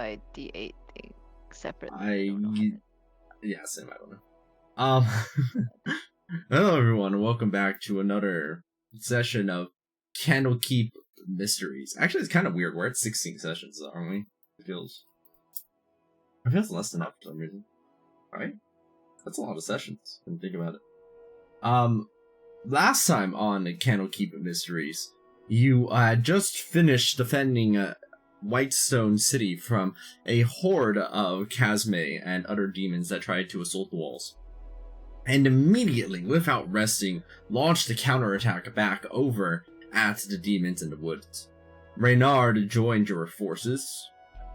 my D8 thing separately. Same. I don't know. Hello everyone, and welcome back to another session of Candlekeep Mysteries. Actually, it's kind of weird. We're at 16 sessions, aren't we? It feels less than that for some reason. Right? That's a lot of sessions. Didn't think about it. Last time on Candlekeep Mysteries, you had just finished defending Whitestone City from a horde of Chasme and other demons that tried to assault the walls. And immediately, without resting, launched a counterattack back over at the demons in the woods. Reynard joined your forces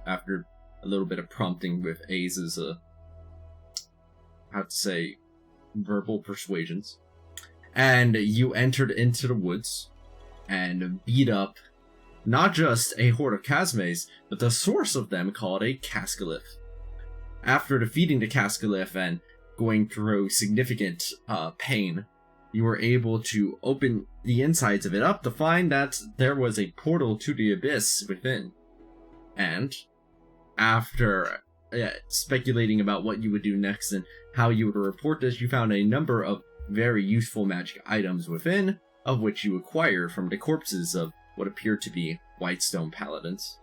after a little bit of prompting with Aze's, verbal persuasions. And you entered into the woods and beat up not just a horde of Chasmes, but the source of them called a Cascalith. After defeating the Cascalith and going through significant pain, you were able to open the insides of it up to find that there was a portal to the abyss within. And after speculating about what you would do next and how you would report this, you found a number of very useful magic items within, of which you acquired from the corpses of what appeared to be Whitestone Paladins.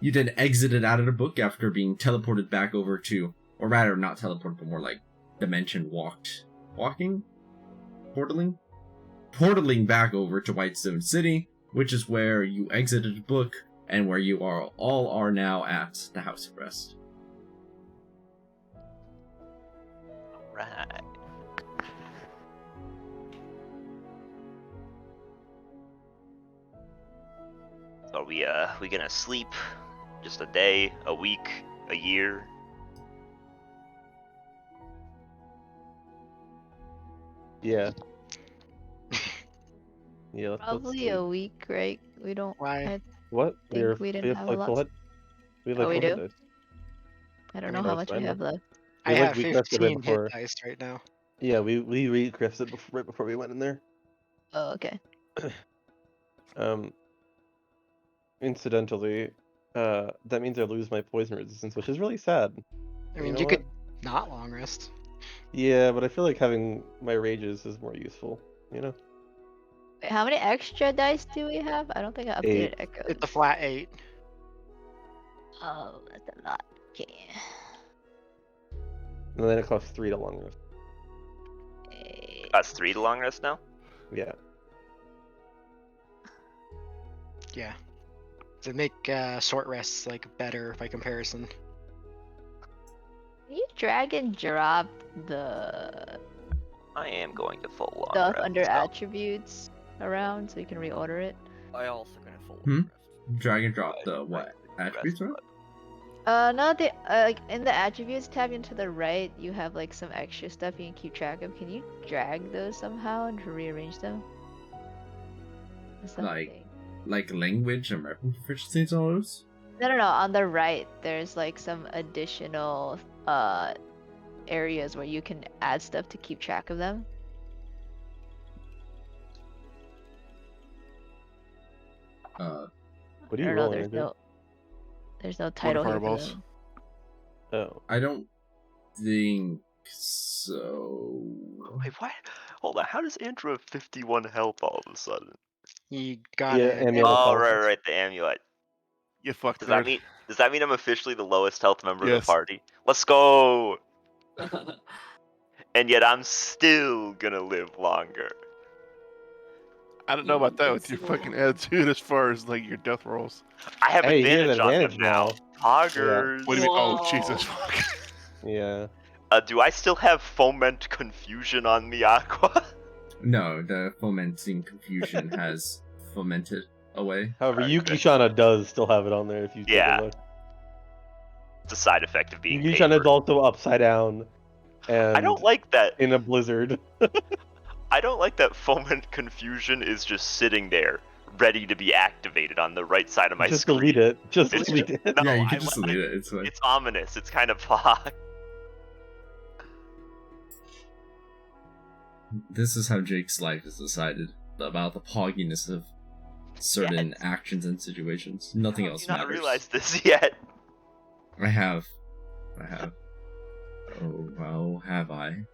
You then exited out of the book after being teleported back over to, or rather not teleported, but more like dimension portaling back over to Whitestone City, which is where you exited the book and where you all are now at the House of Rest. Right. Are we gonna sleep just a day, a week, a year? Yeah. Yeah. Probably a week, right? We don't. Why? What? I think we didn't have a lot. What? We Oh, we do? days. I don't I know mean, how that's much we fine have left. I have we crafted 15 it before. hit dice right now. Yeah, we re-crafted it right before we went in there. Oh, okay. Incidentally, that means I lose my poison resistance, which is really sad. I mean, know you what? could not long rest. Yeah, but I feel like having my rages is more useful, you know? Wait, how many extra dice do we have? I don't think I updated 8. Echo. It's a flat 8. Oh, that's a lot. Okay. And then it costs 3 to long rest. That's 3 to long rest now? Yeah. Yeah. To make short rests like better by comparison. Can you drag and drop the I am going to full long stuff rest. under so- attributes around so you can reorder it? I also gonna full Hmm? rest. Drag and drop the what? Attributes, right? No, like in the attributes tab into the right, you have like some extra stuff you can keep track of. Can you drag those somehow and rearrange them? Or something? Like language and weapon proficiencies and all those? No. On the right, there's like some additional areas where you can add stuff to keep track of them. What are I you don't know. rolling There's into? there's no title here for fireballs. them. Oh. I don't think so. Wait, what? Hold on, how does Andrew have 51 health all of a sudden? You got Yeah, it. amulet. Oh, health. right, the amulet. You fucked Does that mean I'm officially the lowest health member of Yes. the party? Let's go! And yet I'm still gonna live longer. I don't know about that with your fucking attitude as far as like your death rolls. I have Hey, you have advantage on them advantage now. Poggers. What do you mean? Oh, Whoa. Jesus fuck. Yeah. Do I still have foment confusion on me, Aqua? No, the fomenting confusion has fomented away. However, Alright, Yuki good. Shana does still have it on there if you take Yeah. a look. It's a side effect of being Yuki papered. Shana is also upside down and I don't like that. in a blizzard. I don't like that foment confusion is just sitting there, ready to be activated on the right side of my Just screen. delete it. Just It's delete just- it. No, yeah, you I can just like- delete it. It's fine. It's ominous. It's kind of fog. This is how Jake's life is decided about the pogginess of certain Yes. actions and situations. Nothing How have else you not matters. realized this yet? I have. Oh, well, have I?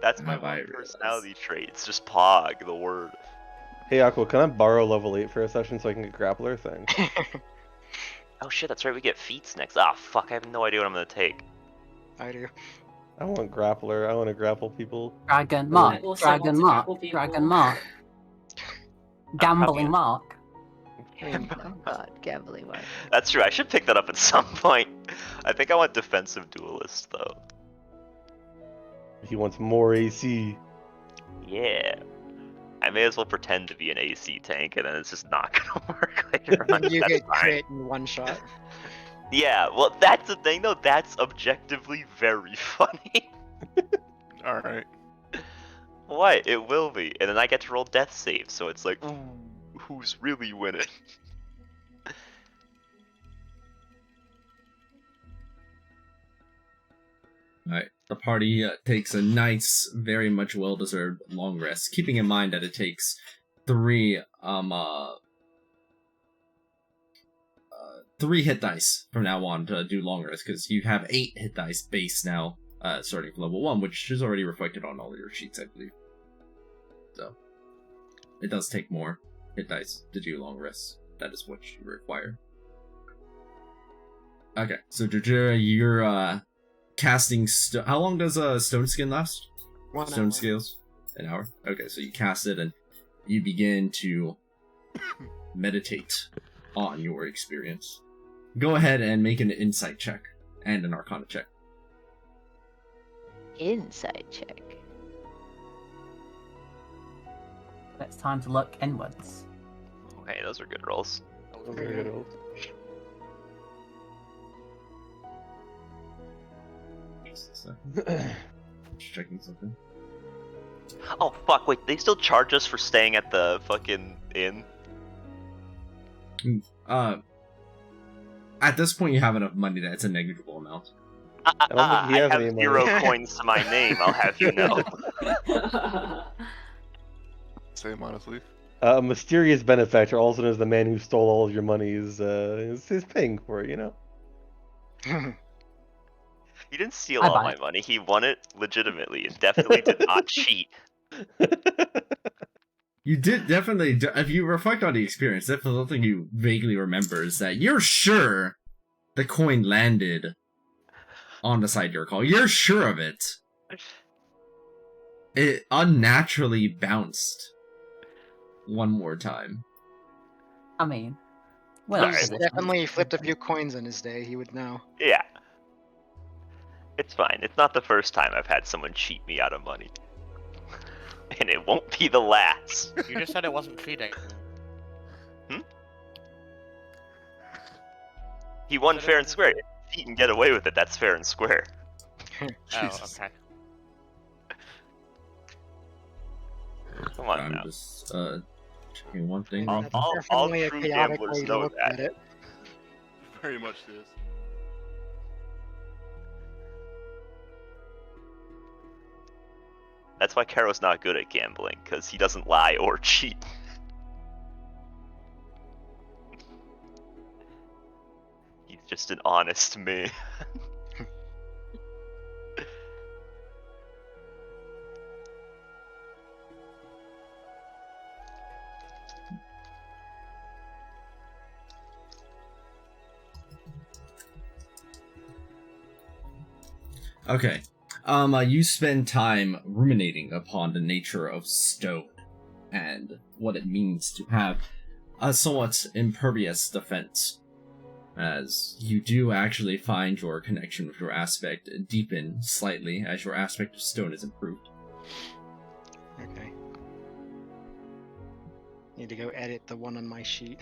That's my Have I one realized? personality trait. It's just Pog, the word. Hey, Aqua, can I borrow level 8 for a session so I can get Grappler? Thanks. Oh shit, that's right, we get feats next. Ah, fuck, I have no idea what I'm gonna take. I do. I want Grappler. I want to grapple people. Dragon I Mark. also Dragon want to Mark. grapple people. Dragon Mark. Gambling Mark. Oh god, gambling mark. That's true, I should pick that up at some point. I think I want defensive duelist though. He wants more AC. Yeah. I may as well pretend to be an AC tank and then it's just not gonna work later on. You That's get fine. crit in one shot. Yeah, well that's the thing though, that's objectively very funny. All right. What? It will be. And then I get to roll death saves, so it's like, ooh, who's really winning? Alright, the party takes a nice, very much well-deserved long rest, keeping in mind that it takes three hit dice from now on to do long rest, because you have 8 hit dice base now, starting from level 1, which is already reflected on all your sheets, I believe. So, it does take more hit dice to do long rests. That is what you require. Okay, so Jujira, you're, casting how long does stone skin last? 1 Stone hour. scales? An hour? Okay, so you cast it and you begin to meditate on your experience. Go ahead and make an insight check and an arcana check. Insight check. It's time to look inwards. Okay, those are good rolls. Those are good rolls. So, just checking something. Oh fuck, wait, they still charge us for staying at the fucking inn? At this point you have enough money that it's a negligible amount. don't think he I has have any money. 0 coins to my name, I'll have you know. Same, honestly. A mysterious benefactor, also known as the man who stole all of your money, is paying for it, you know? He didn't steal I all buy my it. money, he won it legitimately and definitely did not cheat. You did definitely, if you reflect on the experience, definitely something you vaguely remember is that you're sure the coin landed on the side you recall. You're sure of it. It unnaturally bounced one more time. I mean, well, Alright. He's definitely flipped a few coins in his day, he would know. Yeah. It's fine, it's not the first time I've had someone cheat me out of money. And it won't be the last. You just said it wasn't cheating. He won Said it fair and wasn't square. If he can get away with it, that's fair and square. Oh, Jesus. okay. Come on I'm now. just checking one thing. All- real quick. all Definitely a true chaotic gamblers way to know look that. at it. Very much is. That's why Karo's not good at gambling, because he doesn't lie or cheat. He's just an honest man. Okay. You spend time ruminating upon the nature of stone and what it means to have a somewhat impervious defense. As you do actually find your connection with your aspect deepen slightly as your aspect of stone is improved. Okay. Need to go edit the one on my sheet.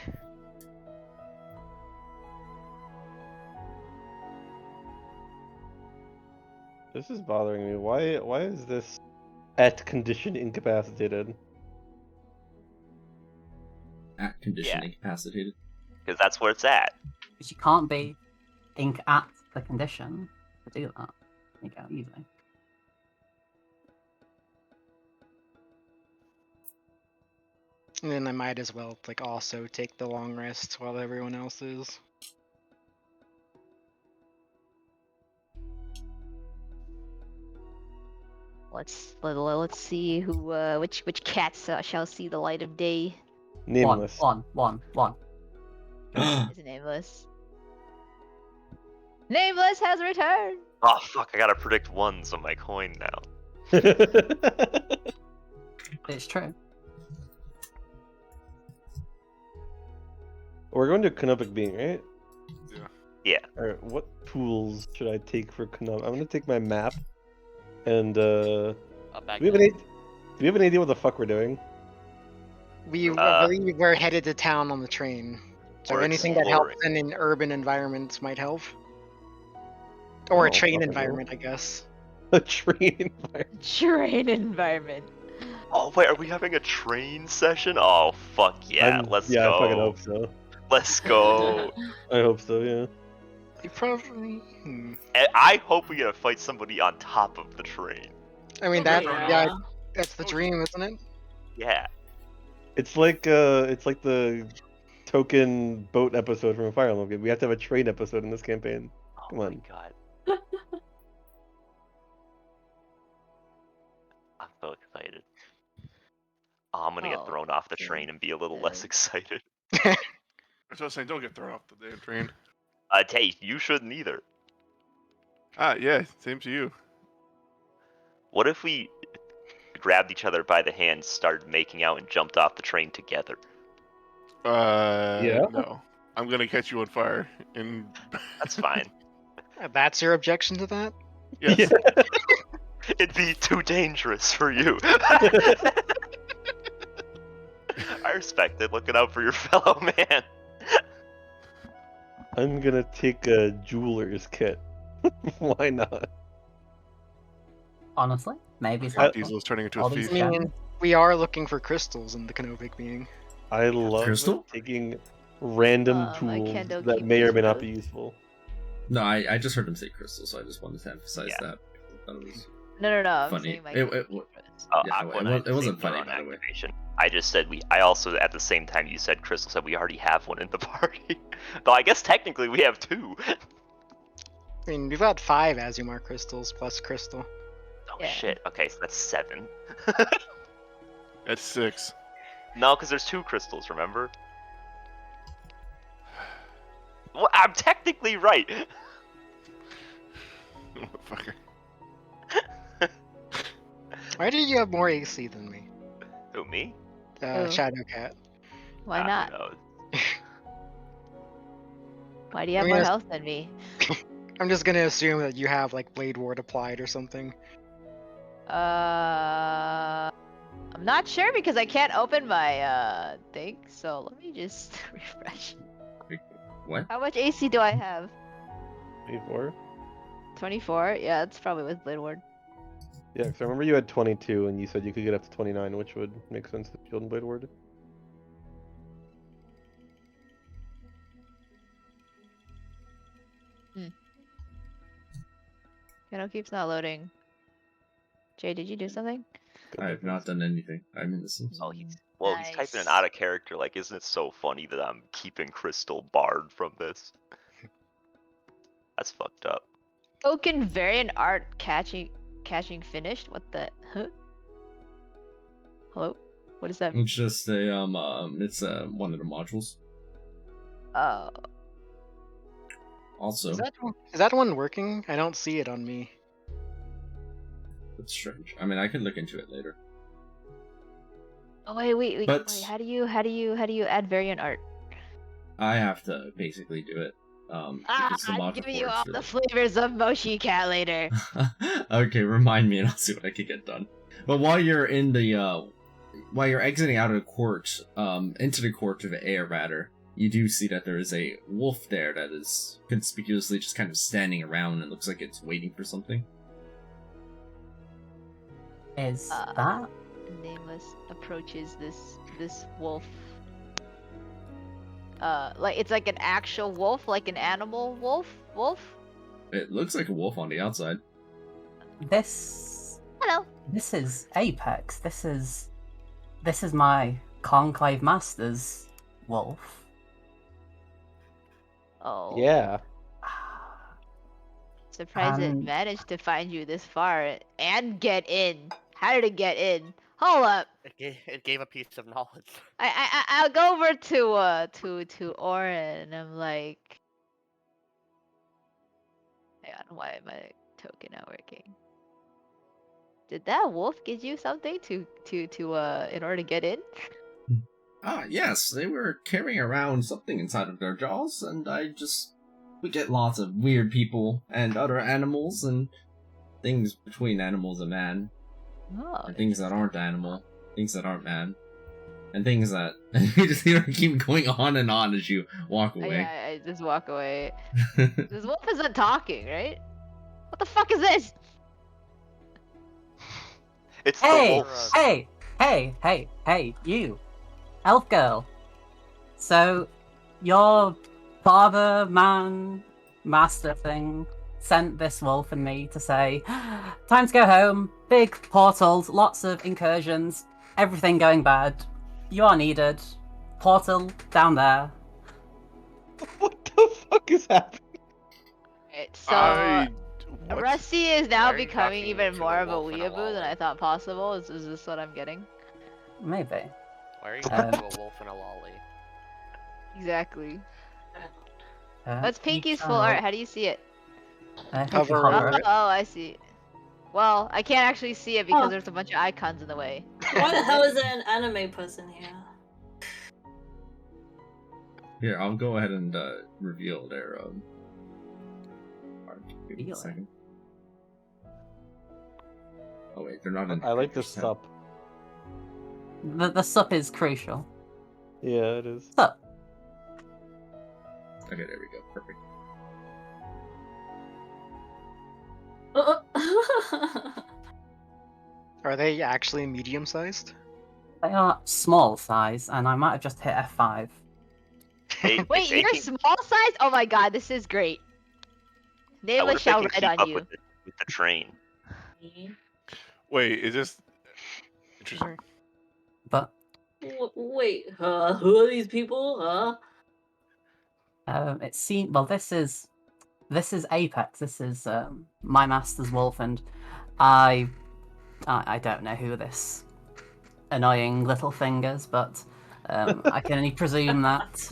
This is bothering me. Why is this at condition incapacitated? At condition Yeah. incapacitated. Because that's where it's at. Because you can't be at the condition to do that. There you go, easy. And then I might as well like also take the long rest while everyone else is. Let's see who which cats shall see the light of day. Nameless. One. Is nameless. Nameless has returned. Oh fuck! I gotta predict ones on my coin now. It's true. We're going to Candlekeep being, right? Yeah. Alright, what tools should I take for Candlekeep? I'm gonna take my map. And do we have an idea what the fuck we're doing? We're headed to town on the train. So We're anything that helps exploring. in an urban environment might help. Or a Oh, train fucking environment, I guess. A train environment. Train environment. Oh wait, are we having a train session? Oh fuck yeah! Let's Yeah, go. I fucking hope so. Let's go. I hope so, yeah. You probably. And I hope we get to fight somebody on top of the train. I mean, Okay, that's the dream, isn't it? Yeah. It's like the token boat episode from a Fire Emblem game. We have to have a train episode in this campaign. Oh Come my on. god. I'm so excited. Oh, I'm gonna get thrown off the train and be a little less excited. That's what I was saying. Don't get thrown off the damn train. Hey, you shouldn't either. Ah, yeah. Same to you. What if we grabbed each other by the hand, started making out, and jumped off the train together? Yeah? No. I'm gonna catch you on fire. And That's fine. That's your objection to that? yes. Yeah. It'd be too dangerous for you. I respect it. Looking out for your fellow man. I'm gonna take a jeweler's kit. Why not? Honestly, maybe it's Cat helpful. Diesel is turning into All a these thief. I mean, we are looking for crystals in the Candlekeep being. I love Crystal? taking random My tools Candlekeep that may or is may not good. be useful. No, I just heard him say crystal, so I just wanted to emphasize Yeah. that. I thought it was No. I'm funny. saying my It- Candlekeep it- is- Yeah, Aqua it and I wa- it wasn't same funny, neuron by the way. activation. I just said I also at the same time you said Crystal said we already have one in the party. Though I guess technically we have two. I mean, we've got 5 Azumar crystals plus crystal. Oh Yeah. shit. Okay, so that's 7. That's 6. No, because there's 2 crystals. Remember? Well, I'm technically right. Motherfucker. Why do you have more AC than me? Who, me? Who? Shadowcat. Why Who not? knows? Why do you have I mean, more it's- health than me? I'm just gonna assume that you have like Blade Ward applied or something. I'm not sure because I can't open my thing. So let me just refresh. What? How much AC do I have? 24? 24? Yeah, it's probably with Blade Ward. Yeah, because I remember you had 22 and you said you could get up to 29, which would make sense with Shield and Blade Ward. Candlekeep's not loading. Jay, did you do something? I have not done anything. I'm innocent. Oh, he's typing an Nice. out of character. Like, isn't it so funny that I'm keeping Crystal barred from this? That's fucked up. Token variant art catching finished? What the huh? Hello? What is that? It's just a it's one of the modules. Oh. Also, Is that one working? I don't see it on me. it's strange. I mean, I could look into it later. Oh wait. But- Wait, how do you add variant art? I have to basically do it. Because the I'm module giving you for all it's the flavors of Moshi Cat later. Okay, remind me and I'll see what I can get done. But while you're in the while you're exiting out of the court, into the court of the air rather, you do see that there is a wolf there that is conspicuously just kind of standing around and looks like it's waiting for something. Is Uh, that? Nameless approaches this wolf. Like it's like an actual wolf, like an animal wolf. It looks like a wolf on the outside. This Hello. is Apex. This is my Conclave Master's wolf. Oh. Yeah. Surprised it And- managed to find you this far and get in. How did it get in? Hold up. It gave a piece of knowledge. I'll go over to Orin and I'm like, hang on, why am my token not working? Did that wolf give you something to in order to get in? Ah, yes, they were carrying around something inside of their jaws, and we get lots of weird people and other animals and things between animals and man, Oh, and things that aren't animal, things that aren't man, and things that you just keep going on and on as you walk away. yeah, I just walk away. This wolf isn't talking, right? What the fuck is this? It's the Hey, wolves. hey, you, elf girl. So, your father, man, master thing sent this wolf and me to say, time to go home, big portals, lots of incursions, everything going bad. You are needed. Portal down there. What the fuck is happening? Right, so What? Rusty is Why now are you becoming talking even to more a of a wolf and a weeaboo than lolly? I thought possible. Is this what I'm getting? Maybe. Why are you talking to a wolf and a lolly? Exactly. Uh, What's you Pinky's full child. art? How do you see it? If you Hover hover over it. Oh, I see. Well, I can't actually see it because there's a bunch of icons in the way. Why the hell is there an anime person here? Here, I'll go ahead and reveal their art. Give me a Reveal it. second. Oh wait, they're not in. I like the this tab. sup. The sup is crucial. Yeah, it is. Sup. Okay, there we go. Perfect. Are they actually medium-sized? They are small size, and I might have just hit F5. Wait, you're small size? Oh my god, this is great. I Nameless wonder if they shall can ride keep on up you. with the train. Wait, is this interesting? But Wait, who are these people? it seems well. This is Apex. This is my master's wolf, and I don't know who this annoying little thing is, but I can only presume that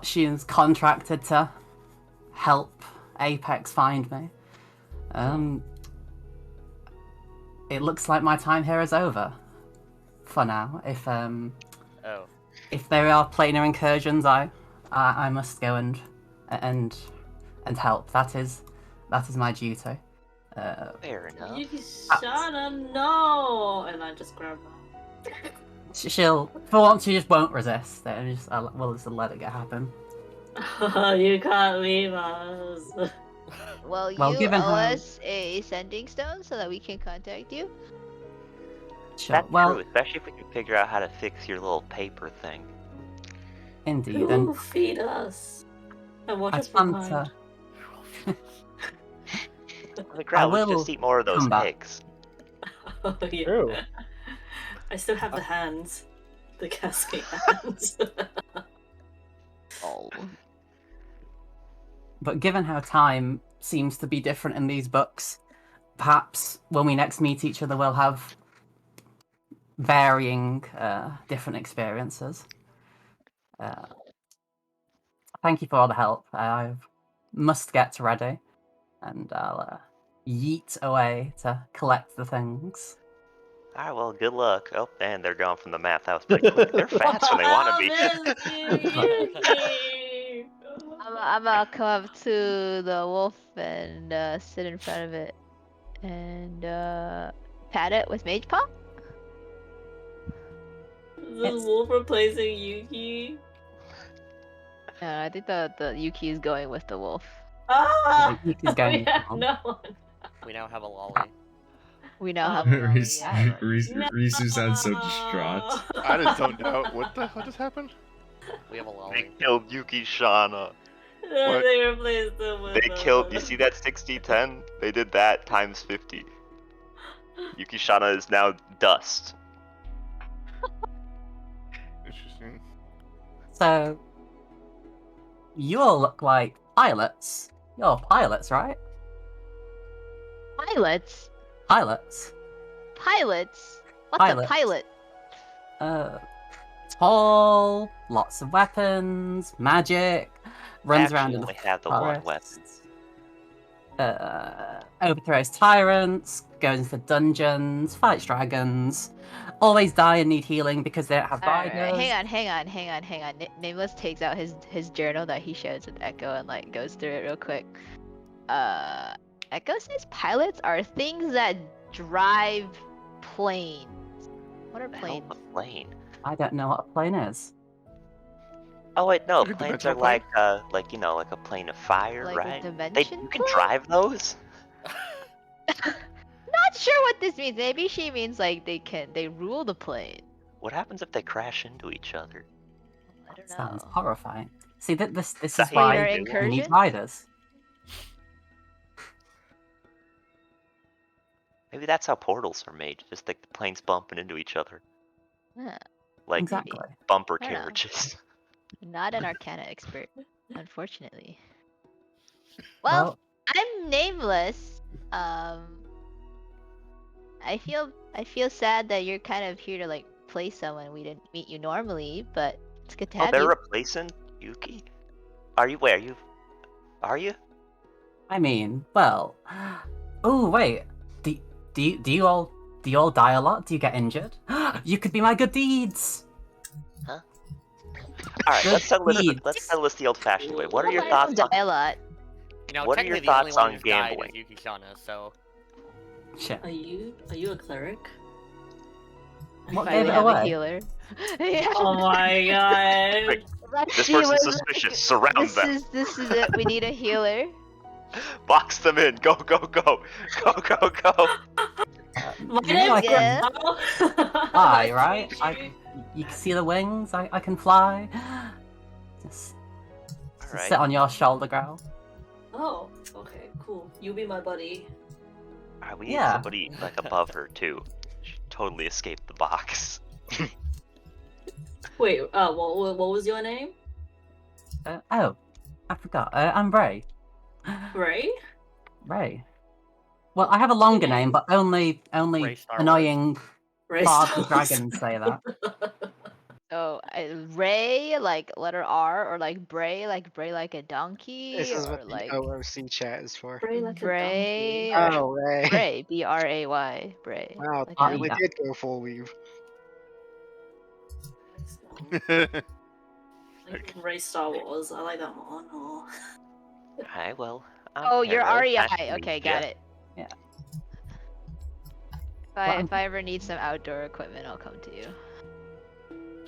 she was contracted to help Apex find me. It looks like my time here is over. For now, Oh. if there are planar incursions, I must go and help. That is my duty. Fair enough. Yuki-shana, no! And I just grab that. She'll, for once, she just won't resist. We'll just let it happen. You can't leave us. Well, Well, you given owe how- us a sending stone so that we can contact you. Sure. That's Well, true, especially if we can figure out how to fix your little paper thing. indeed, Who and will feed us? And watch I us from plan behind. On the ground, we should will just eat more of those come back. eggs. Oh, yeah. True. I still have the hands. The cascade hands. Oh. But given how time seems to be different in these books, perhaps when we next meet each other, we'll have varying, different experiences. Thank you for all the help. I must get ready, and I'll yeet away to collect the things. Alright, well, good luck. Oh, and they're gone from the map. That was pretty quick. They're fast when they want to be. I'm gonna come up to the wolf and sit in front of it and pat it with mage paw. Is this wolf replacing Yuki? I think the Yuki is going with the wolf. Ah! Yuki's going We have wrong. no one. We now have a lolly. We now have a lolly, yeah. Risu sounds so distraught. I just zoned out. What just happened? We have a They lolly. killed Yuki Shana. What? They replaced them with They killed. You see that 60-10? They did that times 50. Yuki Shana is now dust. So, you all look like pilots. You're pilots, right? Pilots? Pilots. Pilots? What's a Pilots. pilot? Tall, lots of weapons, magic, runs Actually, around in the only have the one forest, overthrows tyrants, goes into dungeons, fights dragons, always die and need healing because they don't have Alright, binders. hang on. Nameless takes out his journal that he shares with Echo and like goes through it real quick. Echo says pilots are things that drive planes. What are planes? A plane. I don't know what a plane is. Oh wait, no, Like a planes dimensional are plane? like like a plane of fire, Like right? a dimension You can plane? drive those. Not sure what this means. Maybe she means like they rule the plane. What happens if they crash into each other? I don't Sounds know. horrifying. See, this is Planar why Planar we need incursions? riders. Maybe that's how portals are made. Just like the planes bumping into each other, Yeah, like Exactly. bumper I don't know. carriages. not an Arcana expert, unfortunately. Well, I'm nameless. I feel sad that you're kind of here to like play someone we didn't meet you normally, but it's good to Oh, have they're you. replacing Yuki. Are you? Where are you? Are you? I mean, well. Oh wait, do you all die a lot? Do you get injured? You could be my good deeds. Huh? All right, Good let's settle deeds. this the old-fashioned way. What are your I thoughts don't on? die a lot. You know, What are your technically the only thoughts one on who's died gambling? is Yuki-Shana, so... Shit. Are you a cleric? What I gave finally it have a away? healer. Yeah. Oh my god. Quick, That this healer's person's suspicious. Surround them. This is it. We need a healer. Box them in. Go, go, go. Go, go, go. My You know I name's can Grandma. fly, Nice to right? meet You can see the wings. I can fly. Just All right. sit on your shoulder, Growl. Oh, okay, cool. You be my buddy. All right, we need Yeah. somebody like above her too. She totally escaped the box. Wait, what was your name? Oh, I forgot. I'm Ray. Ray? Ray. Well, I have a longer Yeah. name, but only Ray Star Wars. annoying Ray bards Star and dragons say that. So Ray like letter R or like Bray like a donkey This is or what the like OOC chat is for. Ray like a Bray donkey. or Oh, Ray. Bray Bray Bray. Wow, Like you Oh, really yeah. did go full weave. Like Ray Star Wars. I like that one. Oh. Alright, well. Oh, you're Hero. REI. Nice to meet Okay, ya. got it. Yeah. If I ever need some outdoor equipment, I'll come to you.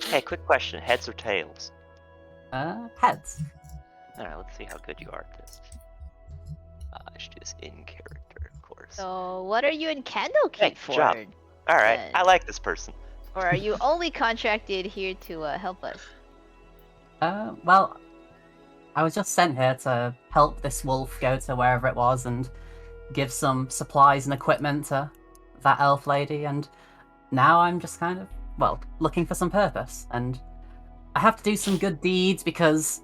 Hey, quick question. Heads or tails? Heads. Alright, let's see how good you are at this. I should do this in character, of course. So, what are you in Candlekeep Hey, for? job. Alright, then? I like this person. Or are you only contracted here to help us? Well, I was just sent here to help this wolf go to wherever it was and give some supplies and equipment to that elf lady, and now I'm just kind of, well, looking for some purpose, and I have to do some good deeds because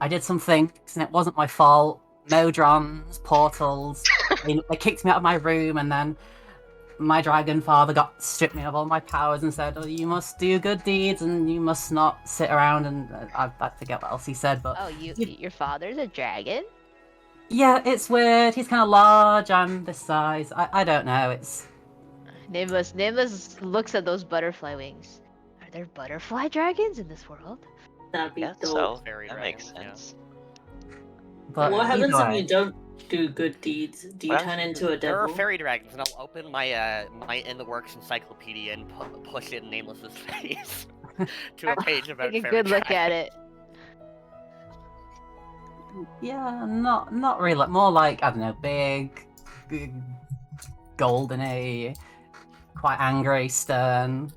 I did some things and it wasn't my fault. Modrons, portals, they kicked me out of my room, and then my dragon father got stripped me of all my powers and said, "Oh, you must do good deeds and you must not sit around." And I forget what else he said, but Oh, your father's a dragon? yeah, it's weird. He's kind of large. I'm this size. I don't know. It's Nameless looks at those butterfly wings. Are there butterfly dragons in this world? That'd be Guess dope. so. Fairy That makes dragons, sense. but What either happens if way. you don't do good deeds? Do you Well, turn into a There are devil? fairy dragons, and I'll open my my in the works encyclopedia and push it in Nameless's face to a page about Take a fairy good look at dragons. it. Yeah, not really. More like, I don't know, big, goldeny, quite angry, stern.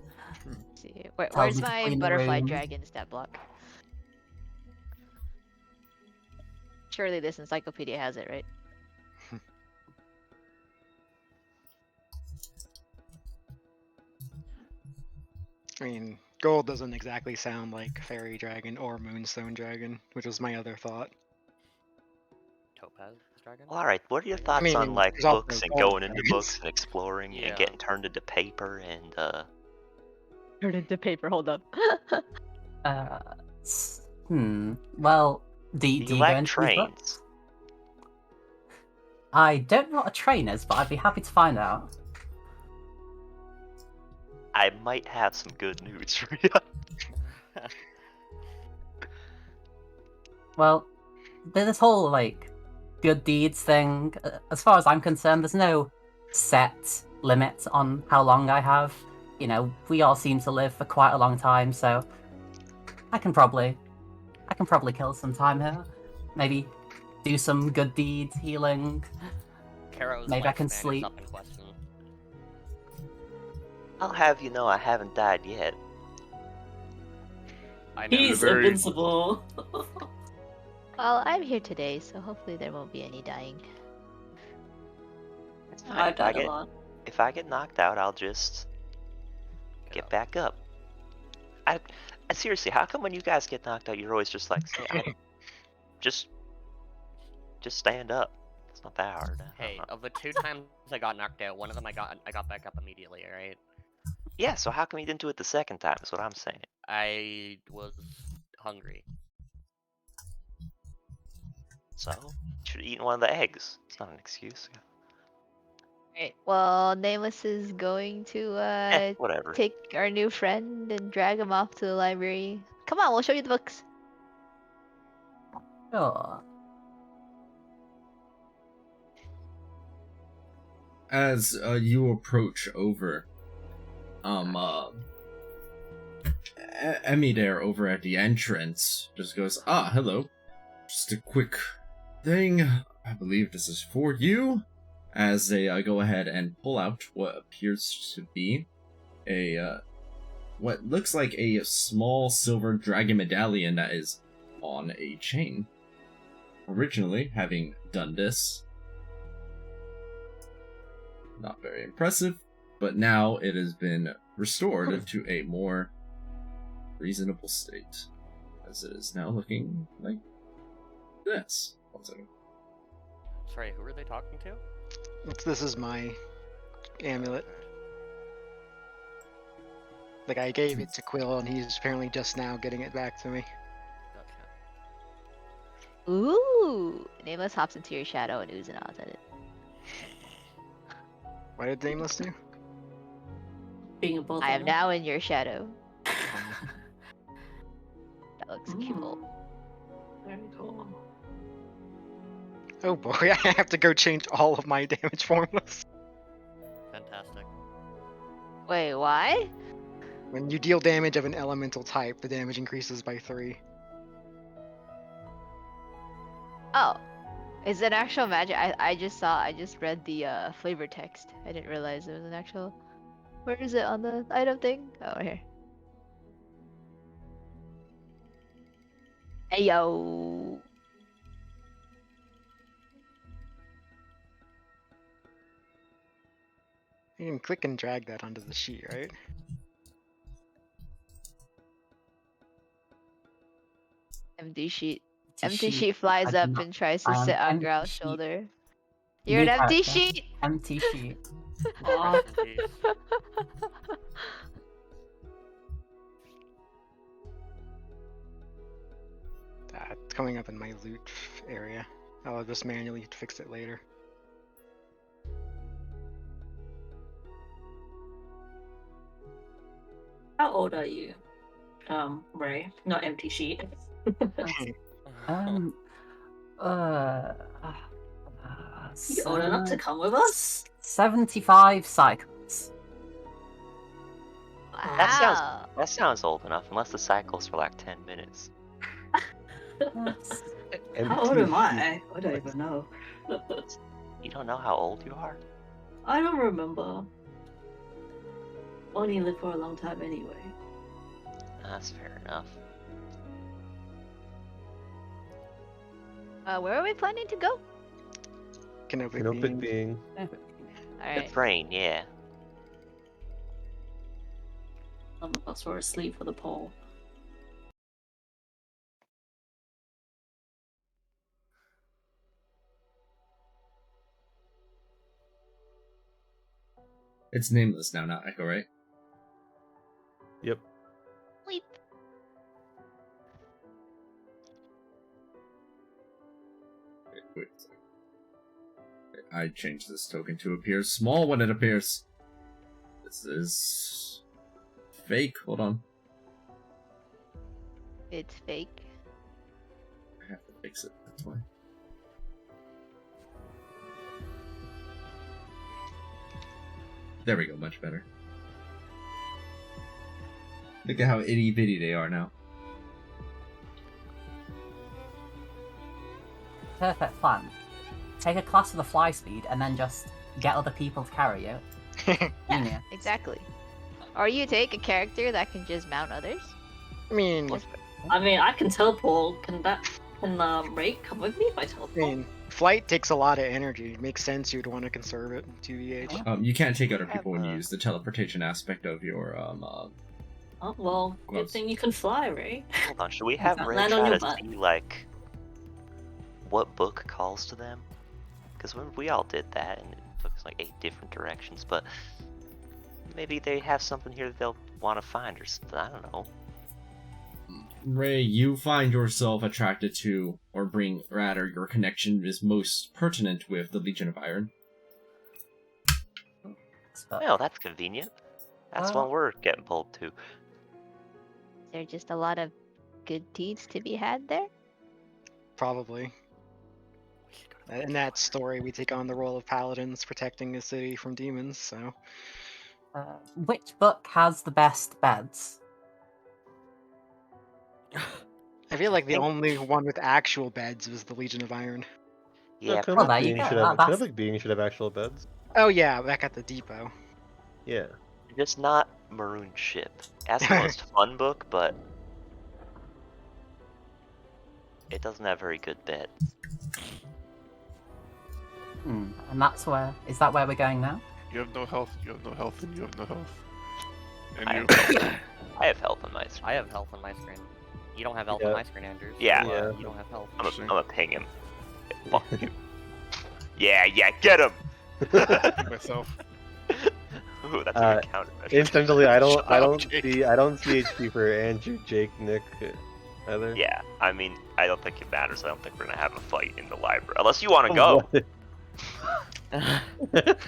Let's see, where's Tells me to my clean the butterfly room. dragon stat block? Surely this encyclopedia has it, right? I mean, Gold doesn't exactly sound like fairy dragon or moonstone dragon, which was my other thought. Topaz dragon. All right, what are your thoughts on like there's also books and gold going into dragons. books and exploring Yeah. and getting turned into paper and Turn into paper. Hold up. Well, do do you you go like into these books? trains? I don't know what a train is, but I'd be happy to find out. I might have some good news for you. Well, this whole, like, good deeds thing, as far as I'm concerned, there's no set limit on how long I have. You know, we all seem to live for quite a long time, so I can probably kill some time here. Maybe do some good deeds, healing. Karo's Maybe I can lifespan is sleep. up in question. I'll have you know I haven't died yet. I know. He's Very- invincible. Well, I'm here today, so hopefully there won't be any dying. It's fine. I've died a lot. If I get knocked out, I'll just get back up. I seriously, how come when you guys get knocked out, you're always just like, just stand up. It's not that hard. Hey, of the 2 times I got knocked out, one of them I got back up immediately. All right. Yeah, so how come you didn't do it the second time? Is what I'm saying. I was hungry. So you should have eaten one of the eggs. It's not an excuse. Right. Well, Nameless is going to Whatever. take our new friend and drag him off to the library. Come on, we'll show you the books. Sure. As you approach over, Emmy there over at the entrance just goes, hello. Just a quick thing. I believe this is for you. As they go ahead and pull out what appears to be what looks like a small silver dragon medallion that is on a chain. Originally, having done this, not very impressive, but now it has been restored to a more reasonable state, as it is now looking like this. One second. Sorry, who are they talking to? This is my amulet. Like, I gave it to Quill, and he's apparently just now getting it back to me. Gotcha. Ooh! Nameless hops into your shadow and oohs and ahs at it. What did Nameless do? Being a bull. I am now in your shadow. That looks cool. Very cool. Oh boy, I have to go change all of my damage formulas. Fantastic. Wait, why? When you deal damage of an elemental type, the damage increases by 3. Oh. Is it actual magic? I just read the flavor text. I didn't realize it was an actual. Where is it on the item thing? Oh, right here. Hey yo. You can click and drag that onto the sheet, right? Empty sheet. Empty Empty sheet. sheet flies I up do not- and tries I to am sit on empty Growl's sheet. shoulder. You're an New empty character. sheet! Empty sheet. Aw. Jeez. It's coming up in my loot area. I'll just manually fix it later. How old are you? Ray, not empty sheet. Um. You old enough to come with us? 75 cycles. Wow. That sounds old enough, unless the cycles for like 10 minutes. That's- How old am I? I don't even know. You don't know how old you are? I don't remember. Only lived for a long time anyway. That's fair enough. Where are we planning to go? Canopic Canopic being. being. Alright. The brain, yeah. Some of us were asleep for the poll. It's nameless now, not Echo, right? Yep. Sleep. Wait a second. I changed this token to appear small when it appears. This is fake. Hold on. It's fake. I have to fix it. That's why. There we go. Much better. Look at how itty bitty they are now. Perfect plan. Take a class of the fly speed and then just get other people to carry you. Yeah, Genius. exactly. Or you take a character that can just mount others. I mean, I can teleport. Can Ray come with me if I teleport? flight takes a lot of energy. It makes sense you'd want to conserve it, TVH. You can't take other people when you use the teleportation aspect of your Oh well, good Gloves. thing you can fly, Ray. Hold on, should we have Ray Land on try your to butt. see, like, what book calls to them? Because we all did that, and it took us like 8 different directions, but maybe they have something here that they'll want to find or something, I don't know. Ray, you find yourself attracted to, or rather, your connection is most pertinent with the Legion of Iron. Well, that's convenient. That's Well- one we're getting pulled to. Is there just a lot of good deeds to be had there? Probably. In that story, we take on the role of paladins protecting the city from demons, so. Which book has the best beds? I feel like the only one with actual beds was the Legion of Iron. Yeah, Well, there you Being go. should have, That's- Candlekeep Being should have actual beds. Oh yeah, back at the depot. Yeah. just not Maroon Ship. That's the most fun book, but it doesn't have very good beds. And that's where... Is that where we're going now? You have no health, you have no health, and you have no health. And I you... have health. I have health on my screen. I have health on my screen. You don't have health Yeah. on my screen, Andrews. Yeah. Yeah. You don't have health. I'm gonna ping him. Fuck you. Yeah, get him! myself. Ooh, that's a good counter measure. Instantly, I don't Shut up, Jake. see HP for Andrew, Jake, Nick, either. Yeah, I mean, I don't think it matters. I don't think we're gonna have a fight in the library. Unless you wanna go.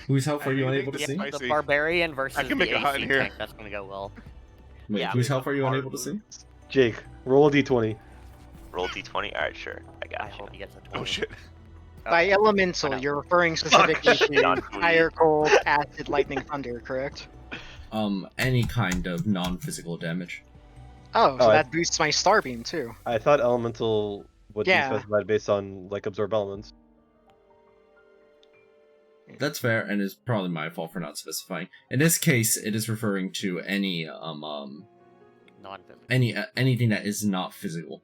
Whose health are you unable to Yeah, see? I The see. barbarian versus I can make the a hut AC in here. tank. That's gonna go well. Wait, Yeah, whose we health are you hard unable to see? moves. Jake, roll a d20. Roll d20. Alright, sure. I I got you. hope he gets a 20. Oh shit. By I elemental, know. you're referring specifically shit on to Booty. fire, cold, acid, lightning, thunder, correct? Any kind of non-physical damage. Oh, so Oh, that boosts my starbeam too. I thought elemental would Yeah. be specified based on like absorb elements. That's fair, and is probably my fault for not specifying. In this case, it is referring to any Non-physical. anything that is not physical.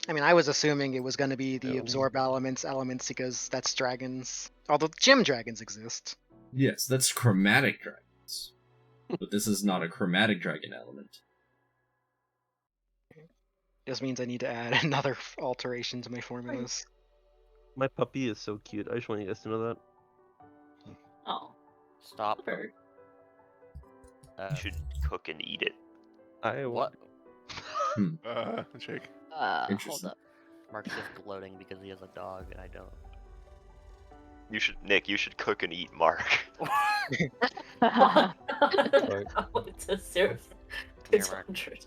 I mean, I was assuming it was going to be the Oh. absorb elements because that's dragons. Although gem dragons exist. Yes, that's chromatic dragons, but this is not a chromatic dragon element. Just means I need to add another alteration to my formulas. My puppy is so cute. I just want you guys to know that. Oh, Stop. bird. You should cook and eat it. I What? Jake. Hold Interesting. up. Mark's just gloating because he has a dog and I don't. You should, Nick. You should cook and eat Mark. Sorry. It's a 0 Here, to Mark. 100.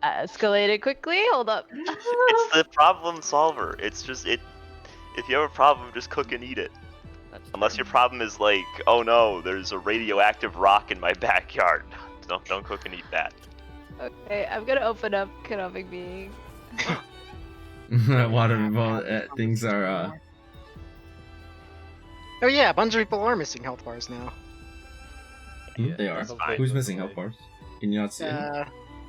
Escalated quickly. Hold up. It's the problem solver. It's just it. If you have a problem, just cook and eat it. That's Unless your problem is like, oh no, there's a radioactive rock in my backyard. Don't cook and eat that. Okay, I'm gonna open up Economic Being. Water things are Oh yeah, a bunch of people are missing health bars now. they are. That's fine. Who's missing health bars? Can you not see it?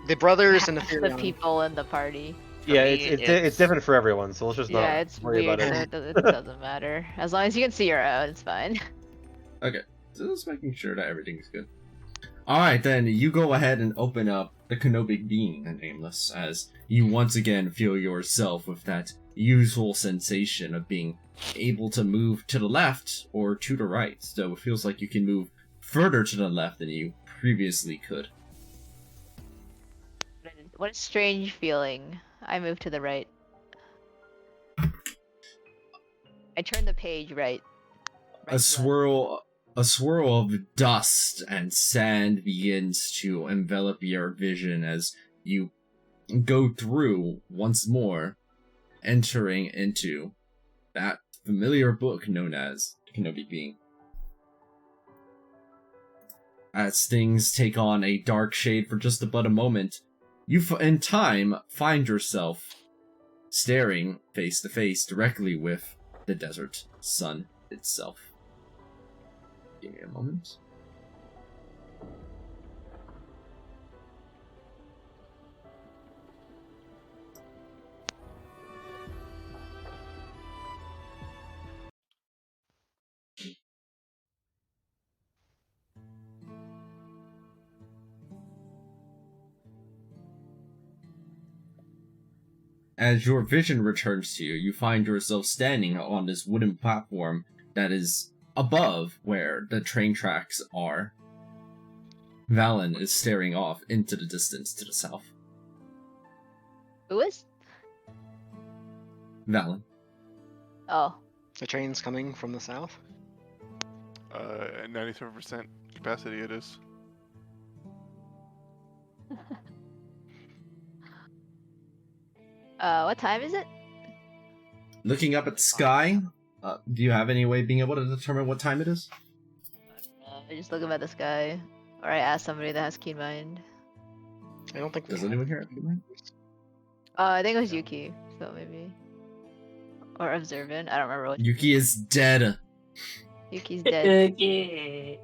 The brothers and the The Furion. people in the party. Yeah, me, it's different for everyone, so let's just not Yeah, it's worry weird, about so it. it doesn't matter. As long as you can see your own, it's fine. Okay, so just making sure that everything's good. Alright, then you go ahead and open up the Canobic Being, Nameless, as you once again feel yourself with that usual sensation of being able to move to the left or to the right. So it feels like you can move further to the left than you previously could. What a strange feeling. I move to the right. I turn the page right. A swirl of dust and sand begins to envelop your vision as you go through once more, entering into that familiar book known as Canobic Being. As things take on a dark shade for just about a moment, you in time find yourself staring face to face directly with the desert sun itself. Give me a moment. As your vision returns to you, you find yourself standing on this wooden platform that is above where the train tracks are. Valen is staring off into the distance to the south. Who is? Valen. Oh. The train's coming from the south? 97% capacity it is. What time is it? Looking up at the sky, do you have any way of being able to determine what time it is? I just look up at the sky. Or I ask somebody that has keen mind. I don't think. Does anyone here have keen mind? I think it was Yuki, so maybe. Or observant. I don't remember what. Yuki is dead. Yuki's dead. Yeah.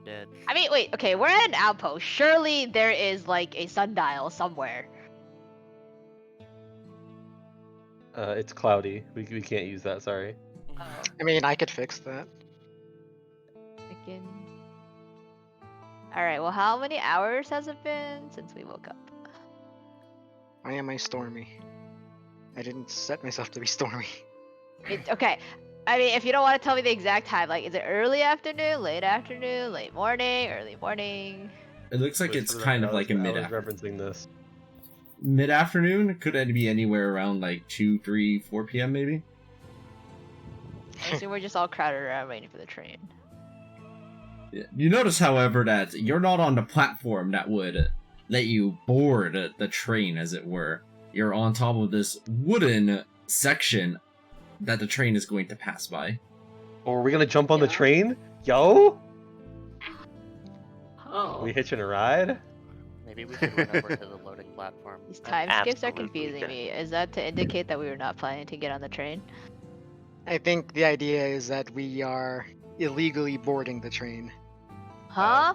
Dead. I mean, wait. Okay, we're at an outpost. Surely there is like a sundial somewhere. It's cloudy. We can't use that. Sorry. I mean, I could fix that. Alright, well, how many hours has it been since we woke up? Why am I stormy? I didn't set myself to be stormy. Okay, I mean, if you don't want to tell me the exact time, like, is it early afternoon, late morning, early morning? It looks like it's kind of like a mid-afternoon. Referencing this. Mid-afternoon? Could it be anywhere around like 2, 3, 4 p.m. maybe? I assume we're just all crowded around waiting for the train. Yeah. You notice, however, that you're not on the platform that would let you board the train, as it were. You're on top of this wooden section that the train is going to pass by. Oh, are we gonna jump on the train? Yo! Oh. We hitching a ride? Maybe we should run over to the loading platform. These time skips are confusing me. Is that to indicate that we were not planning to get on the train? I think the idea is that we are illegally boarding the train. Huh?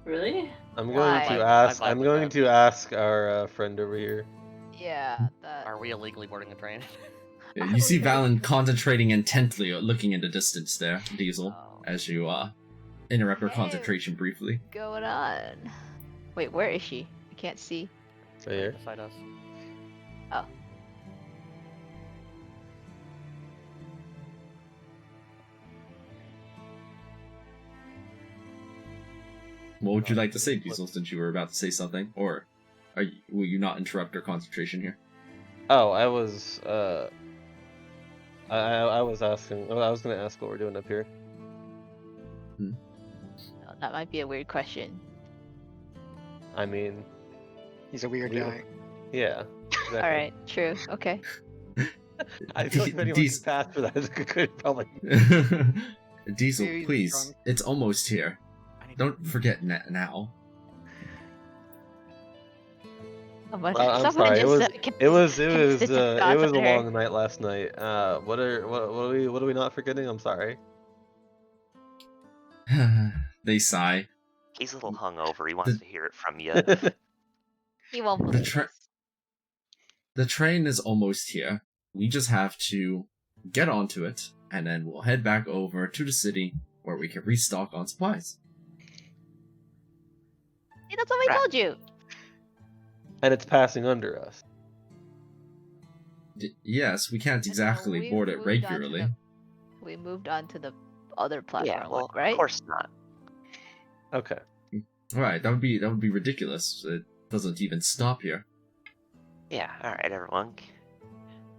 Really? I'm going Why? to ask. I vibe I'm with going that. to ask our friend over here. Yeah, that... Are we illegally boarding the train? Yeah, you see Valen concentrating intently, looking in the distance there, Diesel, as you interrupt her concentration briefly. What's going on? Wait, where is she? I can't see. Right here. Beside us. Oh. What would you like to say, Diesel, since you were about to say something? Or will you not interrupt her concentration here? Oh, I was I was asking. I was gonna ask what we're doing up here. Oh, that might be a weird question. I mean, He's a weird we- guy. yeah. Exactly. Alright, true. Okay. I feel like if anyone can pass for that, it could probably. Diesel, Maybe he's please. drunk. It's almost here. Don't forget now. Someone, I'm someone sorry. just, It was a concentrate. long night last night. What are we not forgetting? I'm sorry. They sigh. He's a little hungover. He wants to hear it from you. He won't The believe tra- us. The train is almost here. We just have to get onto it, and then we'll head back over to the city where we can restock on supplies. Hey, that's what we Right. told you. And it's passing under us. Yes, we can't And exactly we board it moved on to regularly. We moved on to the other platform, Yeah, well, right? of course not. Okay. Right, that would be ridiculous. It doesn't even stop here. Yeah, alright, everyone.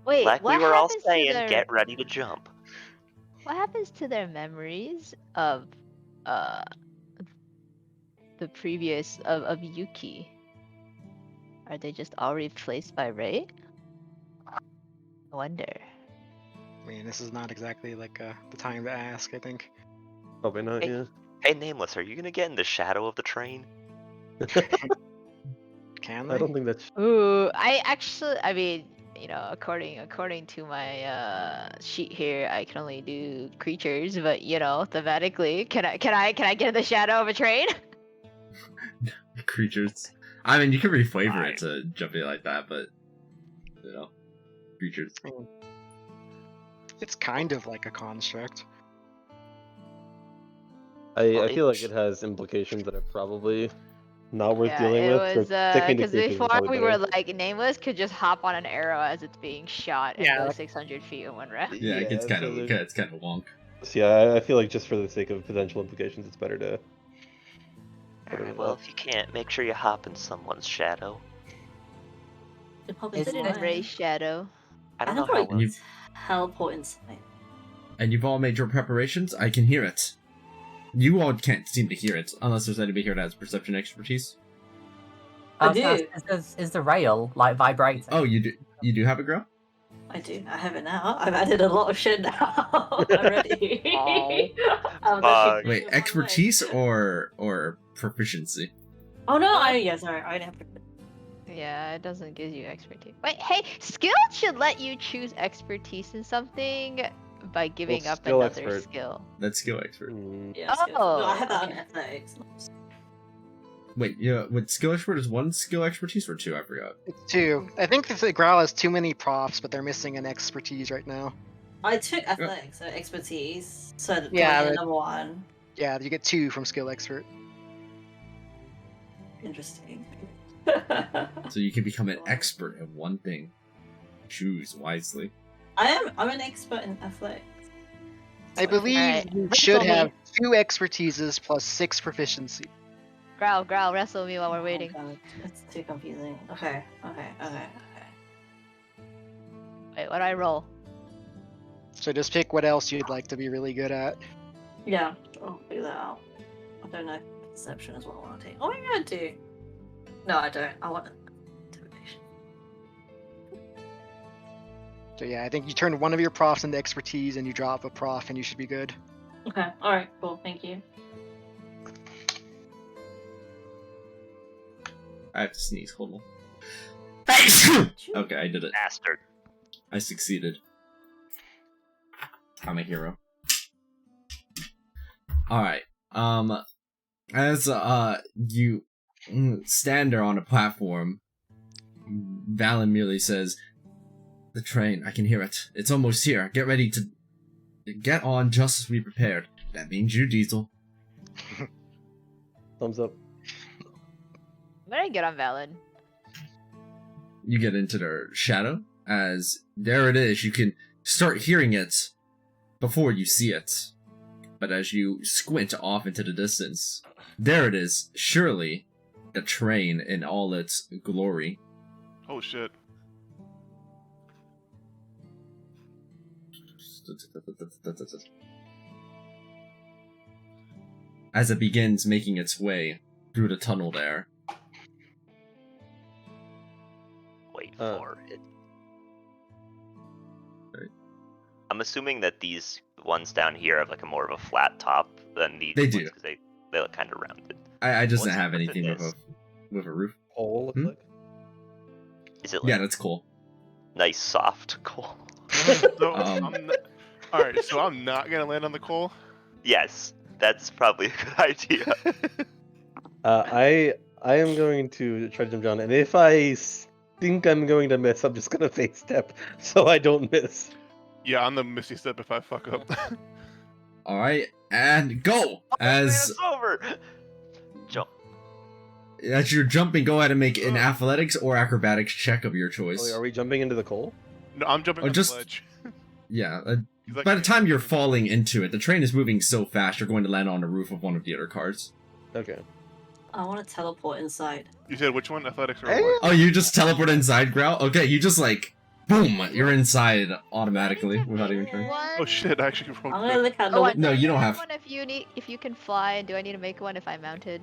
Wait, Like we what were all happens to saying, their get ready to jump. what happens to their memories of uh the previous of Yuki? Are they just all replaced by Ray? I wonder. I mean, this is not exactly like the time to ask, I think. Probably not, Hey. yeah. Hey, Nameless, are you gonna get in the shadow of the train? Can they? I don't think that's... Ooh, I mean, you know, according to my sheet here, I can only do creatures, but you know, thematically, can I get in the shadow of a train? Creatures. I mean, you can reflavor it to jumping like that, but you know, creatures. I mean, it's kind of like a construct. I feel like it has implications that are probably not worth Yeah, dealing it with. was So sticking to because creatures is before probably we better. were like Nameless could just hop on an arrow as it's being shot and Yeah, go like- 600 feet in one round. Yeah, it gets kind so of there- it's kind of wonk. So yeah, I feel like just for the sake of potential implications, it's better to... Alright, well, if you can't, make sure you hop in someone's shadow. You're probably Is Sit in it- Ray's shadow. I don't know how And you teleport inside. and you've all made your preparations. I can hear it. You all can't seem to hear it unless there's anybody here that has perception expertise. I was gonna do. ask, is the rail like vibrating? Oh, you do. You do have a grow? I do. I have it now. I've added a lot of shit now already. Oh. I'm Fuck. actually doing Wait, it one way. expertise or proficiency? Oh no! Sorry. I didn't have to. Yeah, it doesn't give you expertise. Wait, hey, skill should let you choose expertise in something by giving up skill another expert. skill. That's skill expert. Yeah, skills. No, I had that on okay. athletics. Wait, yeah, what skill expert is one skill expertise or two? I forgot. It's 2. I think the Growl has too many profs, but they're missing an expertise right now. I took athletics, so expertise. So Yeah, yeah, but- number 1. Yeah, you get 2 from skill expert. Interesting. So you can become an expert at one thing. Choose wisely. I'm an expert in athletics. I believe Alright, you what's should all have 2 expertises plus 6 proficiency. Growl, wrestle with me while we're waiting. Oh, God, it's too confusing. Okay. Wait, what do I roll? So just pick what else you'd like to be really good at. Yeah, I'll figure that out. I don't know if perception is what I want to take. Oh, yeah, I do. No, I don't. I want intimidation. So yeah, I think you turn one of your profs into expertise and you drop a prof and you should be good. Okay, alright, cool, thank you. I have to sneeze. Hold on. Okay, I did it. Bastard. I succeeded. I'm a hero. Alright. As you stand there on a platform, Valen merely says, "The train, I can hear it. It's almost here. Get ready to get on just as we prepared. That means you, Diesel." Thumbs up. I'm gonna get on Valen. You get into their shadow, as there it is. You can start hearing it before you see it. But as you squint off into the distance, there it is, surely the train in all its glory. Oh shit. As it begins making its way through the tunnel there. Wait Uh. for it. Right. I'm assuming that these ones down here have like a more of a flat top than these They ones do. because they look kind of rounded. I just What's didn't have it with anything with this? a roof. Hole, looks Hmm? like. Is it like Yeah, that's cool. nice soft coal? So, Um, Alright, so I'm not gonna land on the coal. Yes, that's probably a good idea. I am going to try to jump down, and if I think I'm going to miss, I'm just gonna face step so I don't miss. Yeah, on the Misty Step if I fuck up. Alright, and go! Man, As it's over. Jump. As you're jumping, go ahead and make an athletics or acrobatics check of your choice. Wait, are we jumping into the coal? No, I'm jumping on the ledge. Yeah. He's like, By the time you're falling into it, the train is moving so fast, you're going to land on the roof of one of the other cars. Okay. I want to teleport inside. You said which one? Athletics or Hey! what? Oh, you just teleport inside, Growl? Okay, you just like, boom, you're inside automatically without even trying. Oh shit, I actually rolled I'm gonna good. look at the Oh, window. No, you don't have. One if you can fly. Do I need to make one if I'm mounted?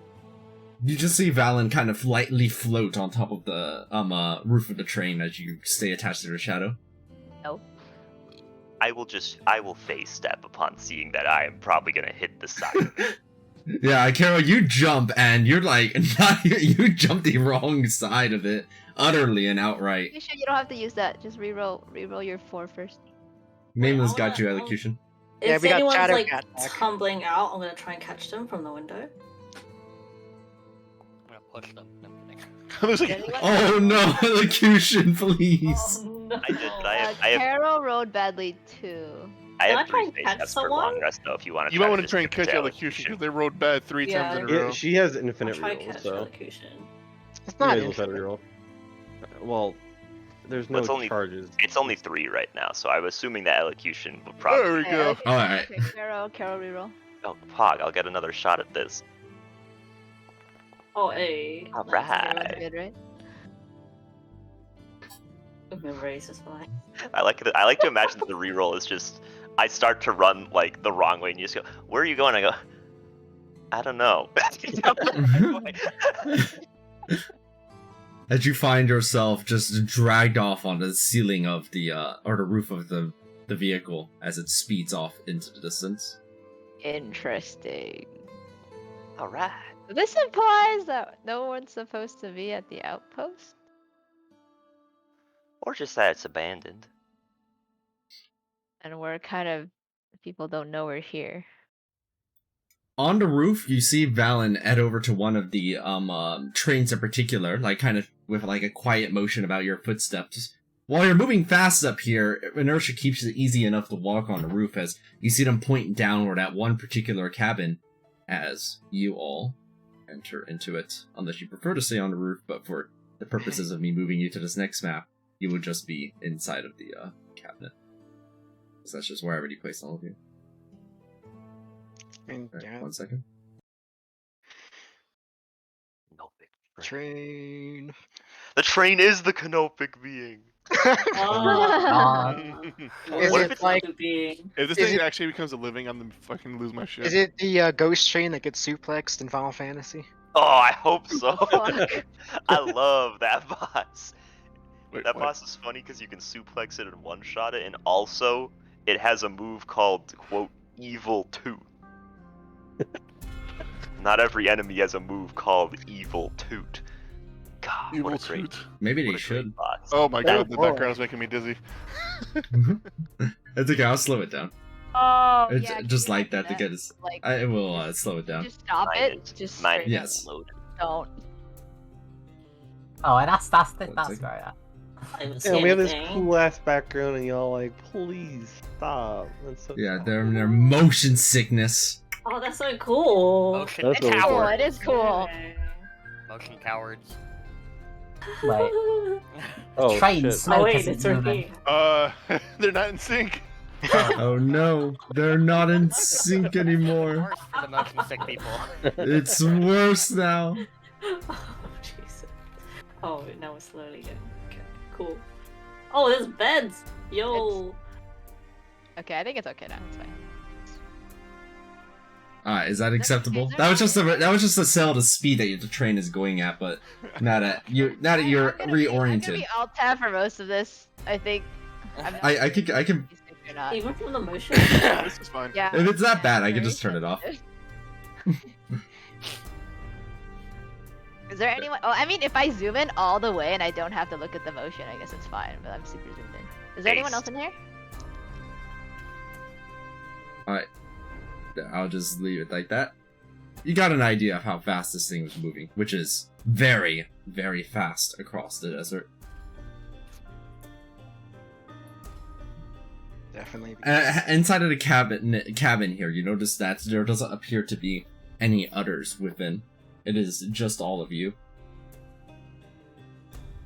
You just see Valen kind of lightly float on top of the roof of the train as you stay attached to the shadow. No. I will face step upon seeing that I am probably gonna hit the side. Yeah, Carol, you jump and you're like, you jump the wrong side of it, utterly and outright. You sure you don't have to use that? Just reroll your 4 first. Nameless I got you, wanna- elocution. Yeah, If we got anyone's Shadow like Cat back. tumbling out, I'm gonna try and catch them from the window. I'm gonna push them. No, I'm kidding. There's like, Anyone? Oh no, elocution, please. Oh no! I did, but I have Carol rolled badly too. I Can have I try 3 and face catch steps for someone? long rest though. If you want to, you might want to try and catch elocution because they rode bad 3 times in a Yeah. row. Yeah, she has I'll infinite try and rerolls, catch so elocution. It's you not may as well try to infinite. reroll. Well, there's no It's only- charges. It's only 3 right now, so I'm assuming that elocution will probably. There we go. Okay, Alright. okay, Carol reroll. Oh, Pog, I'll get another shot at this. Oh, hey. All Carol's right. good, right? Memories is fine. I like to imagine that the reroll is just I start to run like the wrong way, and you just go, "Where are you going?" I go, "I don't know." As you find yourself just dragged off on the ceiling of the or the roof of the vehicle as it speeds off into the distance. Interesting. All right. This implies that no one's supposed to be at the outpost. Or just that it's abandoned. And we're kind of people don't know we're here. On the roof, you see Valen head over to one of the trains in particular, like kind of with like a quiet motion about your footsteps. While you're moving fast up here, inertia keeps it easy enough to walk on the roof as you see them point downward at one particular cabin as you all enter into it. Unless you prefer to stay on the roof, but for the purposes of me moving you to this next map, you would just be inside of the cabinet. So that's just where I already placed all of you. And Alright, yeah, 1 second. Canopic. train. The train is the canopic being. Oh, Is What it if it's like? being? If this Is thing it- actually becomes a living, I'm gonna fucking lose my shit. Is it the ghost train that gets suplexed in Final Fantasy? Oh, I hope so. Fuck. I love that boss. Wait, That what? boss is funny because you can suplex it and one-shot it, and also it has a move called, quote, Evil Tooth. Not every enemy has a move called Evil Toot. God, Evil what a great, toot. Maybe what they a great should. boss. Oh my That god, the boy. background's making me dizzy. It's okay, I'll slow it down. Oh, It's yeah. just can you like that do because Like, I will slow it down. just stop Mine it. is- Just mine straight is Yes. loaded. don't. Oh, that's One great. second. I didn't see Yeah, we have this anything. cool ass background, and y'all like, please stop. That's so Yeah, sad. they're motion sickness. Oh, that's so cool. Motion That's really Cool, cool. it is cool. Motion cowards. Wait. Oh Train shit. smoke Oh wait, isn't it's moving. working. They're not in sync. Oh no, they're not in sync anymore. Worse for the motion sick people. It's worse now. Oh Jesus. Oh, now it's slowly getting okay, cool. Oh, there's beds. Yo. Okay, I think it's okay now. It's fine. Is that acceptable? is That was there- just a sell the speed that the train is going at, but now that you're I'm gonna reoriented. be alt tab for most of this. I think. I'm not I sure can if you're not. Even from the motion. This is fine. Yeah. If it's that bad, I very can just turn it off. sensitive. Is there anyone? Oh, I mean, if I zoom in all the way and I don't have to look at the motion, I guess it's fine. But I'm super zoomed in. Is there anyone Ace. else in here? I'll just leave it like that. You got an idea of how fast this thing was moving, which is very, very fast across the desert. Definitely. Inside of the cabin here, you notice that there doesn't appear to be any others within. It is just all of you.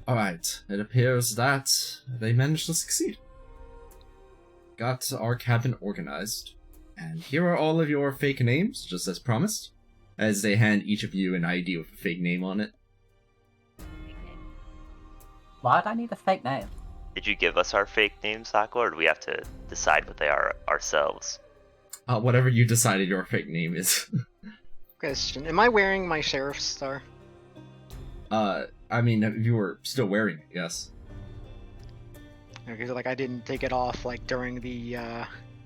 Alright, it appears that they managed to succeed. Got our cabin organized, and here are all of your fake names, just as promised, as they hand each of you an ID with a fake name on it. Why'd I need a fake name? Did you give us our fake names, Sako, or do we have to decide what they are ourselves? Whatever you decided your fake name is. Question: am I wearing my sheriff's star? I mean, if you were still wearing it, yes. Because like I didn't take it off like during the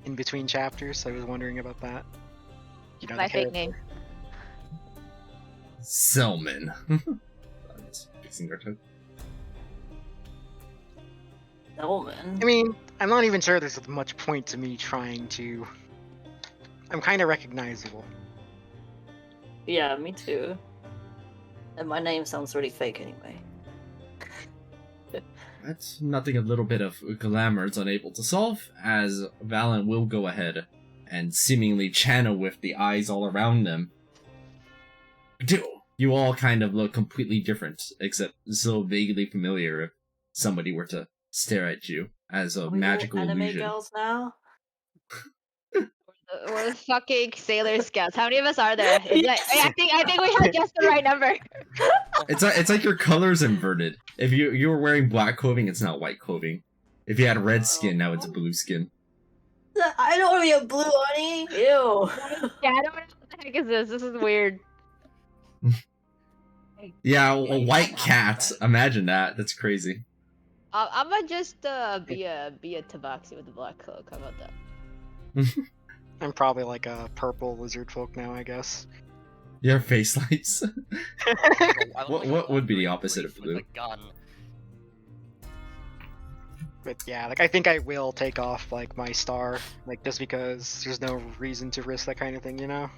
in between chapters, so I was wondering about that. You know, My the fake character- name. Selman. I'm just fixing your toe. Selman. I mean, I'm not even sure there's much point to me trying to. I'm kind of recognizable. Yeah, me too. And my name sounds really fake anyway. That's nothing a little bit of glamour is unable to solve, as Valen will go ahead and seemingly channel with the eyes all around them. You all kind of look completely different, except so vaguely familiar if somebody were to stare at you as a Are we all magical anime illusion. girls now? We're the fucking Sailor Scouts. How many of us are there? I think we had just the right number. It's like your colors inverted. If you were wearing black clothing, it's not white clothing. If you had red skin, now it's blue skin. I don't want to be a blue honey. Ew. Yeah, I don't know what the heck is this. This is weird. Yeah, a white cat. Imagine that. That's crazy. I'm gonna just be a tabaxi with the black cloak. How about that? I'm probably like a purple lizard folk now, I guess. Your face lights. I look like What a would be the Wolverine opposite of with blue? a gun. But yeah, like I think I will take off like my star, like just because there's no reason to risk that kind of thing, you know?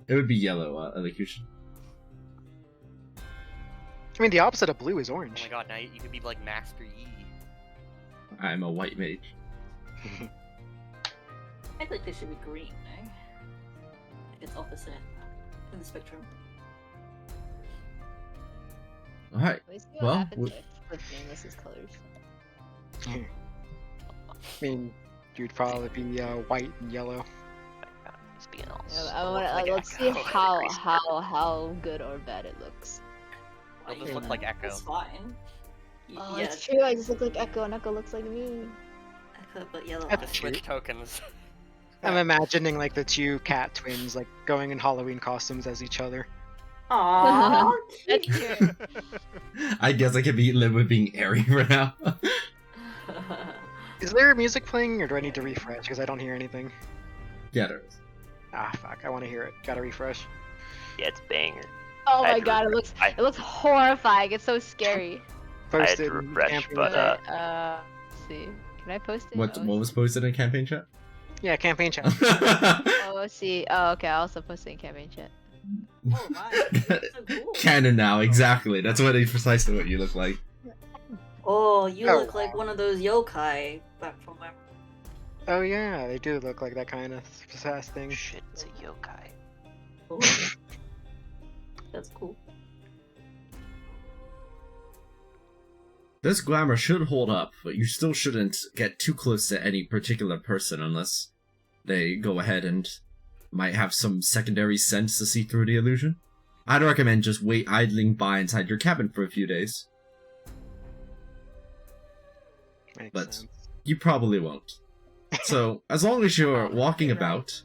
It would be yellow, elocution. I mean, the opposite of blue is Oh orange. my god, now you could be like Master Yi. I'm a white mage. I think they should be green, no? Like it's opposite in the spectrum. Alright. Let me see what Well, happens if flip Nameless's colors. I mean, you'd probably be white and yellow. He's being all Yeah, slow like let's see Echo. how good or bad it looks. It'll just look like Echo. It's fine. Oh, Yeah, it's true. I just look like Echo, and Echo looks like me. Echo, but yellow That's eyes. true. Switch tokens. I'm imagining like the two cat twins like going in Halloween costumes as each other. Aww. That's true. I guess I can live with being airy for now. Is there music playing, or do I need to refresh? Because I don't hear anything. Yeah, there is. Ah, fuck! I want to hear it. Gotta refresh. Yeah, it's banger. Oh I my had to god, refresh. it looks horrifying. It's so scary. I had Posted to in refresh, campaign but chat. Let's see. Can I post it? What Oh, was posted in campaign chat? Yeah, campaign chat. Oh, let's see. Oh, okay. I also posted in campaign chat. Oh, right. That's so cool. Canon now, exactly. That's precisely what you look like. Oh, you Oh, look like one of those yokai back from where. Oh yeah, they do look like that kind of sass thing. Shit, it's a yokai. Oh. That's cool. This glamour should hold up, but you still shouldn't get too close to any particular person unless they go ahead and might have some secondary sense to see through the illusion. I'd recommend just wait idling by inside your cabin for a few days, Makes but sense. you probably won't. So, as long as you're walking you're right.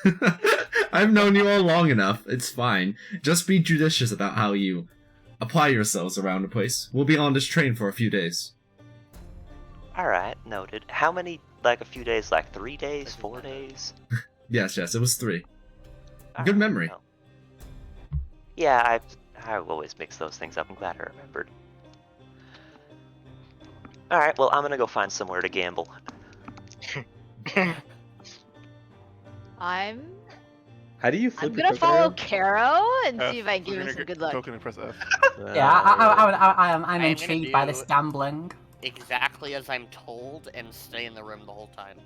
about, I've known you all long enough, it's fine. Just be judicious about how you apply yourselves around the place. We'll be on this train for a few days. Alright, noted. How many, like a few days, like 3 days, 4 days? Yes, it was 3. Alright, Good memory. well. Yeah, I always mix those things up. I'm glad I remembered. Alright, well, I'm gonna go find somewhere to gamble. I'm How do you flip your gonna token follow around? Caro and F. see if I give You're him gonna some get good luck. Token and press F. Yeah, I'm I'm gonna intrigued by this do- gambling. Exactly as I'm told, and stay in the room the whole time.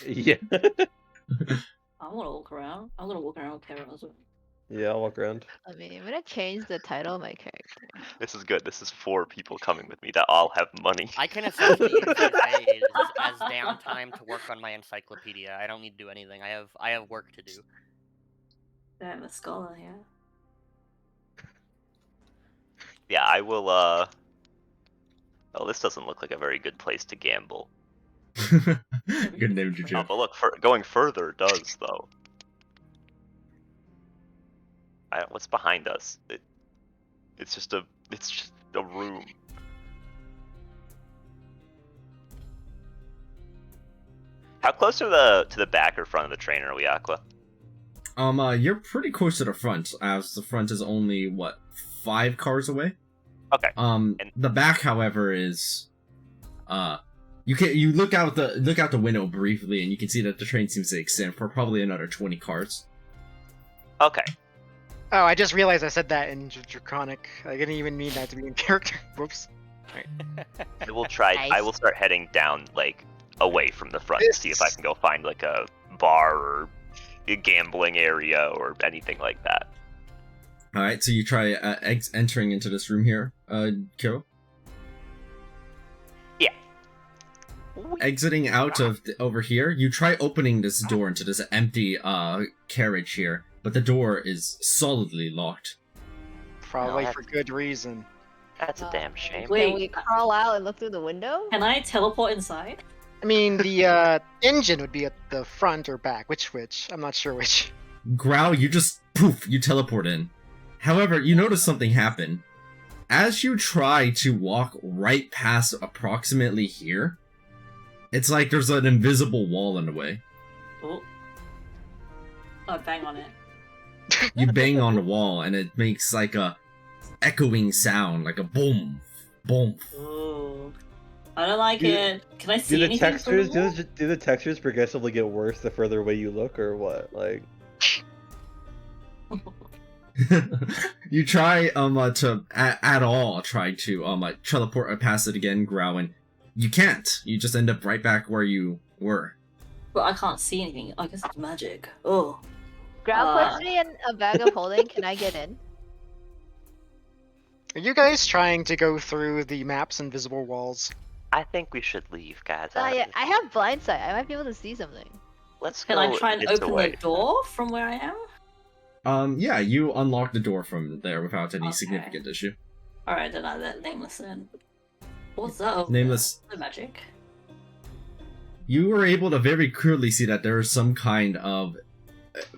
Yeah. I want to walk around. I'm gonna walk around with Karen as well. Yeah, I'll walk around. I mean, I'm gonna change the title of my character. This is good. This is 4 people coming with me that all have money. I can essentially use these days as downtime to work on my encyclopedia. I don't need to do anything. I have work to do. I'm a scholar, yeah. Yeah, I will. Oh, this doesn't look like a very good place to gamble. Good name, Juju. Oh, but look, going further does though. What's behind us? It's just a room. How close to the back or front of the train are we, Aqua? You're pretty close to the front, as the front is only, what, 5 cars away? Okay. The back, however, is, you look out the window briefly, and you can see that the train seems to extend for probably another 20 cars. Okay. Oh, I just realized I said that in Draconic. I didn't even mean that to be in character. Whoops. I will try. Nice. I will start heading down, like, away from the front to see if I can go find, like, a bar or a gambling area or anything like that. Alright, so you try entering into this room here, Kiro? Yeah. Exiting out of over here, you try opening this door into this empty carriage here, but the door is solidly locked. Probably No, for good reason. That's a damn shame. Wait. Can we crawl out and look through the window? Can I teleport inside? I mean, the engine would be at the front or back. Which? I'm not sure which. Growl, you just poof, you teleport in. However, you notice something happen. As you try to walk right past approximately here, it's like there's an invisible wall in the way. Oh. Oh, bang on it. You bang on the wall and it makes like a echoing sound, like a boom, boom. Ooh. I don't like Do- it. Can I see Do the anything from textures the wall? do the textures progressively get worse the further away you look, or what? Like, You try to at all try to teleport past it again, growling. You can't. You just end up right back where you were. But I can't see anything. I guess it's magic. Oh. Ground puts me in a bag of holding. Can I get in? Are you guys trying to go through the map's invisible walls? I think we should leave, guys. Yeah, I have blind sight. I might be able to see something. Let's Can go. I try and this open way. the door from where I am? Yeah, you unlock the door from there without any Okay. significant issue. Alright, then I let Nameless in. What's up? Nameless, The magic. you were able to very clearly see that there is some kind of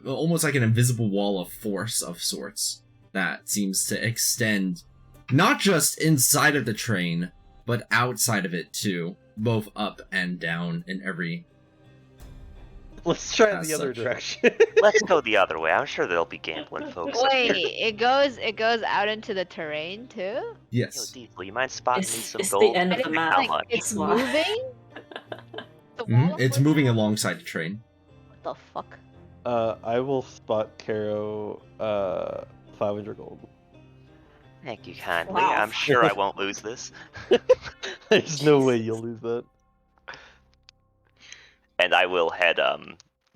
almost like an invisible wall of force of sorts that seems to extend not just inside of the train, but outside of it too, both up and down in every. let's try As the other such. direction. Let's go the other way. I'm sure there'll be gambling folks. up Wait, here. it goes out into the terrain too? Yo, Yes. Diesel, you mind spotting me It's some the gold? end of the Like, map. How Like, much? it's Why? moving? The Mhm, wall? it's moving alongside the train. What the fuck? I will spot Caro 500 gold. Thank you kindly. Wow. I'm sure I won't lose this. There's no way you'll lose that. And I will head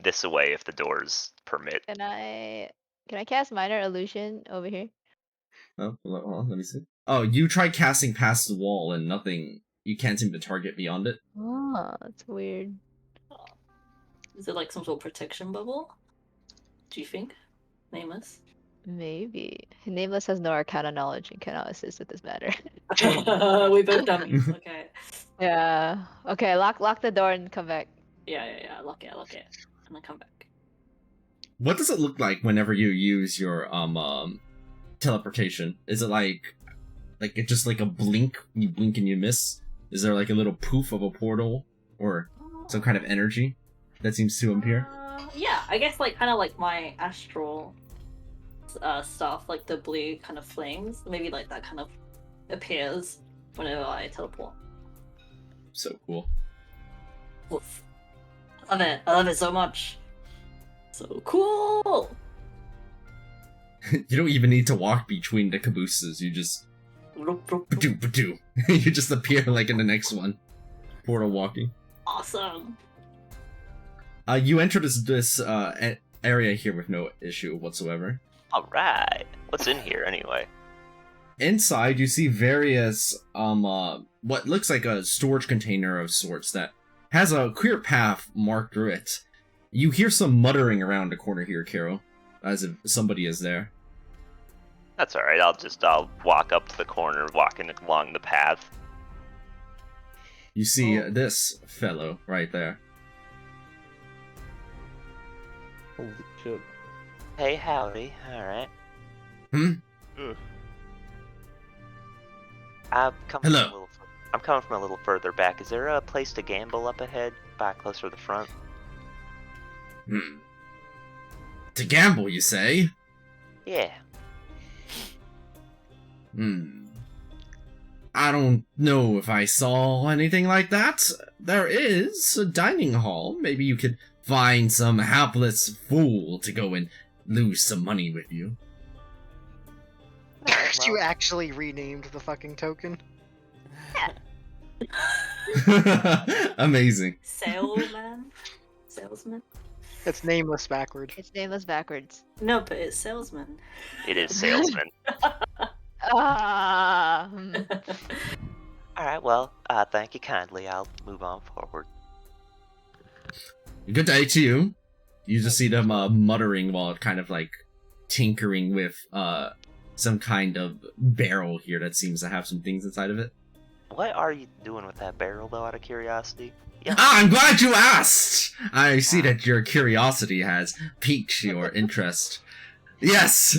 this way if the doors permit. Can I cast minor illusion over here? Oh, hold on, let me see. Oh, you try casting past the wall and nothing. You can't seem to target beyond it. Oh, that's weird. Is it like some sort of protection bubble? Do you think? Nameless? Maybe. Nameless has no arcana knowledge and cannot assist with this matter. We both dummies. Okay. Yeah. Okay, lock the door and come back. Yeah. Lock it. And then come back. What does it look like whenever you use your teleportation? Is it like it's just like a blink? You blink and you miss. Is there like a little poof of a portal or some kind of energy that seems to appear? Yeah, I guess like kind of like my astral stuff, like the blue kind of flames. Maybe like that kind of appears whenever I teleport. So cool. Oof. I love it so much. So cool. You don't even need to walk between the cabooses. You just ba-doo, ba-doo. You just appear like in the next one. Portal walking. Awesome. You enter this area here with no issue whatsoever. Alright. What's in here anyway? Inside, you see various, what looks like a storage container of sorts that has a clear path marked through it. You hear some muttering around the corner here, Carol, as if somebody is there. That's alright, I'll walk up to the corner, walking along the path. You see this fellow right there. Holy shit. Hey, howdy. Alright. Hmm? Ugh. I'm coming Hello. from a little further back. Is there a place to gamble up ahead, back closer to the front? To gamble, you say? Yeah. I don't know if I saw anything like that. There is a dining hall. Maybe you could find some hapless fool to go and lose some money with you. You actually renamed the fucking token? Amazing. Salesman? It's nameless backwards. It's nameless backwards. No, but it's salesman. It is salesman. Ah. Alright, well, thank you kindly. I'll move on forward. Good day to you. You just see them muttering while kind of like tinkering with some kind of barrel here that seems to have some things inside of it. What are you doing with that barrel, though, out of curiosity? Yeah. Ah, I'm glad you asked! I see that your curiosity has piqued your interest. Yes!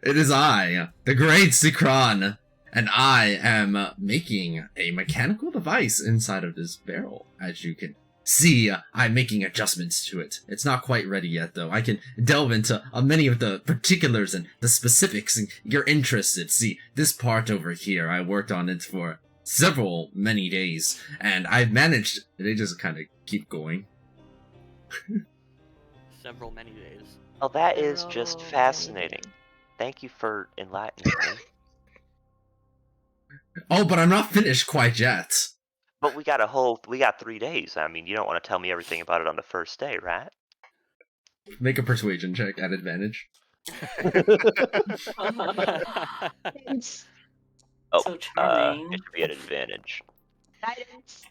It is I, the Great Sikron, and I am making a mechanical device inside of this barrel. As you can see, I'm making adjustments to it. It's not quite ready yet, though. I can delve into many of the particulars and the specifics, and you're interested. See, this part over here, I worked on it for many days, and I've managed. They just kind of keep going. Many days. Oh, that is just fascinating. Thank you for enlightening me. Oh, but I'm not finished quite yet. But we got 3 days. I mean, you don't want to tell me everything about it on the first day, right? Make a persuasion check at advantage. Oh, So charming. it should be at advantage. Guidance.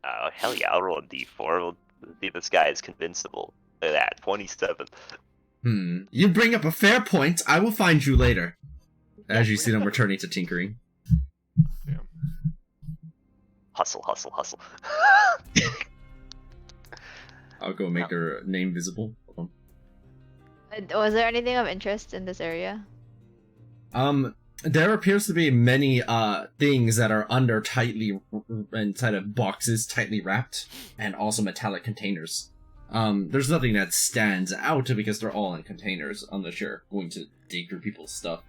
Oh, hell yeah, I'll roll a d4. We'll see if this guy is convincible. Look at that, 27. You bring up a fair point. I will find you later. As you see them returning to tinkering. Damn. Hustle, hustle, hustle. I'll go make their name visible. Hold Was there anything of interest in this area? on. There appears to be many things that are under inside of boxes, tightly wrapped, and also metallic containers. There's nothing that stands out because they're all in containers, unless you're going to dig through people's stuff.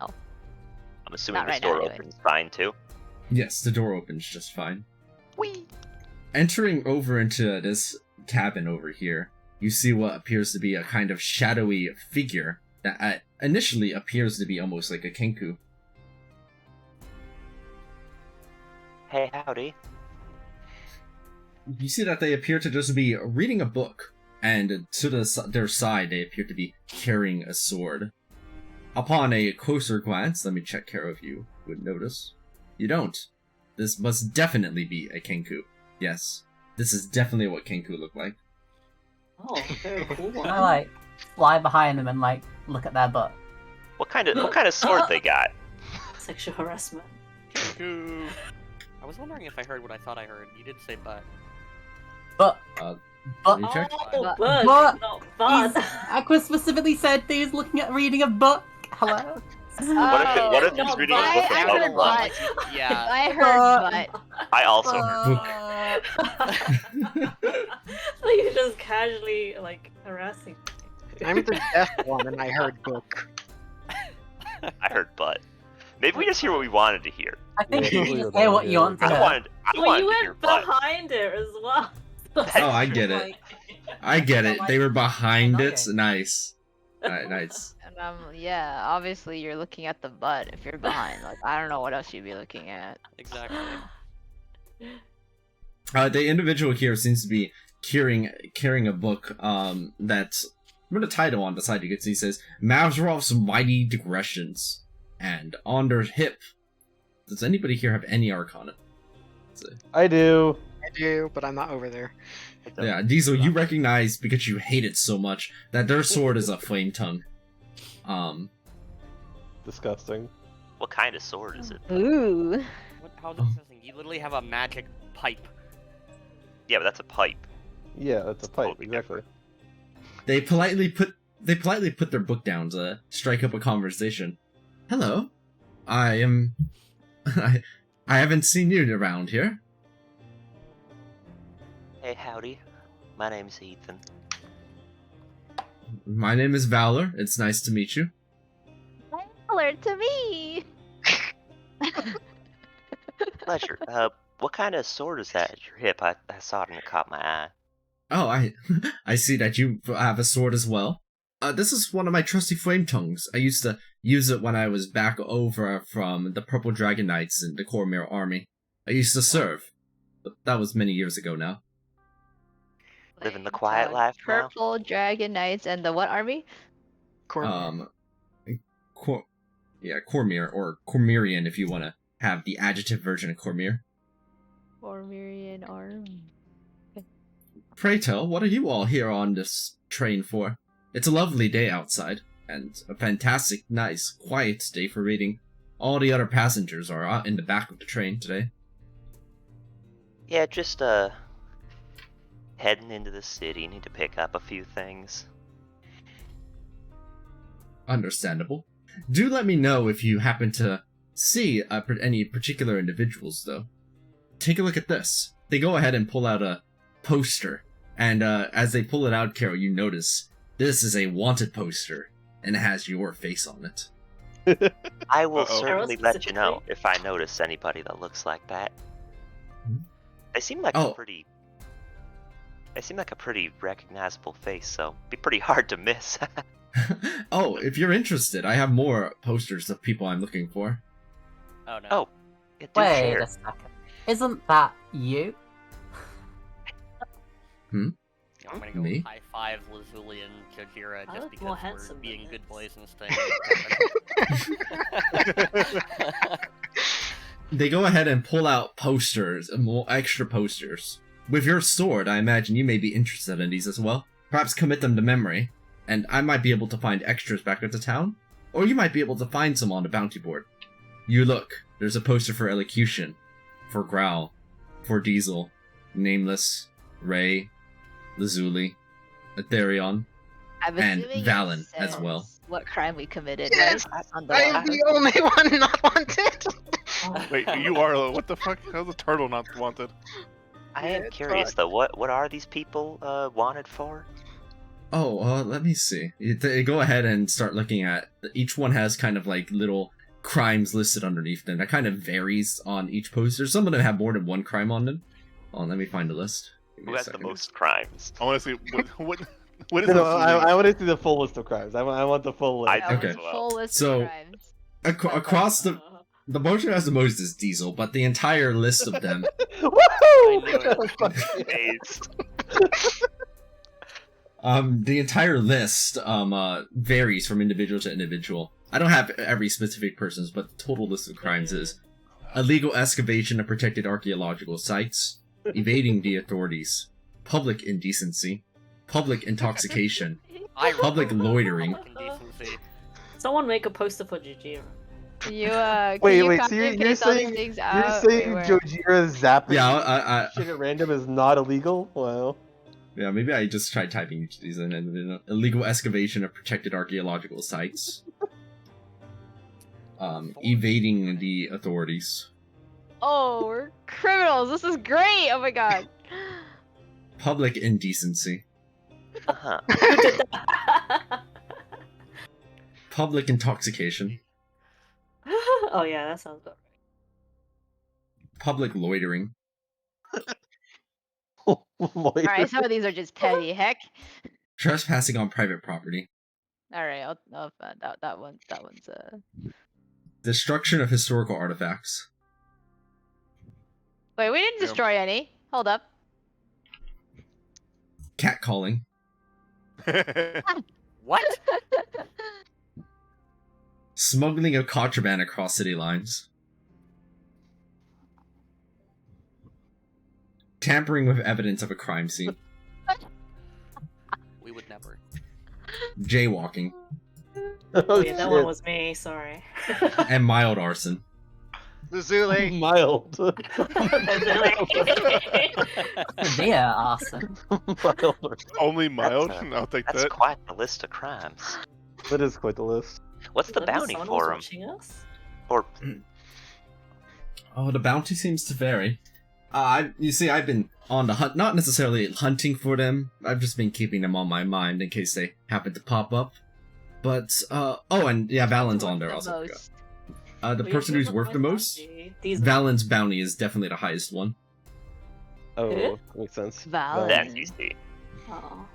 I'm assuming Not this right door now, anyway. opens fine, too. Yes, the door opens just fine. Whee! Entering over into this cabin over here, you see what appears to be a kind of shadowy figure that initially appears to be almost like a Kenku. Hey, howdy. You see that they appear to just be reading a book, and to their side they appear to be carrying a sword. Upon a closer glance, let me check care if you would notice. You don't. This must definitely be a Kenku. Yes, this is definitely what Kenku look like. Oh, very cool one. I like fly behind them and like look at their butt. What kind of sword they got? Sexual harassment. Cuckoo. I was wondering if I heard what I thought I heard. You did say butt. But Let me check. Oh, But- bug, not bud. Aqua specifically said that he's looking at reading a book. Hello. What if he's not reading a bud. book I about heard blood? butt. Yeah. I heard butt. I also heard Like you're just casually like harassing. I'm the deaf one, and I heard book. I heard butt. Maybe we just hear what we wanted to hear. I think Yeah, you yeah, just say what yeah. you want to I hear. wanted Well, you to hear went butt. behind it as well. Oh, I get it. I get it. They were behind it. Okay. Nice. Nice. And yeah, obviously you're looking at the butt if you're behind. Like, I don't know what else you'd be looking at. Exactly. The individual here seems to be carrying a book that's with a title on the side. You can see it says Mazrov's Mighty Digressions, and on their hip. Does anybody here have any Arcana? I do. I do, but I'm not over there. Yeah, Diesel, you recognize because you hate it so much that their sword is a flame tongue. Disgusting. What kind of sword is it? Ooh. How's it disgusting? You literally have a magic pipe. Yeah, but that's a pipe. Yeah, that's a pipe, Totally exactly. They politely put their book down to strike up a conversation. Hello, I am. I haven't seen you around here. Hey, howdy. My name's Ethan. My name is Valor. It's nice to meet you. Valor to me. Pleasure. What kind of sword is that at your hip? I saw it and it caught my eye. Oh, I see that you have a sword as well. This is one of my trusty flame tongues. I used to use it when I was back over from the Purple Dragon Knights in the Cormyr army. I used to serve, but that was many years ago now. Living the quiet life now? Purple Dragon Knights and the what army? Cormyr. Cormyr, or Cormyrian if you want to have the adjective version of Cormyr. Cormyrian army. Pray tell, what are you all here on this train for? It's a lovely day outside, and a fantastic, nice, quiet day for reading. All the other passengers are out in the back of the train today. Yeah, just heading into the city. Need to pick up a few things. Understandable. Do let me know if you happen to see any particular individuals, though. Take a look at this. They go ahead and pull out a poster, and as they pull it out, Carol, you notice this is a wanted poster, and it has your face on it. I will certainly let you know if I notice anybody that looks like that. They seem like a pretty. They seem like a pretty recognizable face, so it'd be pretty hard to miss. Oh, if you're interested, I have more posters of people I'm looking for. Oh no. Oh, yeah, Wait a second. Isn't that you? Hmm? I'm gonna go Me? high five Lazuli and Jojira I just look more because we're handsome than being this. good boys and staying. They go ahead and pull out posters, more extra posters. With your sword, I imagine you may be interested in these as well. Perhaps commit them to memory, and I might be able to find extras back at the town, or you might be able to find some on the bounty board. You look, there's a poster for Elocution, for Growl, for Diesel, Nameless, Ray, Lazuli, Aetherion, I'm and assuming it Valen as says well. What crime we committed? Yes, right? On the I'm the only one not wanted. Wait, you are? What the fuck? How's the turtle not wanted? I am curious though. What are these people wanted for? Oh, let me see. They go ahead and start looking at. Each one has kind of like little crimes listed underneath them. That kind of varies on each poster. Some of them have more than one crime on them. Oh, let me find the list. Who has the most crimes? I want to see what is No, this? I want to see the full list of crimes. I want the full list. I do Okay. as well. Full list So- of crimes. Across the poster has the most is Diesel, but the entire list of them. Woohoo! Days. The entire list varies from individual to individual. I don't have every specific person's, but the total list of crimes is illegal excavation of protected archaeological sites, evading the authorities, public indecency, public intoxication, public loitering. Indecency. Someone make a poster for Jujira. You can Wait, you so copy and you're paste all these saying things you're out? saying Wait, where? Jojira zapping Yeah, shit at random is not illegal? Wow. yeah, maybe I just tried typing each of these in. Illegal excavation of protected archaeological sites, evading the authorities, Oh, we're criminals. This is great. Oh my god. public indecency, Uh-huh. Who did that? public intoxication, Oh yeah, that sounds about public loitering, Alright, some of these are just petty. Heck. trespassing on private property, Alright, I'll find out that one. That one's destruction of historical artifacts. Wait, we didn't Yeah. destroy any. Hold up. Cat calling. What? Smuggling of contraband across city lines. Tampering with evidence of a crime scene. We would never. Jaywalking. Oh yeah, that one was me. Sorry. And mild arson. Lazuli. Mild. Severe arson. Mild. Only mild? That's, I'll take That's that. quite the list of crimes. That is quite the list. What's the bounty for him? Watching us? Or Oh, the bounty seems to vary. You see, I've been on the hunt, not necessarily hunting for them. I've just been keeping them on my mind in case they happen to pop up. But, oh, and yeah, Valen's on there The also. most. The person who's worth the most, These Valen's bounty is definitely the highest one. Oh, makes sense. Valen. that's easy. Oh.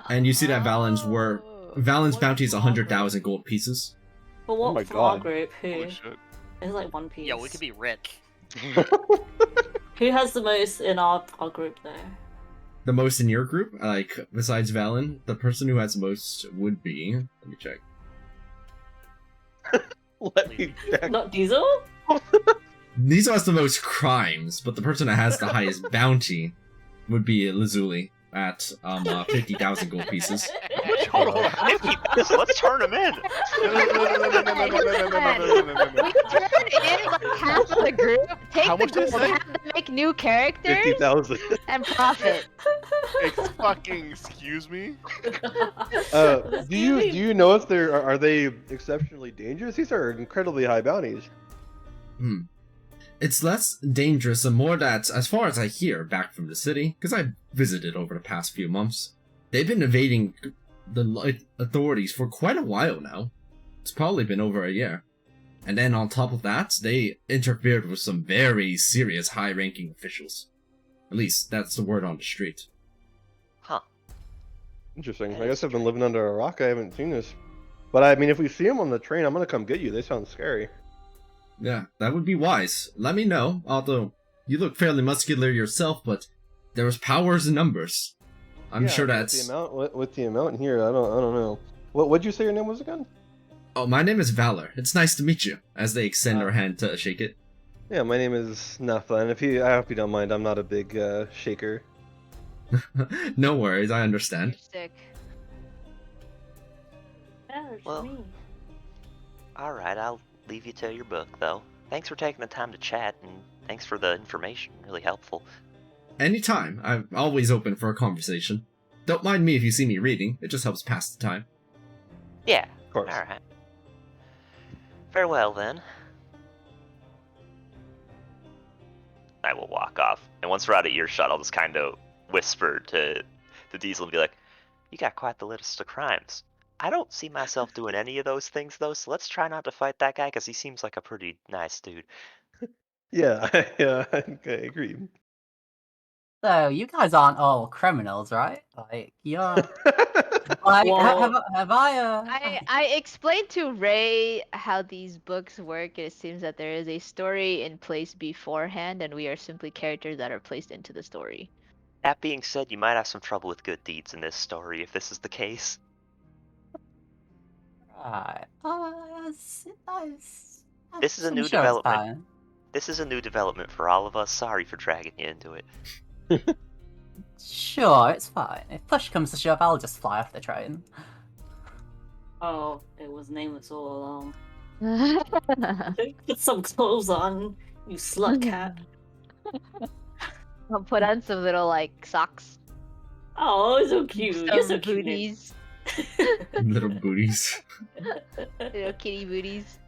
And you see that Valen's What bounty is small 100,000 gold pieces. But what my for our God. group? Who? Holy shit. It's like one piece. Yeah, we could be rich. Who has the most in our group though? The most in your group, like, besides Valen, the person who has the most would be... Let me check. Let me check. Not Diesel? These has the most crimes, but the person that has the highest bounty would be Lazuli at 50,000 gold pieces. Hold on, 50. Let's turn him in. We turn in like half of the group, take How the much is gold, that? have them make new characters, 50,000. and profit. Excuse me? Do you know if are they exceptionally dangerous? These are incredibly high bounties. It's less dangerous and more that, as far as I hear back from the city, because I've visited over the past few months, they've been evading the authorities for quite a while now. It's probably been over a year. And then on top of that, they interfered with some very serious high-ranking officials. At least, that's the word on the street. Huh. Interesting. I guess I've been living under a rock. I haven't seen this. But I mean, if we see them on the train, I'm gonna come get you. They sound scary. Yeah, that would be wise. Let me know, although you look fairly muscular yourself, but there was powers in numbers. I'm sure that's... With the amount in here, I don't know. What'd you say your name was again? Oh, my name is Valor. It's nice to meet you, as they extend their hand to shake it. Yeah, my name is Natha, and I hope you don't mind, I'm not a big shaker. No worries, I understand. You're sick. Yeah, it's Well, me. Alright, I'll leave you to your book, though. Thanks for taking the time to chat, and thanks for the information. Really helpful. Anytime. I'm always open for a conversation. Don't mind me if you see me reading. It just helps pass the time. Yeah. Of course. Alright. Farewell, then. I will walk off. And once we're out of earshot, I'll just kind of whisper to Diesel and be like, you got quite the list of crimes. I don't see myself doing any of those things, though, so let's try not to fight that guy, because he seems like a pretty nice dude. Yeah, I agree. So, you guys aren't all criminals, right? Like, you're... Like, Well- have I, I explained to Ray how these books work. It seems that there is a story in place beforehand, and we are simply characters that are placed into the story. That being said, you might have some trouble with good deeds in this story, if this is the case. Right. This is a new development. This is a new development for all of us. Sorry for dragging you into it. Sure, it's fine. If push comes to shove, I'll just fly off the train. Oh, it was nameless all along. Put some clothes on, you slut cat. I'll put on some little like socks, Oh, so cute. You're some so cute. booties, Little booties. little kitty booties.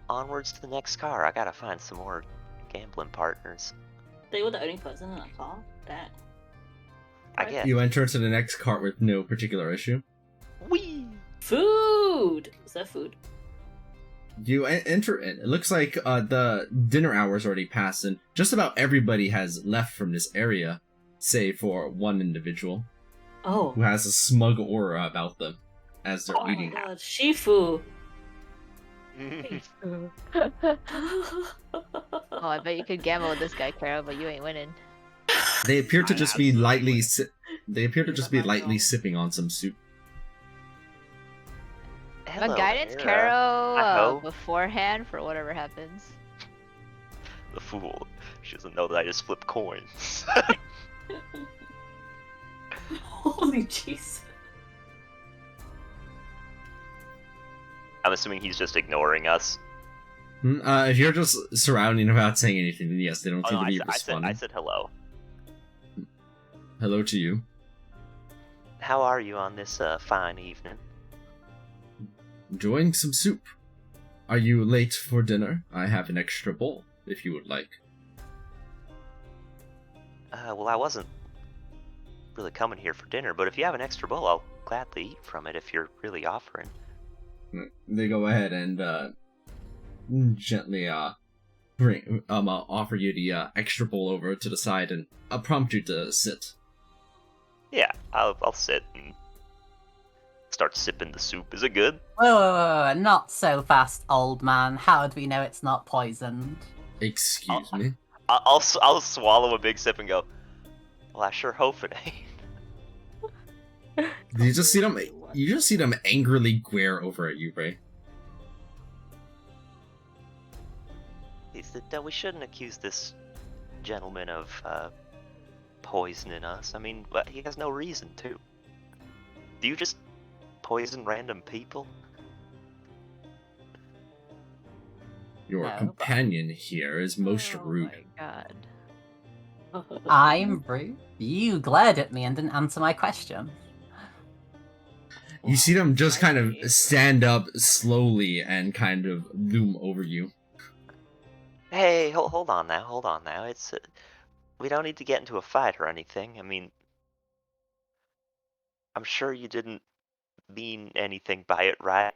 Onwards to the next car. I gotta find some more gambling partners. They were the only person in that car. That. I guess. You enter into the next cart with no particular issue. Whee! Food! Is that food? You enter in. It looks like the dinner hours already passed, and just about everybody has left from this area, save for one individual Oh. who has a smug aura about them as they're Oh my eating. god, Shifu! Oh, I bet you could gamble with this guy, Carol, but you ain't winning. They appear to I just be lightly. They appear to Is just that be my lightly song? sipping on some soup. Hello My guidance, there, Carol, hi-ho. beforehand for whatever happens. The fool. She doesn't know that I just flip coins. Holy jeez. I'm assuming he's just ignoring us. If you're just surrounding without saying anything, then yes, they don't Oh, seem no, to be I responding. said hello. Hello to you. How are you on this fine evening? Enjoying some soup. Are you late for dinner? I have an extra bowl, if you would like. Well, I wasn't really coming here for dinner, but if you have an extra bowl, I'll gladly eat from it if you're really offering. They go ahead and gently offer you the extra bowl over to the side and prompt you to sit. Yeah, I'll sit and start sipping the soup. Is it good? Whoa, not so fast, old man. How do we know it's not poisoned? Excuse me. I'll swallow a big sip and go, well, I sure hope it ain't. You just see them. You just see them angrily glare over at you, Ray. We shouldn't accuse this gentleman of poisoning us. I mean, he has no reason to. Do you just poison random people? Your No, companion here is most rude. Oh my god. I'm rude. You glared at me and didn't answer my question. You see them just kind of stand up slowly and kind of loom over you. Hey, hold on now. It's we don't need to get into a fight or anything. I mean, I'm sure you didn't mean anything by it, right?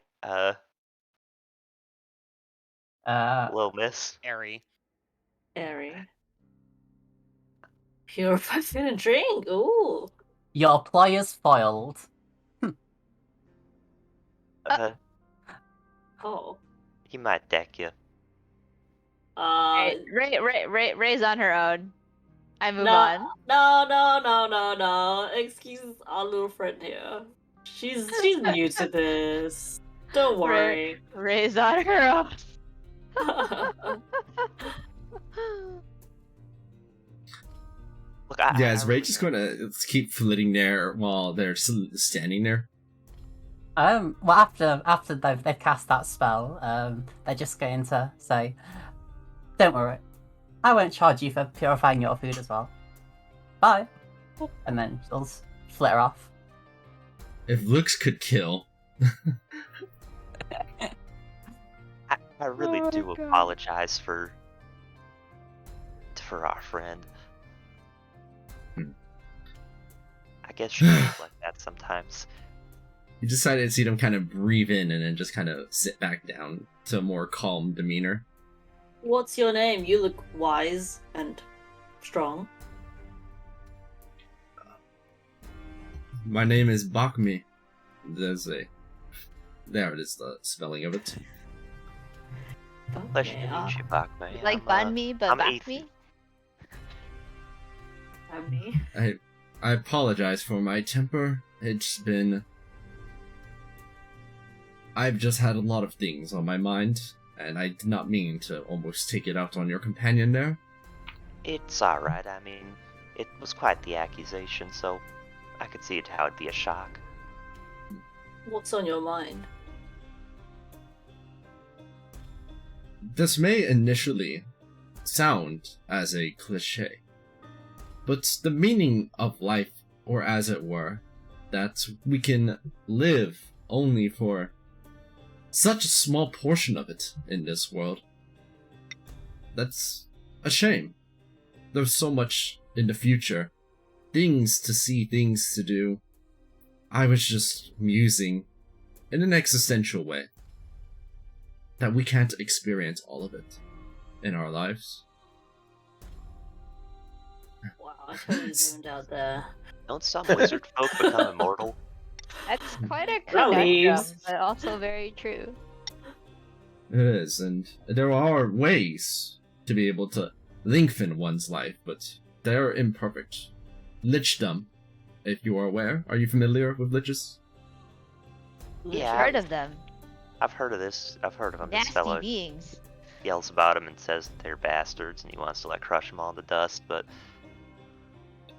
Little miss. Airy. Airy. Purify food and drink. Ooh. Your player's foiled. Oh. He might deck you. Ray's on her own. I move no, on. No. Excuse our little friend here. She's new to this. Don't worry. Ray's on her own. Look, Yeah, is I Ray really just gonna keep flitting there while they're standing there? Well, after they've cast that spell, they're just going to say, "Don't worry, I won't charge you for purifying your food as well. Bye." And then she'll just flitter off. If looks could kill. I really Oh, do God. apologize for our friend. I guess she's like that sometimes. You decided to see them kind of breathe in and then just kind of sit back down to a more calm demeanor. What's your name? You look wise and strong. My name is Bakmi. There it is, the spelling of it. Pleasure to meet you, Bakme. Like banh mi, but I'm back atheist. me. Me. I apologize for my temper. I've just had a lot of things on my mind, and I did not mean to almost take it out on your companion there. It's alright, I mean, it was quite the accusation, so I could see how it'd be a shock. What's on your mind? This may initially sound as a cliché, but the meaning of life, or as it were, that we can live only for such a small portion of it in this world. That's a shame. There's so much in the future. Things to see, things to do. I was just musing, in an existential way, that we can't experience all of it in our lives. Wow, I totally zoomed out there. Don't some wizard folk become immortal? That's quite a That conundrum, leaves. but also very true. It is, and there are ways to be able to lengthen one's life, but they're imperfect. Lichdom, if you are aware. Are you familiar with liches? Yeah, I've heard of them. I've heard of this. I've heard of them. This Nasty fella beings. yells about them and says that they're bastards, and he wants to like crush them all to dust. But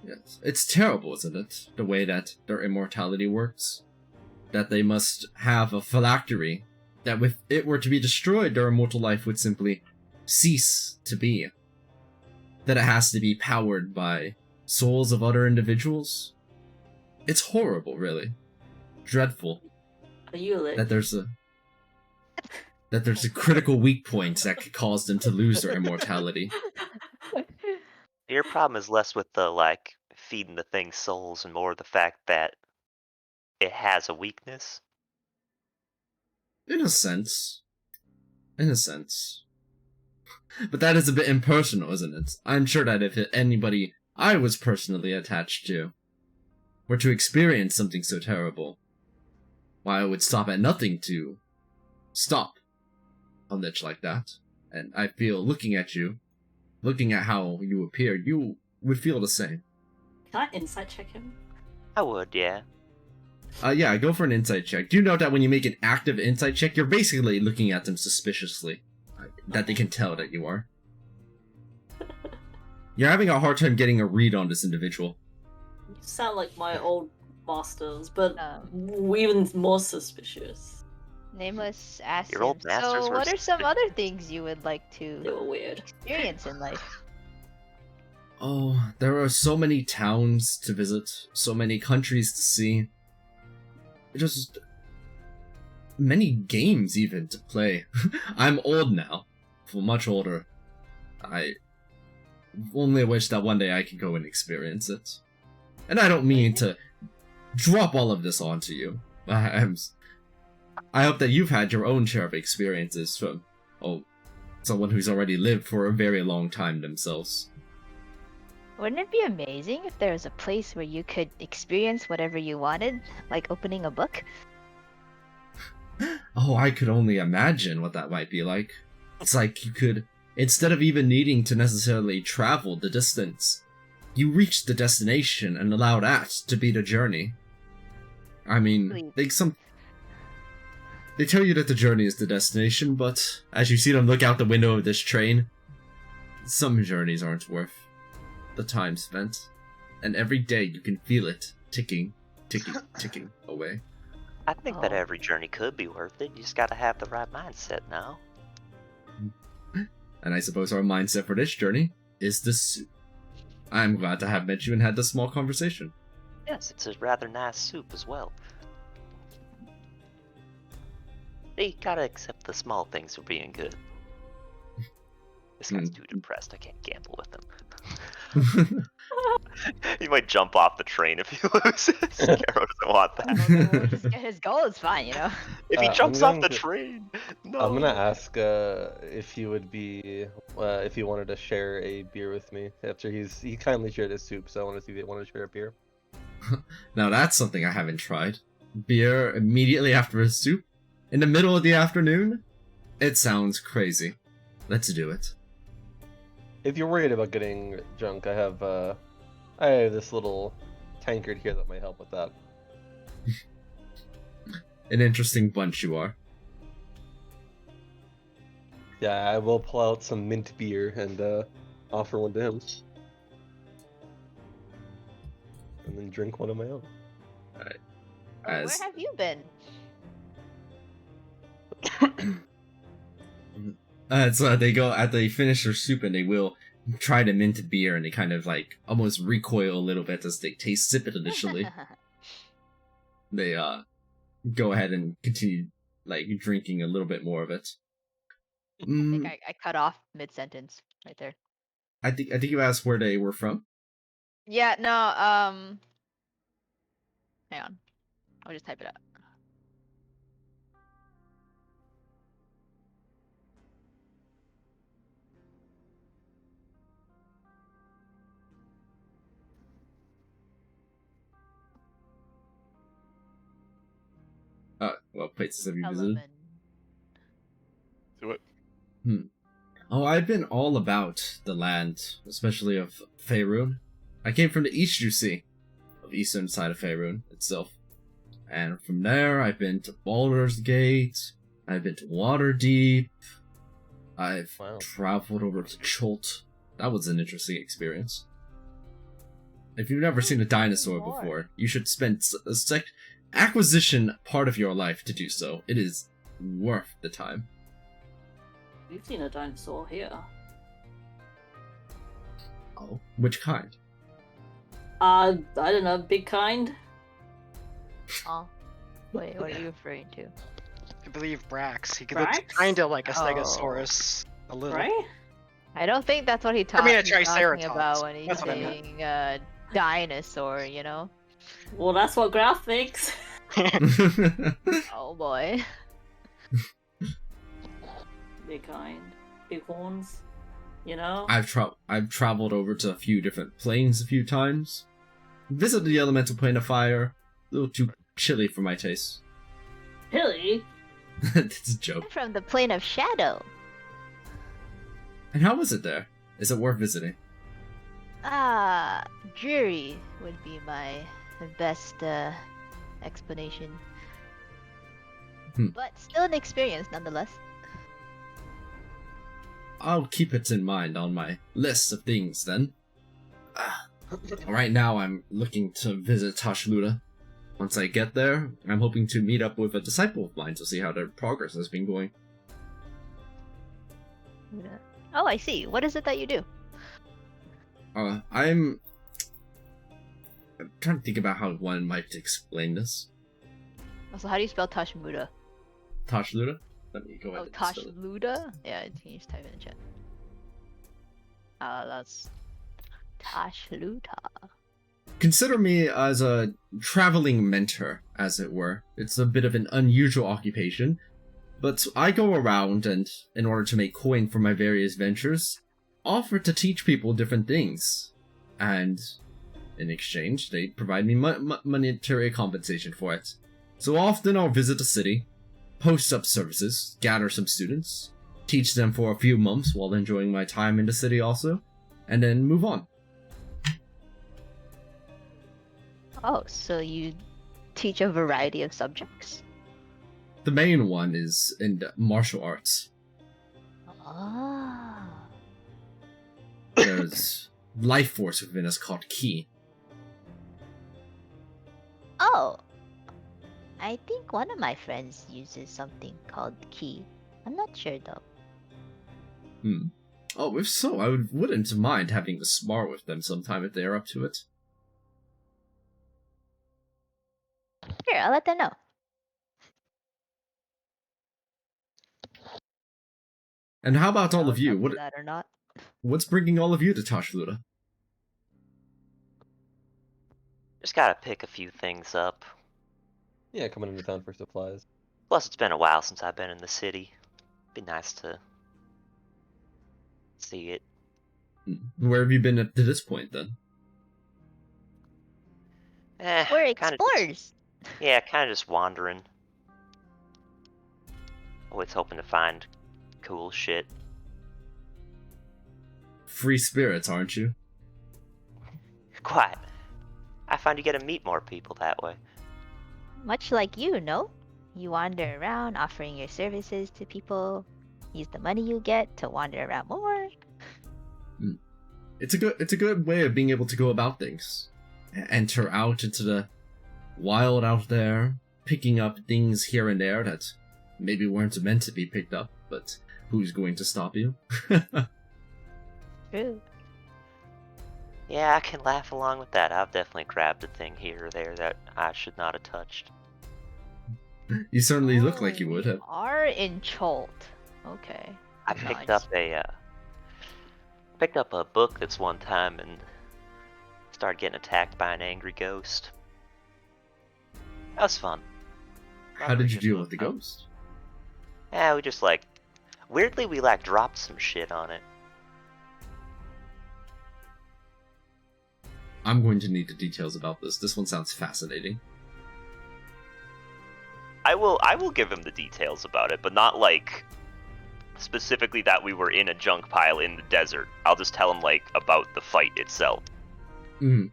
Yes. It's terrible, isn't it? The way that their immortality works. That they must have a phylactery. That if it were to be destroyed, their immortal life would simply cease to be. That it has to be powered by souls of other individuals. It's horrible, really. Dreadful. Are you lit? That there's a critical weak point that could cause them to lose their immortality. your problem is less with the like feeding the thing souls and more the fact that it has a weakness. In a sense. In a sense. But that is a bit impersonal, isn't it? I'm sure that if anybody I was personally attached to were to experience something so terrible, why I would stop at nothing to stop a lich like that. And I feel, looking at you, looking at how you appear, you would feel the same. Can I insight check him? I would, yeah. Yeah, go for an insight check. Do note that when you make an active insight check, you're basically looking at them suspiciously. That they can tell that you are. You're having a hard time getting a read on this individual. You sound like my old masters, but even more suspicious. Nameless asked Your him, old masters so were what are some suspicious. other things you would like They to were weird. experience in life? Oh, there are so many towns to visit, so many countries to see. Just many games even to play. I'm old now. Well, much older. I only wish that one day I could go and experience it. And I don't mean to drop all of this onto you. I hope that you've had your own share of experiences from, someone who's already lived for a very long time themselves. Wouldn't it be amazing if there was a place where you could experience whatever you wanted, like opening a book? Oh, I could only imagine what that might be like. It's like you could, instead of even needing to necessarily travel the distance, you reach the destination and allow that to be the journey. I mean, they tell you that the journey is the destination, but as you see them look out the window of this train, some journeys aren't worth the time spent. And every day you can feel it ticking, ticking, ticking away. I think that every journey could be worth it. You just gotta have the right mindset now. And I suppose our mindset for this journey is the soup. I'm glad to have met you and had this small conversation. Yes, it's a rather nice soup as well. You gotta accept the small things for being good. This guy's too depressed. I can't gamble with him. He might jump off the train if he loses. Caro doesn't want that. Just get his goal is fine, you know? If he jumps off the train, no. I'm gonna ask if he would be if he wanted to share a beer with me after he kindly shared his soup, so I want to see if he wanted to share a beer. Now that's something I haven't tried. Beer immediately after a soup? In the middle of the afternoon? It sounds crazy. Let's do it. If you're worried about getting drunk, I have this little tankard here that might help with that. An interesting bunch you are. Yeah, I will pull out some mint beer and offer one to him. And then drink one of my own. Alright. Where have you been? So they finish their soup and they will try to mint beer and they kind of like almost recoil a little bit as they sip it initially. They go ahead and continue like drinking a little bit more of it. I think I cut off mid-sentence right there. I think you asked where they were from. Yeah, no, hang on. I'll just type it out. What places have you visited? Do it. Oh, I've been all about the land, especially of Faerun. I came from the east, you see, of eastern side of Faerun itself. And from there, I've been to Baldur's Gate, I've been to Waterdeep, I've traveled over to Chult. That was an interesting experience. If you've never seen a dinosaur before, you should spend a acquisition part of your life to do so. It is worth the time. We've seen a dinosaur here. Oh, which kind? I don't know, big kind? Oh. Wait, what are you referring to? I believe Brax. He Brax? looks kind of like a Stegosaurus. A little. Right? I don't think that's what he I talking mean, a Triceratops. about when he's That's what I saying dinosaur, you know? Well, that's what Graf thinks. Oh boy. Big kind. Big horns. You know? I've traveled over to a few different planes a few times. Visited the elemental plane of fire. A little too chilly for my taste. Hilly? It's a joke. From the plane of shadow. And how was it there? Is it worth visiting? Dreary would be my best explanation. But still an experience nonetheless. I'll keep it in mind on my list of things then. Right now I'm looking to visit Tashluda. Once I get there, I'm hoping to meet up with a disciple of mine to see how their progress has been going. Oh, I see. What is it that you do? I'm trying to think about how one might explain this. So how do you spell Tashmuda? Tashluda? Let me go ahead and spell it. Tashluda? Yeah, can you just type it in the chat? That's Tashluda. Consider me as a traveling mentor, as it were. It's a bit of an unusual occupation, but I go around and, in order to make coin for my various ventures, offer to teach people different things. And in exchange, they provide me monetary compensation for it. So often I'll visit a city, post up services, gather some students, teach them for a few months while enjoying my time in the city also, and then move on. Oh, so you teach a variety of subjects? The main one is in the martial arts. Ah. There's life force within us called ki. Oh. I think one of my friends uses something called ki. I'm not sure though. Oh, if so, I wouldn't mind having to spar with them sometime if they are up to it. Here, I'll let them know. And how about all of you? What that or not? What's bringing all of you to Tashluda? Just gotta pick a few things up. Yeah, coming into town for supplies. Plus, it's been a while since I've been in the city. Be nice to see it. Where have you been up to this point, then? We're explorers! Yeah, kind of just wandering. Always hoping to find cool shit. Free spirits, aren't you? Quite. I find you get to meet more people that way. Much like you, no? You wander around offering your services to people, use the money you get to wander around more. It's a good way of being able to go about things. Enter out into the wild out there, picking up things here and there that maybe weren't meant to be picked up, but who's going to stop you? True. Yeah, I can laugh along with that. I've definitely grabbed a thing here or there that I should not have touched. You certainly look like you would have. You are in Chult. Okay. I picked up a book this one time and started getting attacked by an angry ghost. That was fun. How did you deal with the ghost? Yeah, we just weirdly we dropped some shit on it. I'm going to need the details about this. This one sounds fascinating. I will give him the details about it, but not specifically that we were in a junk pile in the desert. I'll just tell him, like, about the fight itself. Mm-hmm.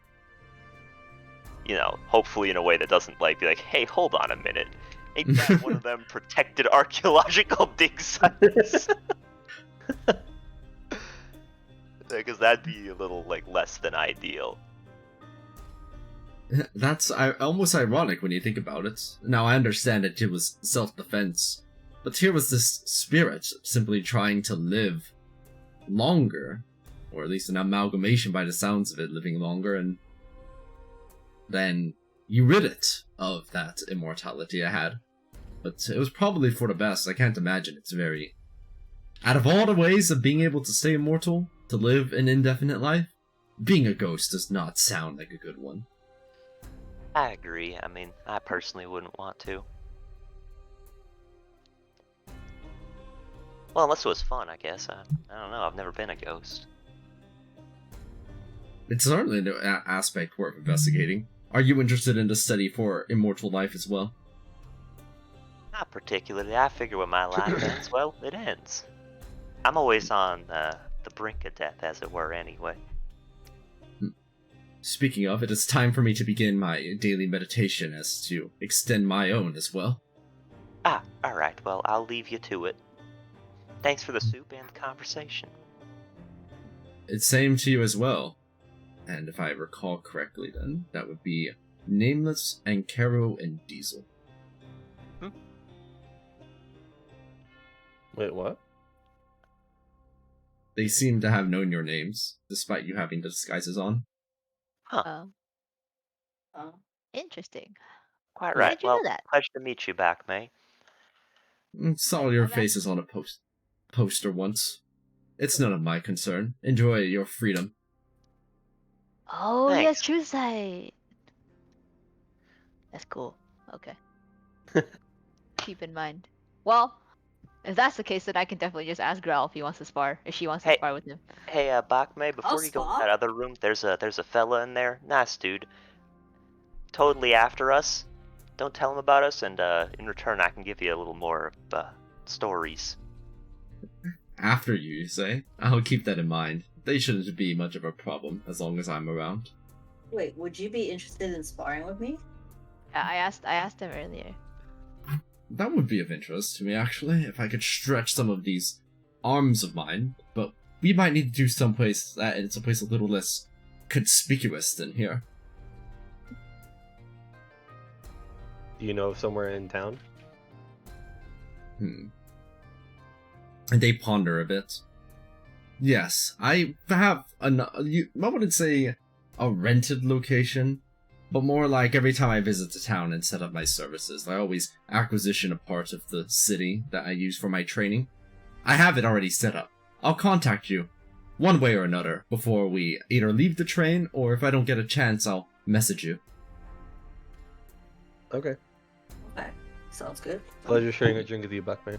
You know, hopefully in a way that doesn't, like, be like, hey, hold on a minute. Ain't that one of them protected archaeological dig sites? Because that'd be a little, like, less than ideal. That's almost ironic when you think about it. Now, I understand that it was self-defense, but here was this spirit simply trying to live longer, or at least an amalgamation by the sounds of it living longer, and then you rid it of that immortality I had. But it was probably for the best. I can't imagine it's very... Out of all the ways of being able to stay immortal, to live an indefinite life, being a ghost does not sound like a good one. I agree. I mean, I personally wouldn't want to. Well, unless it was fun, I guess. I don't know. I've never been a ghost. It's certainly an aspect worth investigating. Are you interested in the study for immortal life as well? Not particularly. I figure when my life ends, well, it ends. I'm always on the brink of death, as it were, anyway. Speaking of, it is time for me to begin my daily meditation as to extend my own as well. Ah, alright. Well, I'll leave you to it. Thanks for the soup and the conversation. It's same to you as well. And if I recall correctly then, that would be Nameless, and Caro, and Diesel. Wait, what? They seem to have known your names, despite you having the disguises on. Huh. Interesting. Quite How right. did you Well, know that? pleasure to meet you back, May. Saw your faces on a poster once. It's none of my concern. Enjoy your freedom. Oh, Thanks. yes, true sight. That's cool. Okay. Keep in mind. Well, if that's the case, then I can definitely just ask Growl if he wants to spar, if she wants to Hey. spar with him. Hey, Bakme, before you go in spot. that other room, there's a fella in there. Nice dude. Totally after us. Don't tell him about us, and in return, I can give you a little more stories. After you say? I'll keep that in mind. They shouldn't be much of a problem as long as I'm around. Wait, would you be interested in sparring with me? I asked him earlier. That would be of interest to me, actually, if I could stretch some of these arms of mine, but we might need to do someplace a little less conspicuous than here. Do you know of somewhere in town? And they ponder a bit. Yes, I have I wouldn't say a rented location, but more like every time I visit the town and set up my services, I always acquisition a part of the city that I use for my training. I have it already set up. I'll contact you, one way or another, before we either leave the train, or if I don't get a chance, I'll message you. Okay. Okay, sounds good. Pleasure sharing a drink with you, Buckman.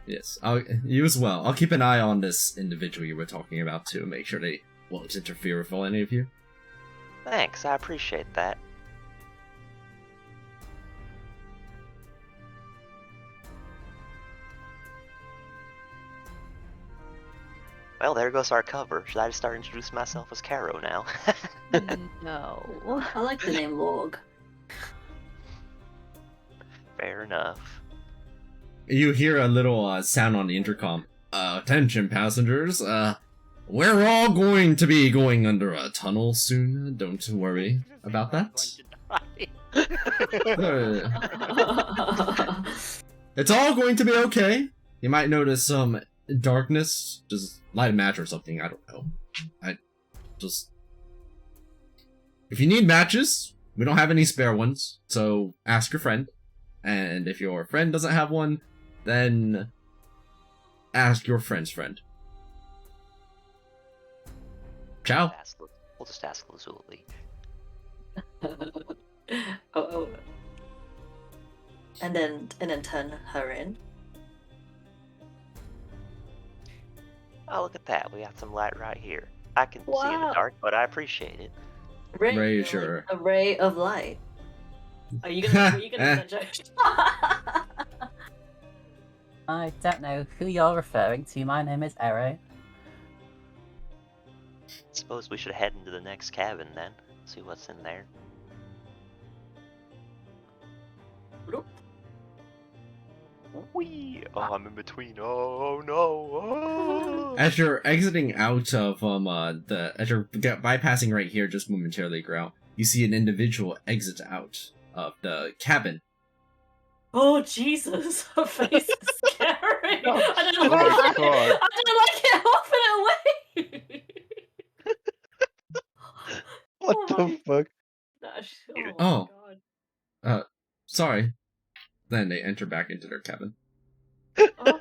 Yes, you as well. I'll keep an eye on this individual you were talking about too, make sure they won't interfere with any of you. Thanks, I appreciate that. Well, there goes our cover. Should I just start introducing myself as Caro now? No. I like the name Log. Fair enough. You hear a little sound on the intercom. Attention passengers, we're all going to be going under a tunnel soon. Don't worry about that. It's all going to be okay. You might notice some darkness. Just light a match or something, I don't know. If you need matches, we don't have any spare ones, so ask your friend. And if your friend doesn't have one, then ask your friend's friend. Ciao. We'll just ask Lazuli. oh. And then turn her in. Oh, look at that. We got some light right here. I can see in the Wow. dark, but I appreciate it. Ray, sure. A ray of light. Are you gonna judge? I don't know who you're referring to. My name is Ero. Suppose we should head into the next cabin then. See what's in there. Wee! Oh, I'm in between. Oh no! Oh. As you're exiting out of as you're bypassing right here, just momentarily, Growl, you see an individual exit out of the cabin. Oh Jesus! Her face is scary. I don't Oh my like God. it. I don't like it. Open it away. What Oh the my fuck? gosh. Oh. My God. Sorry. Then they enter back into their cabin. Oh.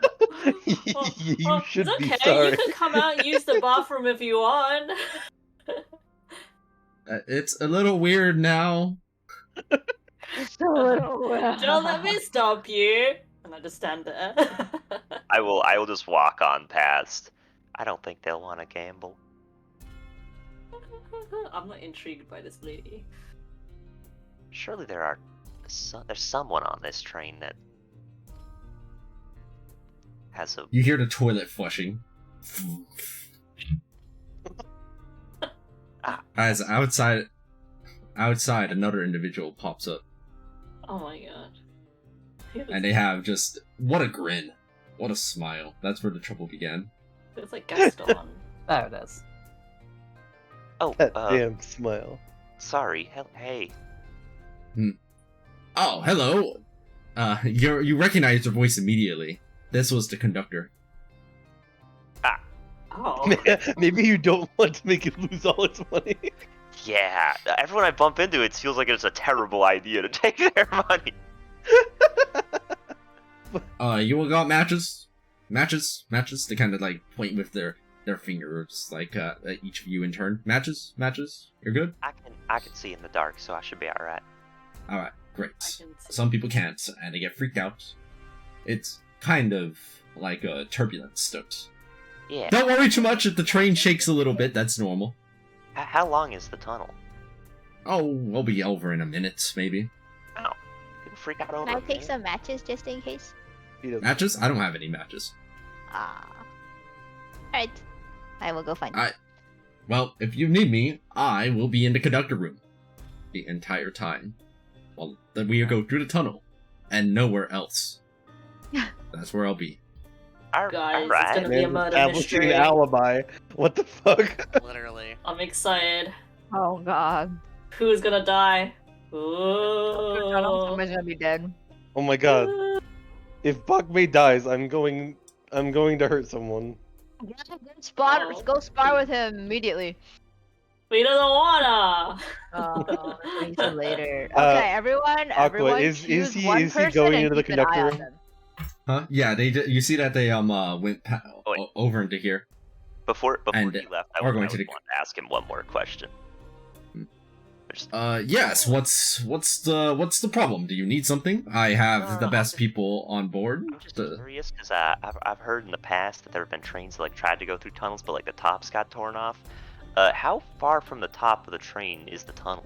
You should it's be okay. sorry. You can come out and use the bathroom if you want. It's a little weird now. It's a little. Don't let me stop you. And I just stand there. I will just walk on past. I don't think they'll want to gamble. I'm not intrigued by this lady. Surely there's someone on this train that has a. You hear the toilet flushing. As outside another individual pops up. Oh my god. And they have just what a grin. What a smile. That's where the trouble began. It's like Gaston. There it is. Oh, That damn smile. sorry. Hey. Oh, hello. You recognize her voice immediately. This was the conductor. Oh. Maybe you don't want to make it lose all its money. Yeah, everyone I bump into, it feels like it's a terrible idea to take their money. You all got matches? Matches? They kind of like point with their finger, just like at each of you in turn. Matches? You're good? I can see in the dark, so I should be alright. Alright, great. I can see. Some people can't, and they get freaked out. It's kind of like a turbulent stunt. Yeah. Don't worry too much if the train shakes a little bit, that's normal. How long is the tunnel? Oh, we'll be over in a minute, maybe. Oh, didn't freak out over Can I take me. some matches just in case? He doesn't. Matches? I don't have any matches. Ah. Alright. I will go find I- Well, if you need me, I will be in the conductor room the entire time. Well, then we go through the tunnel and nowhere else. That's where I'll be. Guys, it's Alright. gonna be a murder Establishing mystery. an alibi. What the fuck? Literally. I'm excited. Oh god. Who's gonna die? Ooh. Somebody's gonna be dead. Oh my god. If Bakmei dies, I'm going to hurt someone. Yeah, go spar with him immediately. We don't wanna. Oh, see you later. Uh, Okay, everyone. Aqua, is choose he- one is he person going and into the keep an eye conductor on room? them. Huh? Yeah, you see that they went wait. over into here. Before And he left, I we're would going to want the- to ask him one more question. Yes. What's the problem? Do you need something? I have the best people on board. I'm just curious because I've heard in the past that there have been trains that like tried to go through tunnels, but like the tops got torn off. How far from the top of the train is the tunnel?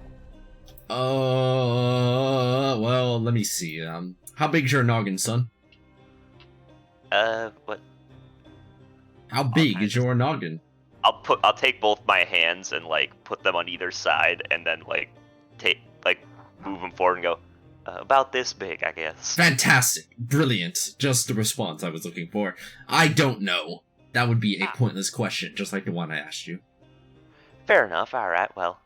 Well, let me see. How big's your noggin, son? What? How big is your noggin? I'll take both my hands and like put them on either side, and then like move them forward and go about this big, I guess. Fantastic, brilliant. Just the response I was looking for. I don't know. That would be a pointless question, just like the one I asked you. Fair enough. All right. Well,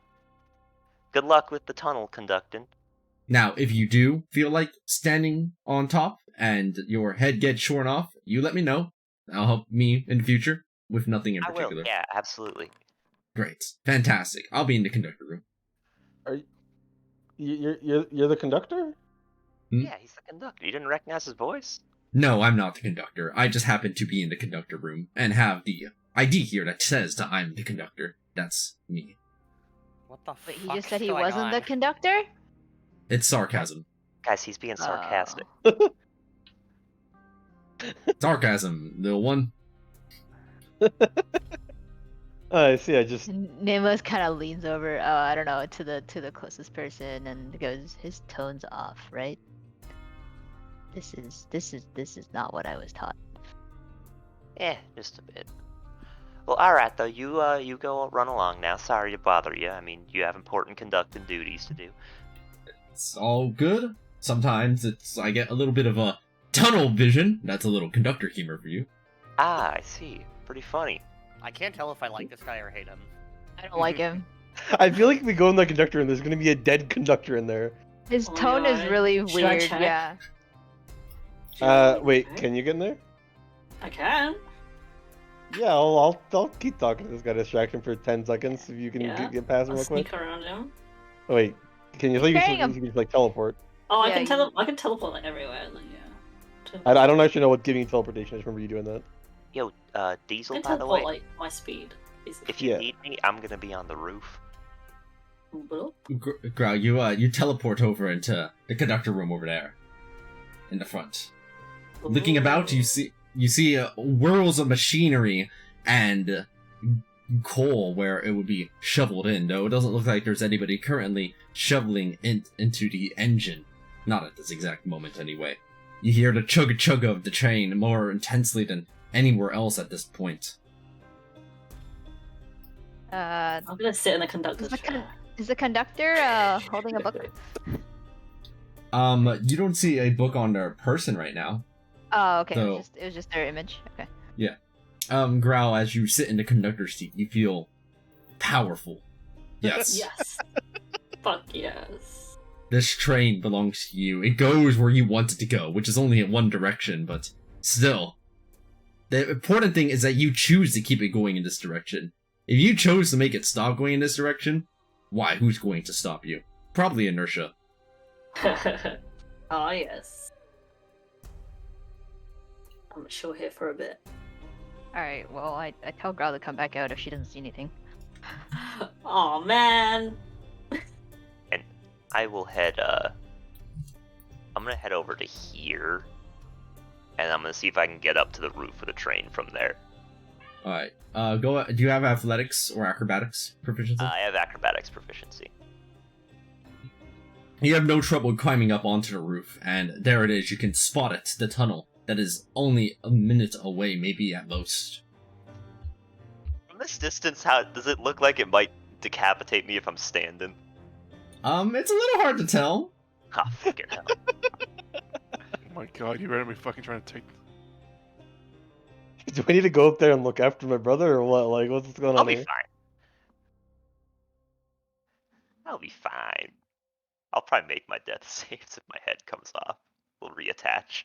good luck with the tunnel conducting. Now, if you do feel like standing on top and your head gets shorn off, you let me know. That'll help me in the future with nothing in I particular. will. Yeah, absolutely. Great, fantastic. I'll be in the conductor room. Are you're the conductor? Yeah, he's the conductor. You didn't recognize his voice? No, I'm not the conductor. I just happen to be in the conductor room and have the ID here that says that I'm the conductor. That's me. What the Wait, he fuck's just said he going wasn't on? the conductor? It's sarcasm. Guys, he's being sarcastic. Sarcasm, little one. I see. I just Nemos kind of leans over. I don't know, to the closest person and goes, his tone's off, right? This is not what I was taught. Just a bit. Well, alright though, you go run along now. Sorry to bother you. I mean, you have important conducting duties to do. It's all good. Sometimes I get a little bit of a tunnel vision. That's a little conductor humor for you. Ah, I see. Pretty funny. I can't tell if I like this guy or hate him. I don't like him. I feel like if we go in the conductor and there's gonna be a dead conductor in there. His Oh tone is God. really Should I weird. check? Yeah. Wait, Okay. can you get in there? I can. Yeah, I'll keep talking to this guy, distract him for 10 seconds if you can Yeah. get past him I'll real quick. sneak around him. Oh, wait, can you Carrying you him. can like teleport? Oh, I Yeah, can you- I can teleport like everywhere. Like, yeah. I don't actually know what giving teleportation. I just remember you doing that. Yo, I Diesel, can by the teleport way, like my speed. Basically. if you Yeah. need me, I'm gonna be on the roof. Grow, you teleport over into the conductor room over there, in the front. Looking about, you see whirls of machinery and coal where it would be shoveled in. Though it doesn't look like there's anybody currently shoveling into the engine. Not at this exact moment, anyway. You hear the chug of the train more intensely than anywhere else at this point. I'm gonna sit in the conductor's Is the chair. Is the conductor holding a book? You don't see a book on their person right now. Oh, okay. So- It was just their image. Okay. Growl, as you sit in the conductor's seat, you feel powerful. Yes. Yes. Fuck yes. This train belongs to you. It goes where you want it to go, which is only in one direction, but still. The important thing is that you choose to keep it going in this direction. If you chose to make it stop going in this direction, why, who's going to stop you? Probably inertia. Oh yes. I'm chill here for a bit. Alright, well, I tell Growl to come back out if she doesn't see anything. Oh man. I will head, I'm gonna head over to here, and I'm gonna see if I can get up to the roof of the train from there. Alright, do you have athletics or acrobatics proficiency? I have acrobatics proficiency. You have no trouble climbing up onto the roof, and there it is, you can spot it, the tunnel, that is only a minute away, maybe at most. From this distance, how does it look like it might decapitate me if I'm standing? It's a little hard to tell. Ah, fucking hell. Oh my god, you better be fucking trying to take. Do I need to go up there and look after my brother or what? Like, what's going I'll on be here? fine. I'll be fine. I'll probably make my death saves if my head comes off. We'll reattach.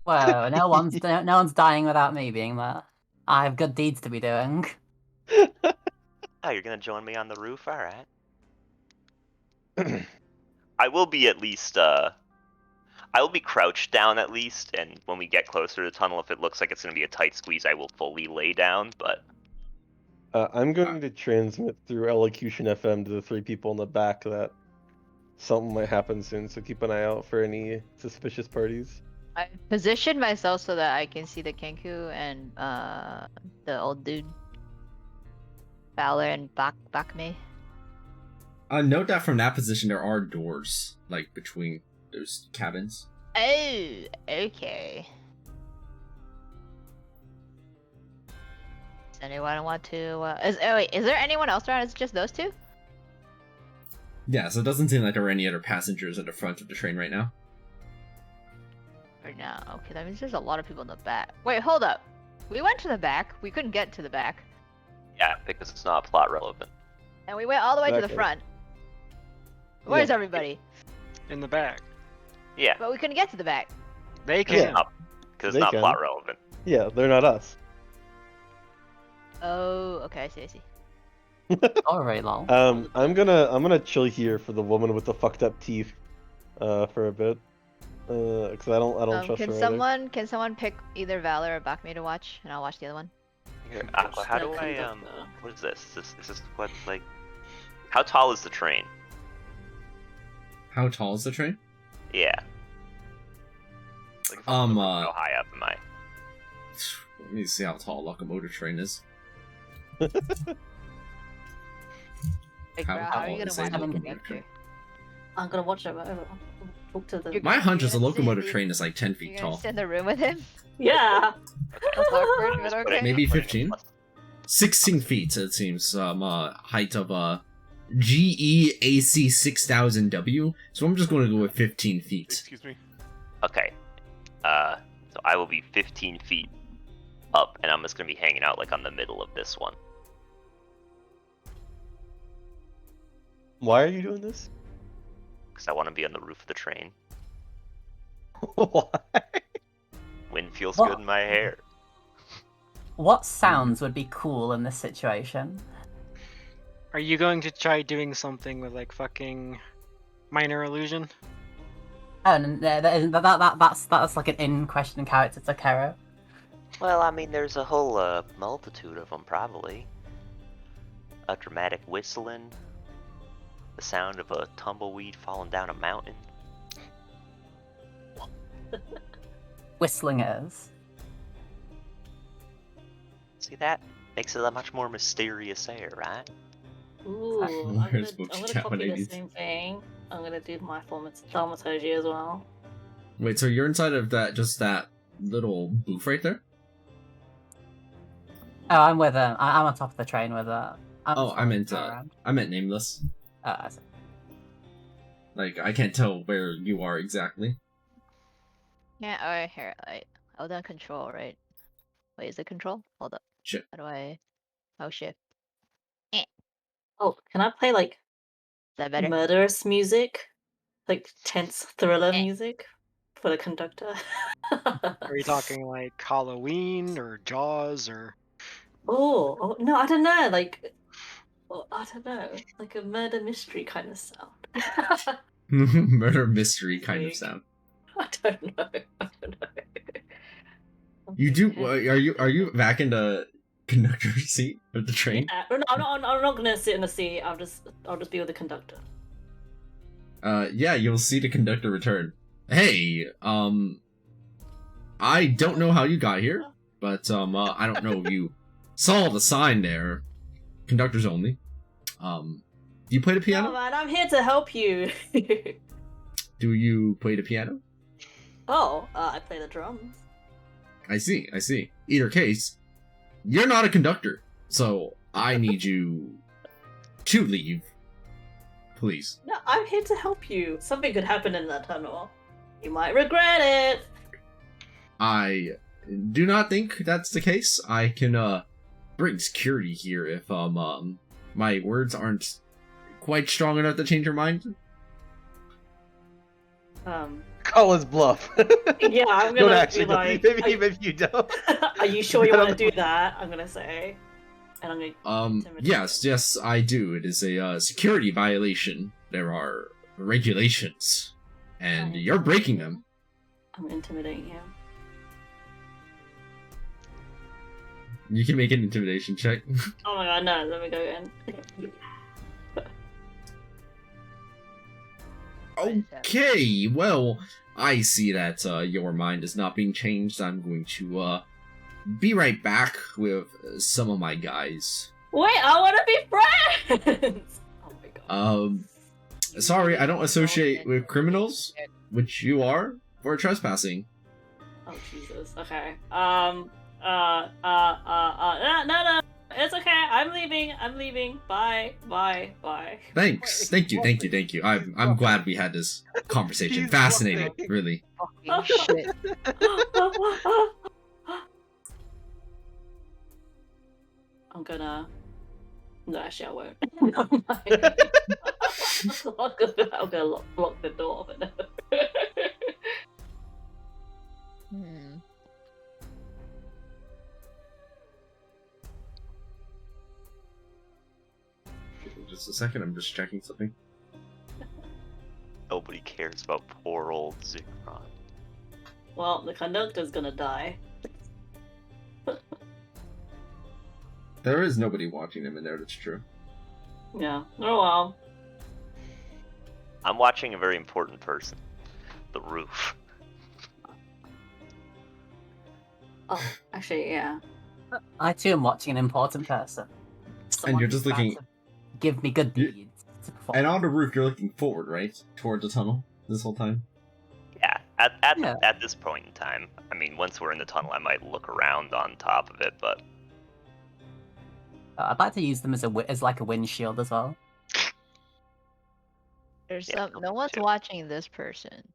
Whoa, no one's dying without me being there. I have good deeds to be doing. Oh, you're gonna join me on the roof? Alright. I will be at least, I will be crouched down at least, and when we get closer to the tunnel, if it looks like it's gonna be a tight squeeze, I will fully lay down, but... I'm going to transmit through Elocution FM to the 3 people in the back that something might happen soon, so keep an eye out for any suspicious parties. I positioned myself so that I can see the Kenku and the old dude. Valor and Bakme. Note that from that position there are doors, like, between those cabins. Oh, okay. Does anyone want to, is there anyone else around? Is it just those two? Yeah, so it doesn't seem like there are any other passengers at the front of the train right now. Or no? Okay, that means there's a lot of people in the back. Wait, hold up. We went to the back. We couldn't get to the back. Yeah, because it's not plot relevant. And we went all the way to the Exactly. front. Where's Yeah. everybody? In the back. Yeah, But we couldn't get to the back. They because can. it's They not can. plot relevant. Yeah, they're not us. Oh, okay, I see. Alright, lol. I'm gonna chill here for the woman with the fucked up teeth, for a bit. Because I don't trust her. either. Can someone pick either Valor or Bakme to watch, and I'll watch the other one? Here, Aqua, how do The I, conductor. what is this? Is this what, like... How tall is the train? How tall is the train? Yeah. Like, how high up am I? Let me see how tall a locomotive train is. Like, How bro, how are tall you is gonna a watch the locomotive conductor? train? I'm gonna watch it whatever. talk to them. You're My hunch is the gonna sit- locomotive you- train is like 10 You're feet gonna tall. sit in the room with him? Yeah. That's awkward, but okay. Maybe Putting 15? it- 16 feet, it seems. Height of GEAC 6000W. So I'm just going to go with 15 feet. Excuse me. Okay. So I will be 15 feet up, and I'm just gonna be hanging out like on the middle of this one. Why are you doing this? Because I want to be on the roof of the train. Why? Wind feels What? good in my hair. What sounds would be cool in this situation? Are you going to try doing something with like fucking minor illusion? Oh, and that's like an in-question character to Kero. Well, I mean, there's a whole multitude of them, probably. A dramatic whistling, the sound of a tumbleweed falling down a mountain. Whistling is. See, that makes it a much more mysterious air, right? Ooh, Where's I'm Bookie gonna Cat copy the 180s? same thing. I'm gonna do my thaumaturgy as well. Wait, so you're inside of that little booth right there? Oh, I'm with him. I'm on top of the train with her. I meant nameless. Oh, I see. Like, I can't tell where you are exactly. Yeah, alright, here. Hold on control, right? Wait, is it control? Hold up. Shit. How do I... Oh, shift. Oh, can I play like Is that better? murderous music? Like tense thriller Eh. music for the conductor? Are you talking like Halloween or Jaws or? Oh, no, I don't know. Like, I don't know. Like a murder mystery kind of sound. Murder mystery kind of Weak. sound. I don't know. I don't know. You do? Are you back in the conductor seat of the train? No, I'm not gonna sit in the seat. I'll just be with the conductor. Yeah, you'll see the conductor return. Hey, I don't know how you got here, but I don't know if you saw the sign there. Conductors only. Do you play the piano? Oh man, I'm here to help you. Do you play the piano? I play the drums. I see. Either case, you're not a conductor, so I need you to leave. Please. No, I'm here to help you. Something could happen in that tunnel. You might regret it. I do not think that's the case. I can bring security here if my words aren't quite strong enough to change your mind. Call his bluff. Yeah, I'm Don't gonna actually. be like, Maybe you don't. are you sure you want to do that? I'm gonna say, and I'm gonna. intimidate Yes, I do. It is a security violation. There are regulations, and Right. you're breaking them. I'm intimidating you. You can make an intimidation check. Oh my god, no! Let me go in. Okay, well, I see that your mind is not being changed. I'm going to be right back with some of my guys. Wait, I want to be friends. Oh my god. Sorry, I don't associate with criminals, which you are, for trespassing. Oh Jesus. Okay. No. It's okay. I'm leaving. Bye. Thanks. Thank you. I'm glad we had this conversation. He's Fascinating, bluffing. really. Fucking shit. I'm gonna. No, actually, I won't. I'm gonna lock the door. But no. Just a second, I'm just checking something. Nobody cares about poor old Ziggurat. Well, the conductor's gonna die. There is nobody watching him in there, that's true. Yeah. Oh well. I'm watching a very important person. The roof. Oh, actually, yeah. I too am watching an important person. Someone you're who's just about looking- to give me good You- deeds to perform. And on the roof, you're looking forward, right? Toward the tunnel this whole time? At this point in time, I mean, once we're in the tunnel, I might look around on top of it, but I'd like to use them as like a windshield as well. There's Yeah, no one's too. watching this person.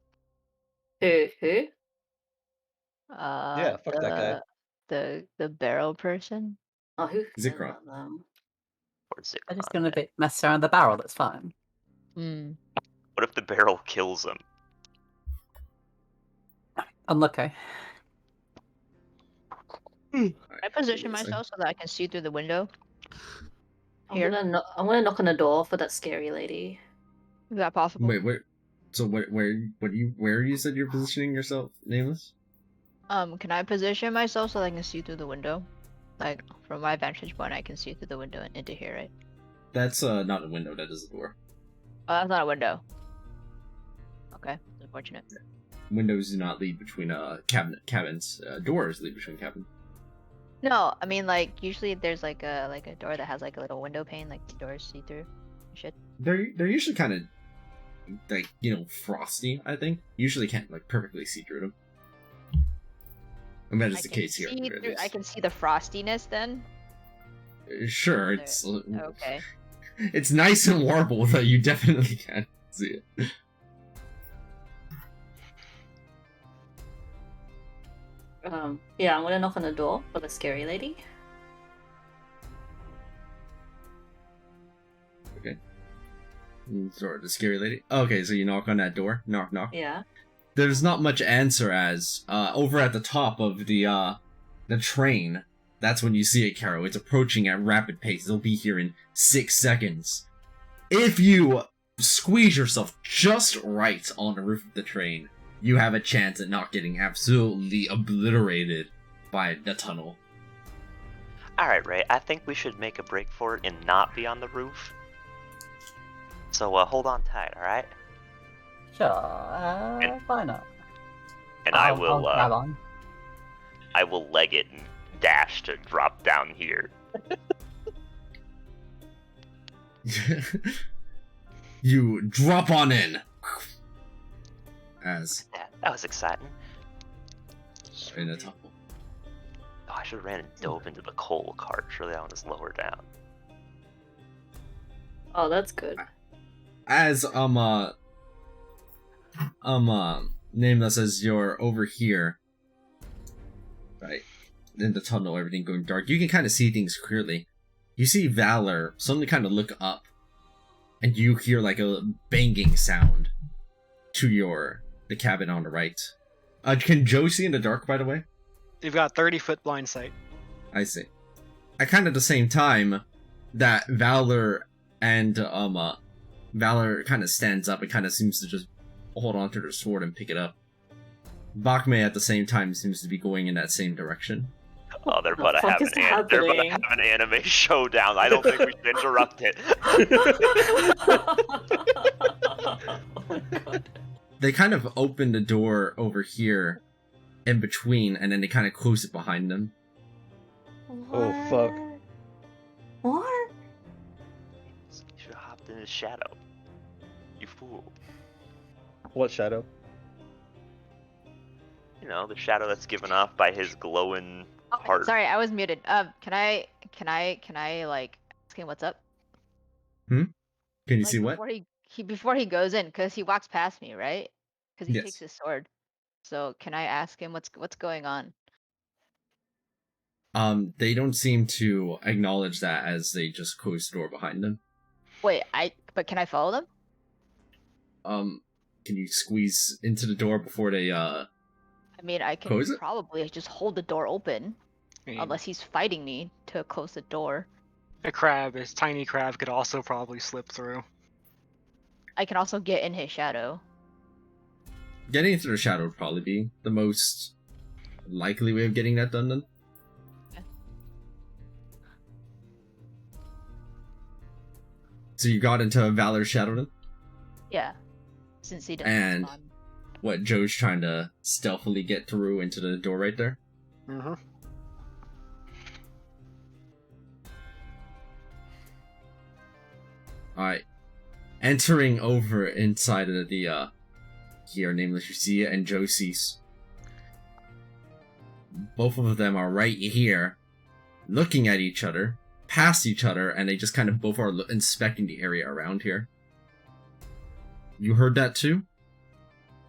Who? Yeah, fuck that guy. The barrel person. Oh, who cares Zikron. about them? or Zikron, I'm just gonna yeah. mess around the barrel. That's fine. Hmm. What if the barrel kills him? Unlucky. I position myself so that I can see through the window. I'm Here. gonna knock on the door for that scary lady. Is that possible? Wait, where? So where you said you're positioning yourself, Nameless? Can I position myself so that I can see through the window? Like, from my vantage point, I can see through the window and into here, right? That's not a window. That is a door. Oh, that's not a window. Okay, unfortunate. Windows do not lead between cabins. Doors lead between cabins. No, I mean like usually there's like a door that has like a little window pane, like the doors see through. Shit. They're usually kind of like frosty. I think usually can't like perfectly see through them. And that is the case here. I can see the frostiness then. Sure, There. it's Okay. it's nice and warble, though you definitely can see it. Yeah, I'm gonna knock on the door for the scary lady. Okay. Sorry, the scary lady. Okay, so you knock on that door. Knock, knock. Yeah. There's not much answer as over at the top of the train. That's when you see it, Caro. It's approaching at rapid pace. It'll be here in 6 seconds. If you squeeze yourself just right on the roof of the train, you have a chance at not getting absolutely obliterated by the tunnel. Alright, Ray, I think we should make a break for it and not be on the roof. So, hold on tight, alright? Sure. Why not? And I'll grab on. I will leg it and dash to drop down here. You drop on in. As Yeah, that was exciting. in a tunnel. Oh, I should have ran and dove into the coal cart. Surely that one is lower down. Oh, that's good. As Nameless, as you're over here, right in the tunnel, everything going dark, you can kind of see things clearly. You see Valor suddenly kind of look up, and you hear like a banging sound to the cabin on the right. Can Joe see in the dark, by the way? You've got 30-foot blind sight. I see. At kind of the same time that Valor and Valor kind of stands up and kind of seems to just hold on to their sword and pick it up. Bakme at the same time seems to be going in that same direction. Oh, they're What about the to fuck have is they're about to happening? have an anime showdown. I don't think we should interrupt it. Oh my god. They kind of open the door over here in between, and then they kind of close it behind them. Oh, fuck. What? You should have hopped in his shadow. You fool. What shadow? You know, the shadow that's given off by his glowing heart. Sorry, I was muted. Can I like ask him what's up? Can you Like, see what? before he goes in, because he walks past me, right? Because he Yes. takes his sword. So can I ask him what's going on? They don't seem to acknowledge that as they just close the door behind them. Wait, but can I follow them? Can you squeeze into the door before they I mean, I can Close it? probably just hold the door open, I mean, unless he's fighting me to close the door. this tiny crab could also probably slip through. I can also get in his shadow. Getting into the shadow would probably be the most likely way of getting that done then. Okay. So you got into Valor's shadow then? Yeah, since he doesn't And- respond. What, Joe's trying to stealthily get through into the door right there? Mm-hmm. Alright. Entering over inside of the here, Nameless Lucia and Josie's. Both of them are right here, looking at each other, past each other, and they just kind of both are inspecting the area around here. You heard that too?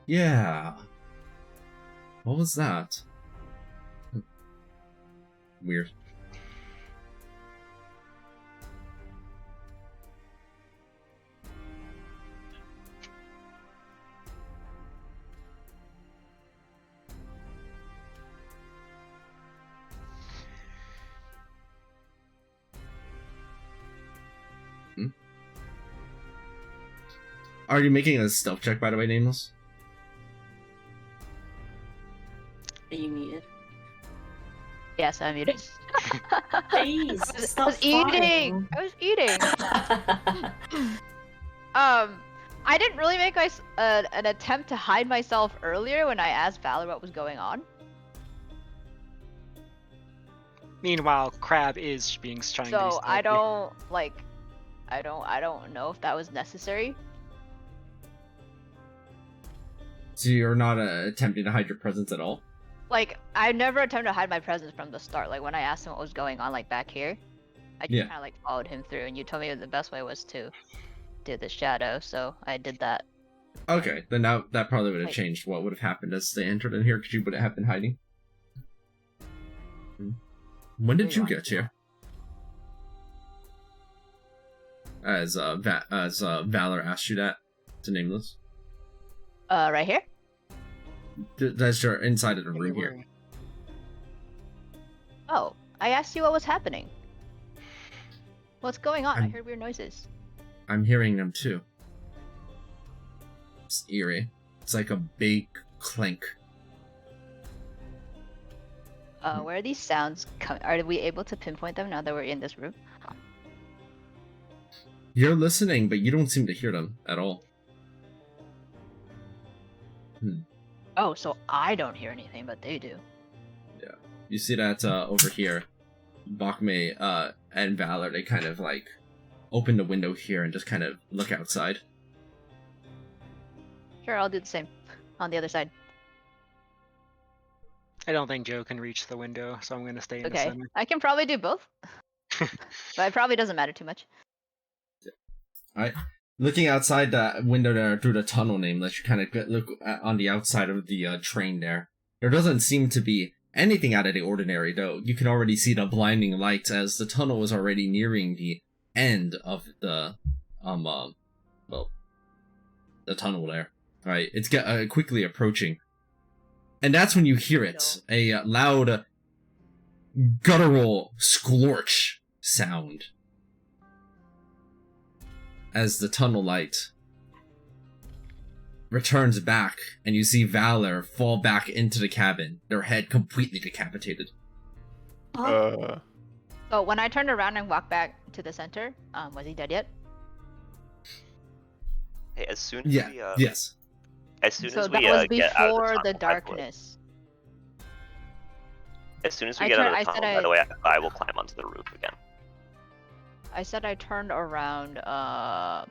Yeah. What was that? Weird. Are you making a stealth check, by the way, Nameless? Are you muted? Yes, I'm muted. Please, I stop was eating. farting. I was eating. I didn't really make an attempt to hide myself earlier when I asked Valor what was going on. Meanwhile, Crab is trying to be So I stealthy. don't know if that was necessary. So you're not attempting to hide your presence at all? Like, I never attempted to hide my presence from the start. Like, when I asked him what was going on, like, back here, I just kind of, like, followed him through, and you told me the best way was to do the shadow, so I did that. Okay, then that probably would have Wait. changed what would have happened as they entered in here, because you would have been hiding. When did you get here? As Valor asked you that, to Nameless. Right here? That's your inside of the room here. Oh, I asked you what was happening. What's going on? I heard weird noises. I'm hearing them too. It's eerie. It's like a big clank. Where are these sounds coming? Are we able to pinpoint them now that we're in this room? You're listening, but you don't seem to hear them at all. Oh, so I don't hear anything, but they do. Yeah. You see that over here, Bakme and Valor, they kind of like open the window here and just kind of look outside. Sure, I'll do the same. On the other side. I don't think Joe can reach the window, so I'm gonna stay in the Okay, center. I can probably do both. But it probably doesn't matter too much. Alright. Looking outside that window there through the tunnel, Nameless, you kind of look on the outside of the train there. There doesn't seem to be anything out of the ordinary, though. You can already see the blinding lights as the tunnel is already nearing the end of the, the tunnel there. Alright, it's quickly approaching. And that's when you hear it. A loud, guttural scorch sound. As the tunnel light returns back, and you see Valor fall back into the cabin, their head completely decapitated. So when I turned around and walked back to the center, was he dead yet? Hey, as soon as we yes. As soon So as that we was get out of before the the tunnel, darkness. as soon as we I get out turned- of I the said tunnel, I- by the way, I will climb onto the roof again. I said I turned around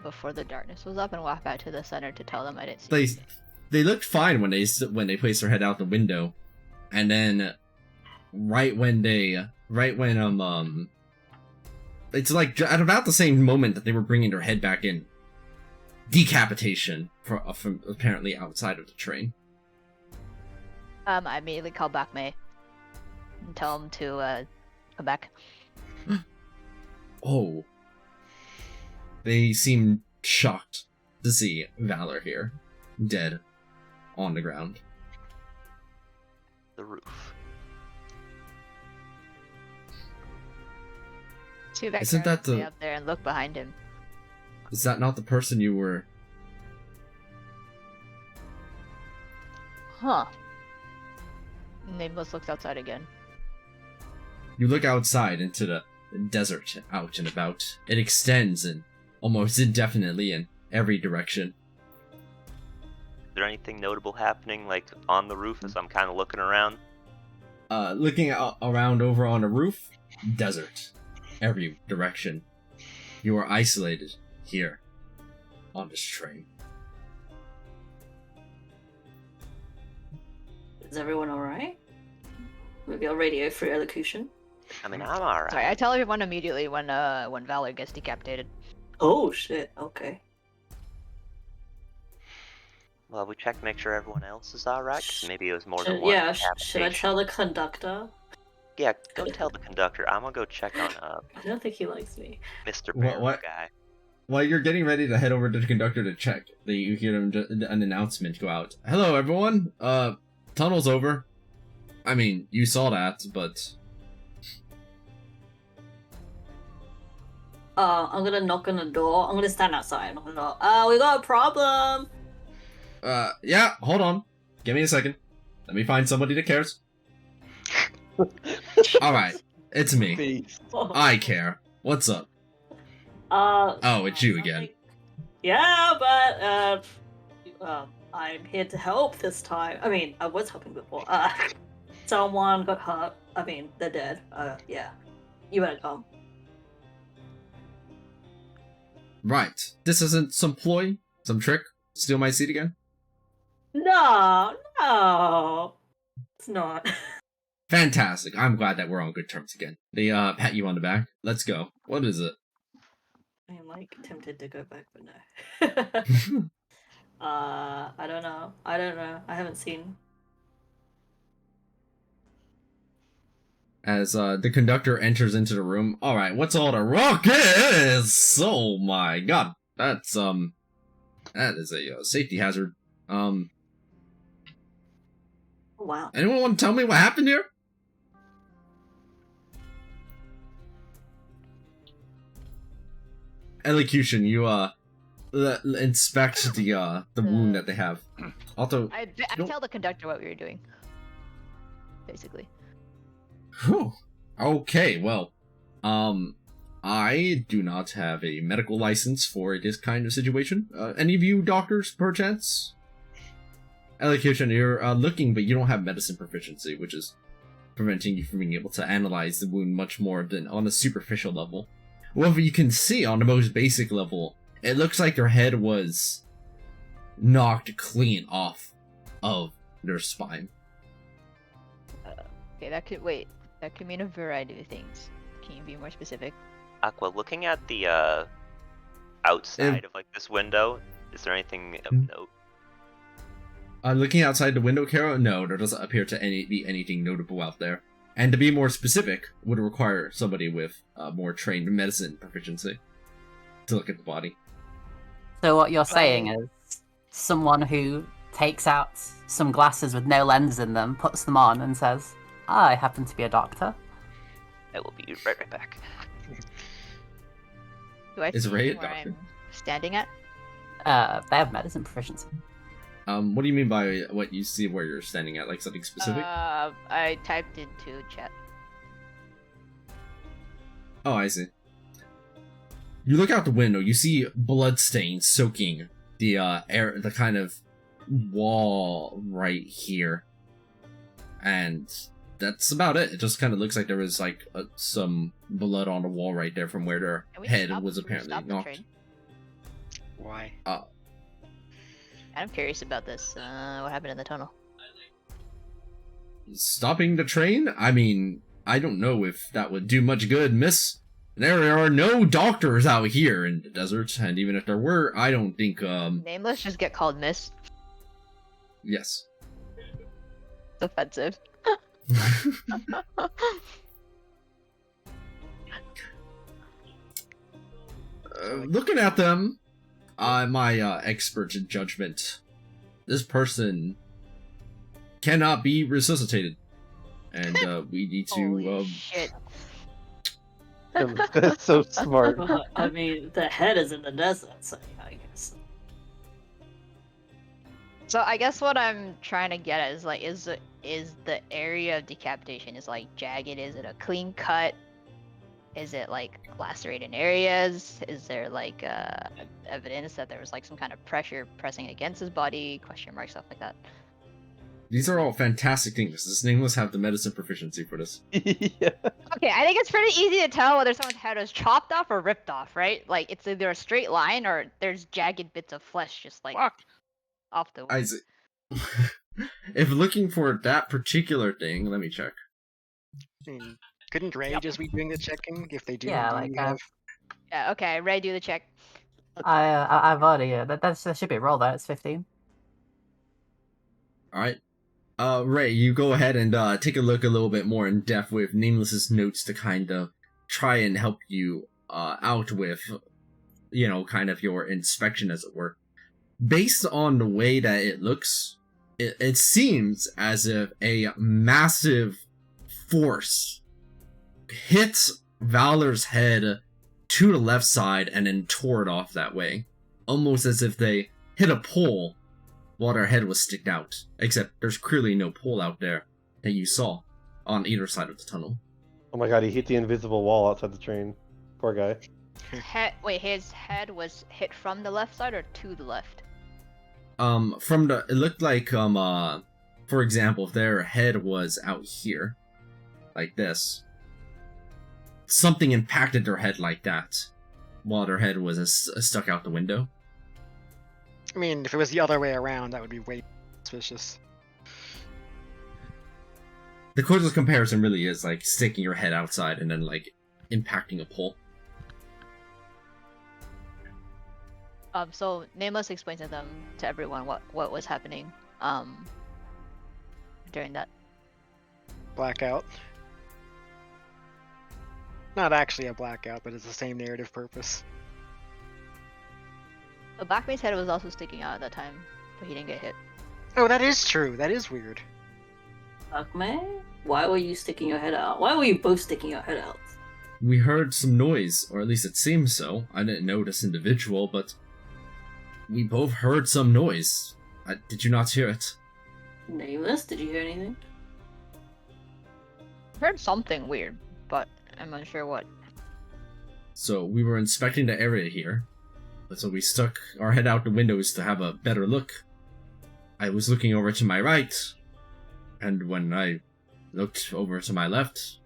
before the darkness was up and walked back to the center to tell them I didn't see. They looked fine when they placed their head out the window, and then it's like at about the same moment that they were bringing their head back in, decapitation from apparently outside of the train. I immediately called back May and tell him to come back. Oh. They seem shocked to see Valor here, dead, on the ground. The roof. Isn't that stay up there and look behind him. Is that not the person you were... Huh. Nameless looks outside again. You look outside into the desert out and about. It extends and almost indefinitely in every direction. Is there anything notable happening, like, on the roof as I'm kind of looking around? Looking around over on the roof, desert. Every direction. You are isolated here on this train. Is everyone alright? Maybe I'll radio for elocution. I mean, I'm alright. Sorry, I tell everyone immediately when Valor gets decapitated. Oh shit, okay. Well, we checked to make sure everyone else is alright, 'cause maybe it was more than Should, one yeah, should I decapitation. tell the conductor? Yeah, go tell the conductor. I'm gonna go check on I don't think he likes me. Mr. What- Barrel what? guy. While you're getting ready to head over to the conductor to check, you hear an announcement go out. Hello, everyone. Tunnel's over. I mean, you saw that, but I'm gonna knock on the door. I'm gonna stand outside and knock on the door. We got a problem! yeah. Hold on. Give me a second. Let me find somebody that cares. All right, it's me. Face. I care. What's up? Oh, it's you again. Yeah, but, I'm here to help this time. I mean, I was helping before. Someone got hurt. I mean, they're dead. Yeah. You better come. Right. This isn't some ploy, some trick. Steal my seat again. No, it's not. Fantastic. I'm glad that we're on good terms again. They pat you on the back. Let's go. What is it? I'm like tempted to go back, but no. I don't know. I haven't seen. As the conductor enters into the room. All right, what's all the ruckus? Oh my god, that is a safety hazard. Wow. Anyone want to tell me what happened here? Elocution, you inspect the wound that they have. Also, I tell the conductor what we were doing. Basically. whew. Okay, well, I do not have a medical license for this kind of situation. Any of you doctors, perchance? Elocution, you're looking, but you don't have medicine proficiency, which is preventing you from being able to analyze the wound much more than on a superficial level. However, you can see on the most basic level, it looks like their head was knocked clean off of their spine. Okay, that could wait. That could mean a variety of things. Can you be more specific? Aqua, looking at the outside of like this window, is there anything of note? Looking outside the window, Kara, no, there doesn't appear to be anything notable out there. And to be more specific, would require somebody with more trained medicine proficiency to look at the body. So what you're saying is someone who takes out some glasses with no lenses in them, puts them on, and says, "I happen to be a doctor." I will be right back. Do I Is see Ray a where doctor? I'm standing at? They have medicine proficiency. What do you mean by what you see where you're standing at? Like something specific? I typed into chat. Oh, I see. You look out the window, you see bloodstains soaking the air, the kind of wall right here. And that's about it. It just kind of looks like there was like some blood on the wall right there from where their head was apparently knocked. Why? I'm curious about this. What happened in the tunnel? Stopping the train? I mean, I don't know if that would do much good, miss. There are no doctors out here in the desert, and even if there were, I don't think, Nameless, just get called Miss. Yes. It's offensive. Looking at them, my expert judgment, this person cannot be resuscitated, and we need to. Holy shit. That's so smart. Well, I mean, the head is in the desert, so yeah, I guess. So I guess what I'm trying to get at is like, is the area of decapitation is like jagged? Is it a clean cut? Is it like lacerated areas? Is there like evidence that there was like some kind of pressure pressing against his body? Question mark, stuff like that. These are all fantastic things. Does Nameless have the medicine proficiency for this? Yeah. Okay, I think it's pretty easy to tell whether someone's head was chopped off or ripped off, right? Like it's either a straight line or there's jagged bits of flesh just like Fuck. off the. I see. If looking for that particular thing, let me check. I mean, couldn't Ray just be doing the checking if they do Yeah, indeed like, have? Yeah, okay, Ray, do the check. I've already, that should be a roll there, it's 15. Alright. Ray, you go ahead and take a look a little bit more in depth with Nameless's notes to kind of try and help you out with, you know, kind of your inspection, as it were. Based on the way that it looks, it seems as if a massive force hit Valor's head to the left side and then tore it off that way. Almost as if they hit a pole while their head was sticked out. Except there's clearly no pole out there that you saw on either side of the tunnel. Oh my god, he hit the invisible wall outside the train. Poor guy. Wait, his head was hit from the left side or to the left? It looked like, for example, if their head was out here, like this, something impacted their head like that, while their head was stuck out the window. I mean, if it was the other way around, that would be way suspicious. The closest comparison really is, like, sticking your head outside and then, like, impacting a pole. So Nameless explains to everyone what was happening, during that. Blackout. Not actually a blackout, but it's the same narrative purpose. So Blackmane's head was also sticking out at that time, but he didn't get hit. Oh, that is true. That is weird. Blackmane? Why were you sticking your head out? Why were you both sticking your head out? We heard some noise, or at least it seems so. I didn't know this individual, but we both heard some noise. Did you not hear it? Nameless, did you hear anything? Heard something weird, but I'm unsure what. So we were inspecting the area here, so we stuck our head out the windows to have a better look. I was looking over to my right, and when I looked over to my left,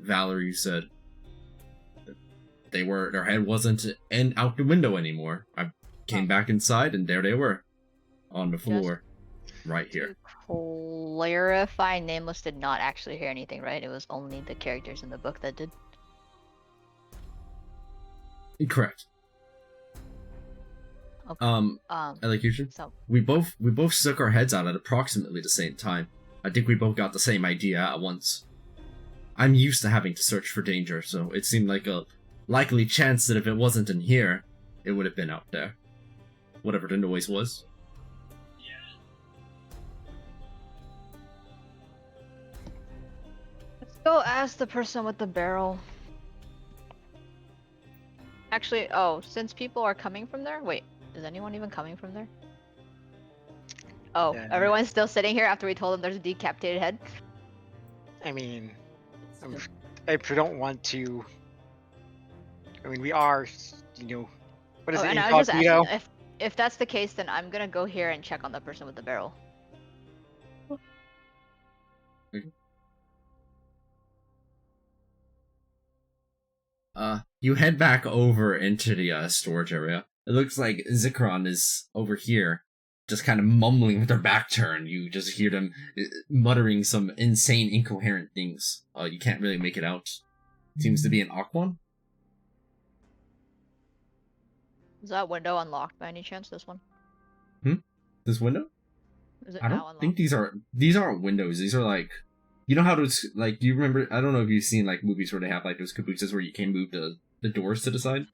Valerie said their head wasn't out the window anymore. I came back inside, and there they were, on the floor, right here. To clarify, Nameless did not actually hear anything, right? It was only the characters in the book that did. Correct. Okay. Elocution? So We both stuck our heads out at approximately the same time. I think we both got the same idea at once. I'm used to having to search for danger, so it seemed like a likely chance that if it wasn't in here, it would have been out there. Whatever the noise was. let's go ask the person with the barrel. Actually, since people are coming from there, wait, is anyone even coming from there? Oh, Yeah. everyone's still sitting here after we told them there's a decapitated head? I mean, I don't want to. I mean, we are, what is it? And I was just Incognito? asking, if that's the case, then I'm gonna go here and check on the person with the barrel. You head back over into the storage area. It looks like Zikron is over here, just kind of mumbling with their back turned. You just hear them muttering some insane, incoherent things. You can't really make it out. Seems to be an Aquan. Is that window unlocked by any chance? This one? This window? Is it I now don't unlocked? think these aren't windows. These are like, you know how those, like, do you remember, I don't know if you've seen like movies where they have like those cabooses where you can move the doors to the side?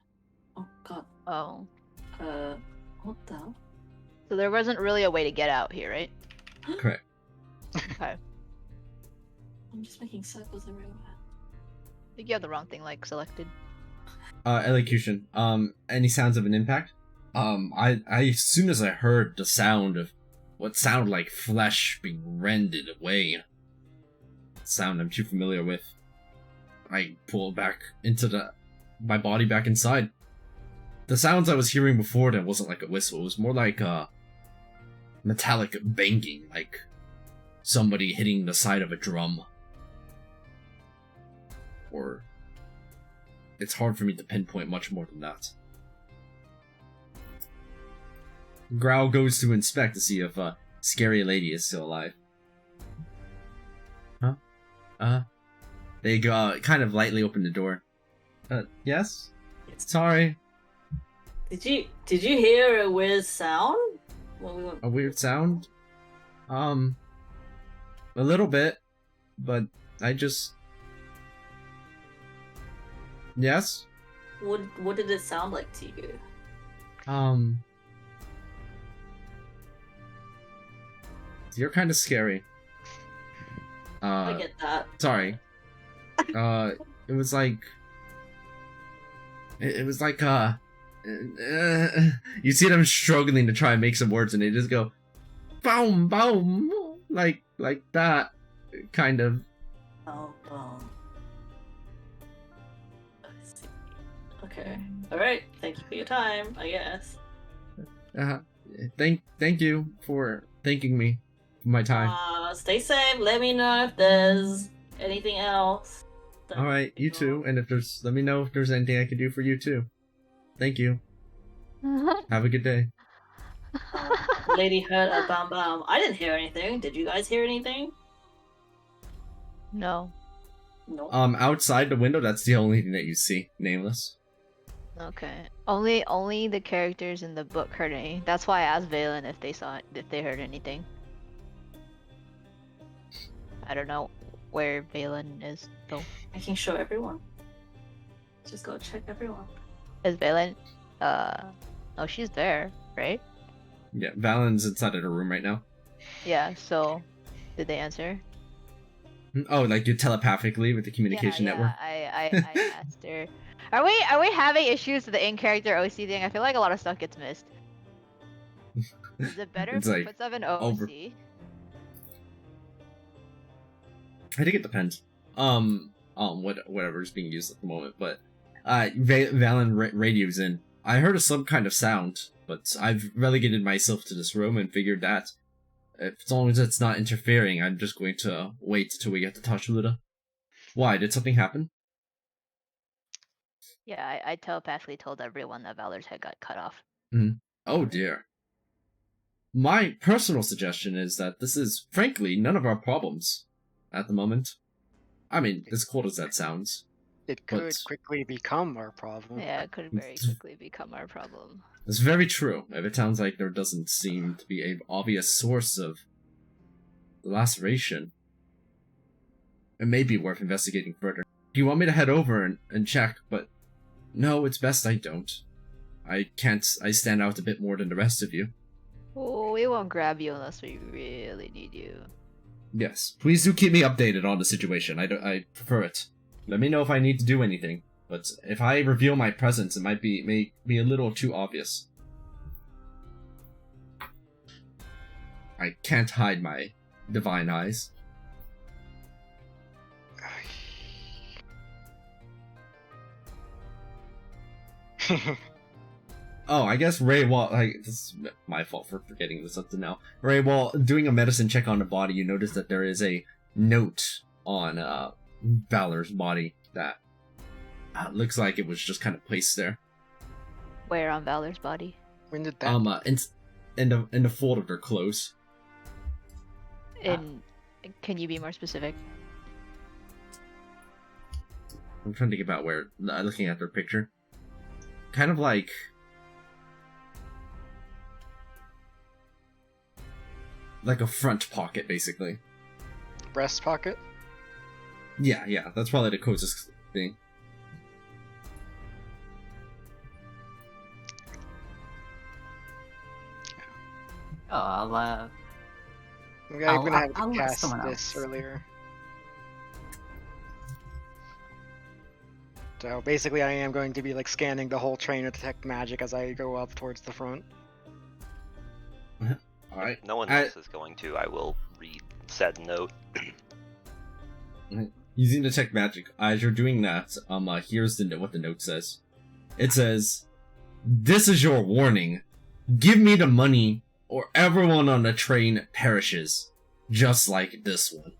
Oh god. Oh. What the hell? So there wasn't really a way to get out here, right? Correct. Okay. I'm just making circles everywhere. I think you have the wrong thing, like, selected. Elocution. Any sounds of an impact? I as soon as I heard the sound of what sounded like flesh being rended away, sound I'm too familiar with, I pulled back into my body back inside. The sounds I was hearing before then wasn't like a whistle, it was more like a metallic banging, like somebody hitting the side of a drum. Or it's hard for me to pinpoint much more than that. Growl goes to inspect to see if scary lady is still alive. Huh? They go kind of lightly open the door. Yes? Sorry. Did you hear a weird sound when we went? A weird sound? A little bit, but I just... Yes? What did it sound like to you? You're kind of scary. I get that. Sorry. It was like... It was like, you see them struggling to try and make some words, and they just go... Boom, boom! Like that. Kind of. Oh. I see. Okay. Alright. Thank you for your time, I guess. Thank you for thanking me for my time. Stay safe. Let me know if there's anything else. Alright, you too. And let me know if there's anything I can do for you too. Thank you. Have a good day. Lady heard a bam bam. I didn't hear anything. Did you guys hear anything? No. No. Outside the window, that's the only thing that you see. Nameless. Okay. Only the characters in the book heard anything. That's why I asked Valen if they heard anything. I don't know where Valen is though. Making sure everyone. Just go check everyone. Is Valen? Oh, she's there, right? Yeah, Valen's inside of her room right now. Yeah. So, did they answer? Oh, like you telepathically with the communication network. I asked her. Are we having issues with the in-character OC thing? I feel like a lot of stuff gets missed. Is it better It's if like it puts up an OC? I think it depends. Whatever's being used at the moment, but Valen radios in. I heard some kind of sound, but I've relegated myself to this room and figured that as long as it's not interfering, I'm just going to wait till we get to touch Luda. Why? Did something happen? Yeah, I telepathically told everyone that Valor's head got cut off. Oh dear. My personal suggestion is that this is, frankly, none of our problems at the moment. I mean, as cold as that sounds. It could quickly become our problem. Yeah, it could very quickly become our problem. It's very true. If it sounds like there doesn't seem to be an obvious source of the laceration, it may be worth investigating further. Do you want me to head over and check? But no, it's best I don't. I stand out a bit more than the rest of you. Oh, we won't grab you unless we really need you. Yes, please do keep me updated on the situation. I prefer it. Let me know if I need to do anything. But if I reveal my presence, it may be a little too obvious. I can't hide my divine eyes. Oh, I guess Ray, this is my fault for forgetting this up to now. Ray, while doing a medicine check on the body, you notice that there is a note on Valor's body that looks like it was just kind of placed there. Where on Valor's body? When did that? In the fold of her clothes. Can you be more specific? I'm trying to think about where. Looking at their picture, kind of like a front pocket, basically. Breast pocket? Yeah, that's probably the closest thing. Oh, I'm gonna have to cast this earlier. So basically I am going to be like scanning the whole train to detect magic as I go up towards the front. Alright. If no one else is going to, I will read said note. Using detect magic. As you're doing that, here's what the note says. It says, "This is your warning. Give me the money, or everyone on the train perishes, just like this one."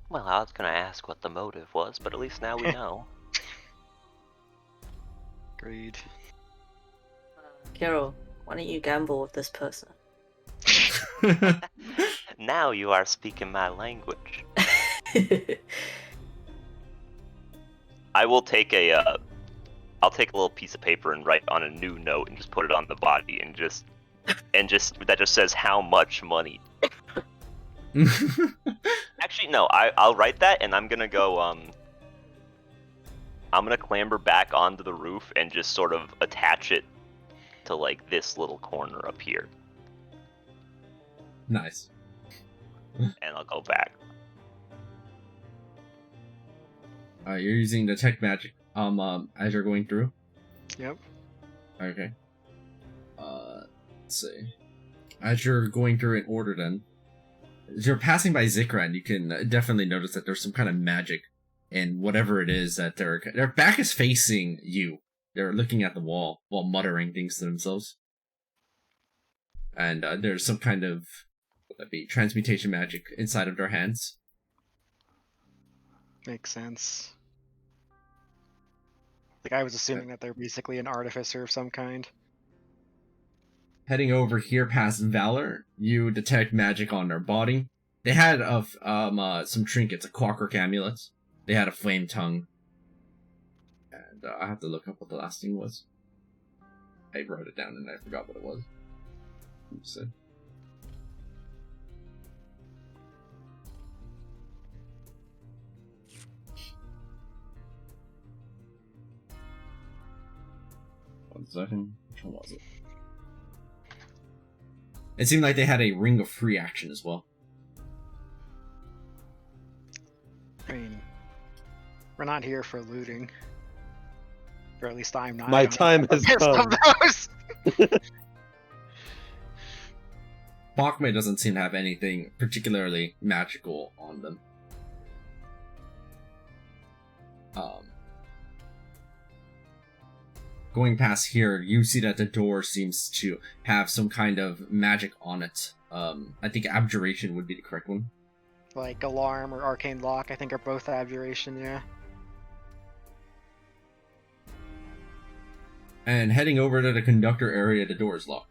Well, I was gonna ask what the motive was, but at least now we know. Agreed. Carol, why don't you gamble with this person? Now you are speaking my language. I will take I'll take a little piece of paper and write on a new note and just put it on the body and just that just says how much money. Actually, no, I'll write that and I'm gonna go I'm gonna clamber back onto the roof and just sort of attach it to like this little corner up here. Nice. And I'll go back. You're using detect magic as you're going through? Yep. Okay. Let's see. As you're going through in order then, as you're passing by Zikran, you can definitely notice that there's some kind of magic in whatever it is that their back is facing you. They're looking at the wall while muttering things to themselves. And there's some kind of, what would that be, transmutation magic inside of their hands. Makes sense. Like, I was assuming that they're basically an artificer of some kind. Heading over here past Valor, you detect magic on their body. They had some trinkets, a clockwork amulets. They had a flame tongue. And I have to look up what the last thing was. I wrote it down and I forgot what it was. Oops. One second. Which one was it? It seemed like they had a ring of free action as well. I mean, we're not here for looting. Or at least I'm not. My time has come. Bachme doesn't seem to have anything particularly magical on them. Going past here, you see that the door seems to have some kind of magic on it. I think abjuration would be the correct one. Like alarm or arcane lock, I think are both abjuration, yeah. And heading over to the conductor area, the door is locked.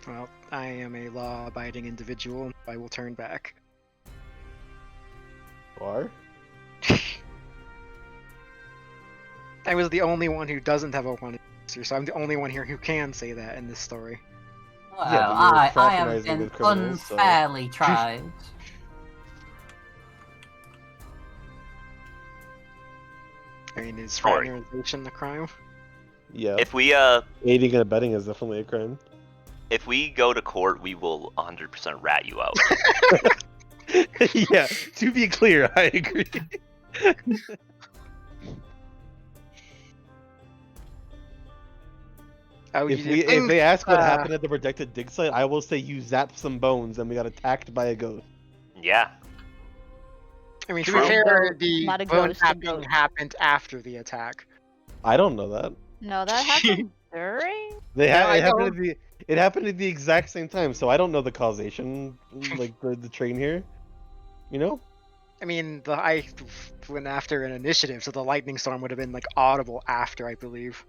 Well, I am a law-abiding individual. I will turn back. You are? I was the only one who doesn't have a one so I'm the only one here who can say that in this story. Well, Yeah, but I you're have fraternizing been with criminals, so- unfairly tried. I mean, is Sorry. fraternization a crime? Yeah. If we Aiding and abetting is definitely a crime. if we go to court, we will 100% rat you out. Yeah, to be clear, I agree. Oh, If you if think, they ask what happened at the protected dig site, I will say you zapped some bones and we got attacked by a ghost. Yeah. I mean, to True. be fair, the Not a bone ghost, a tapping goat. happened after the attack. I don't know that. No, that happened during? They Yeah, I it happened know. at it happened at the exact same time, so I don't know the causation, like the train here. You know? I mean, I went after an initiative, so the lightning storm would have been like audible after, I believe.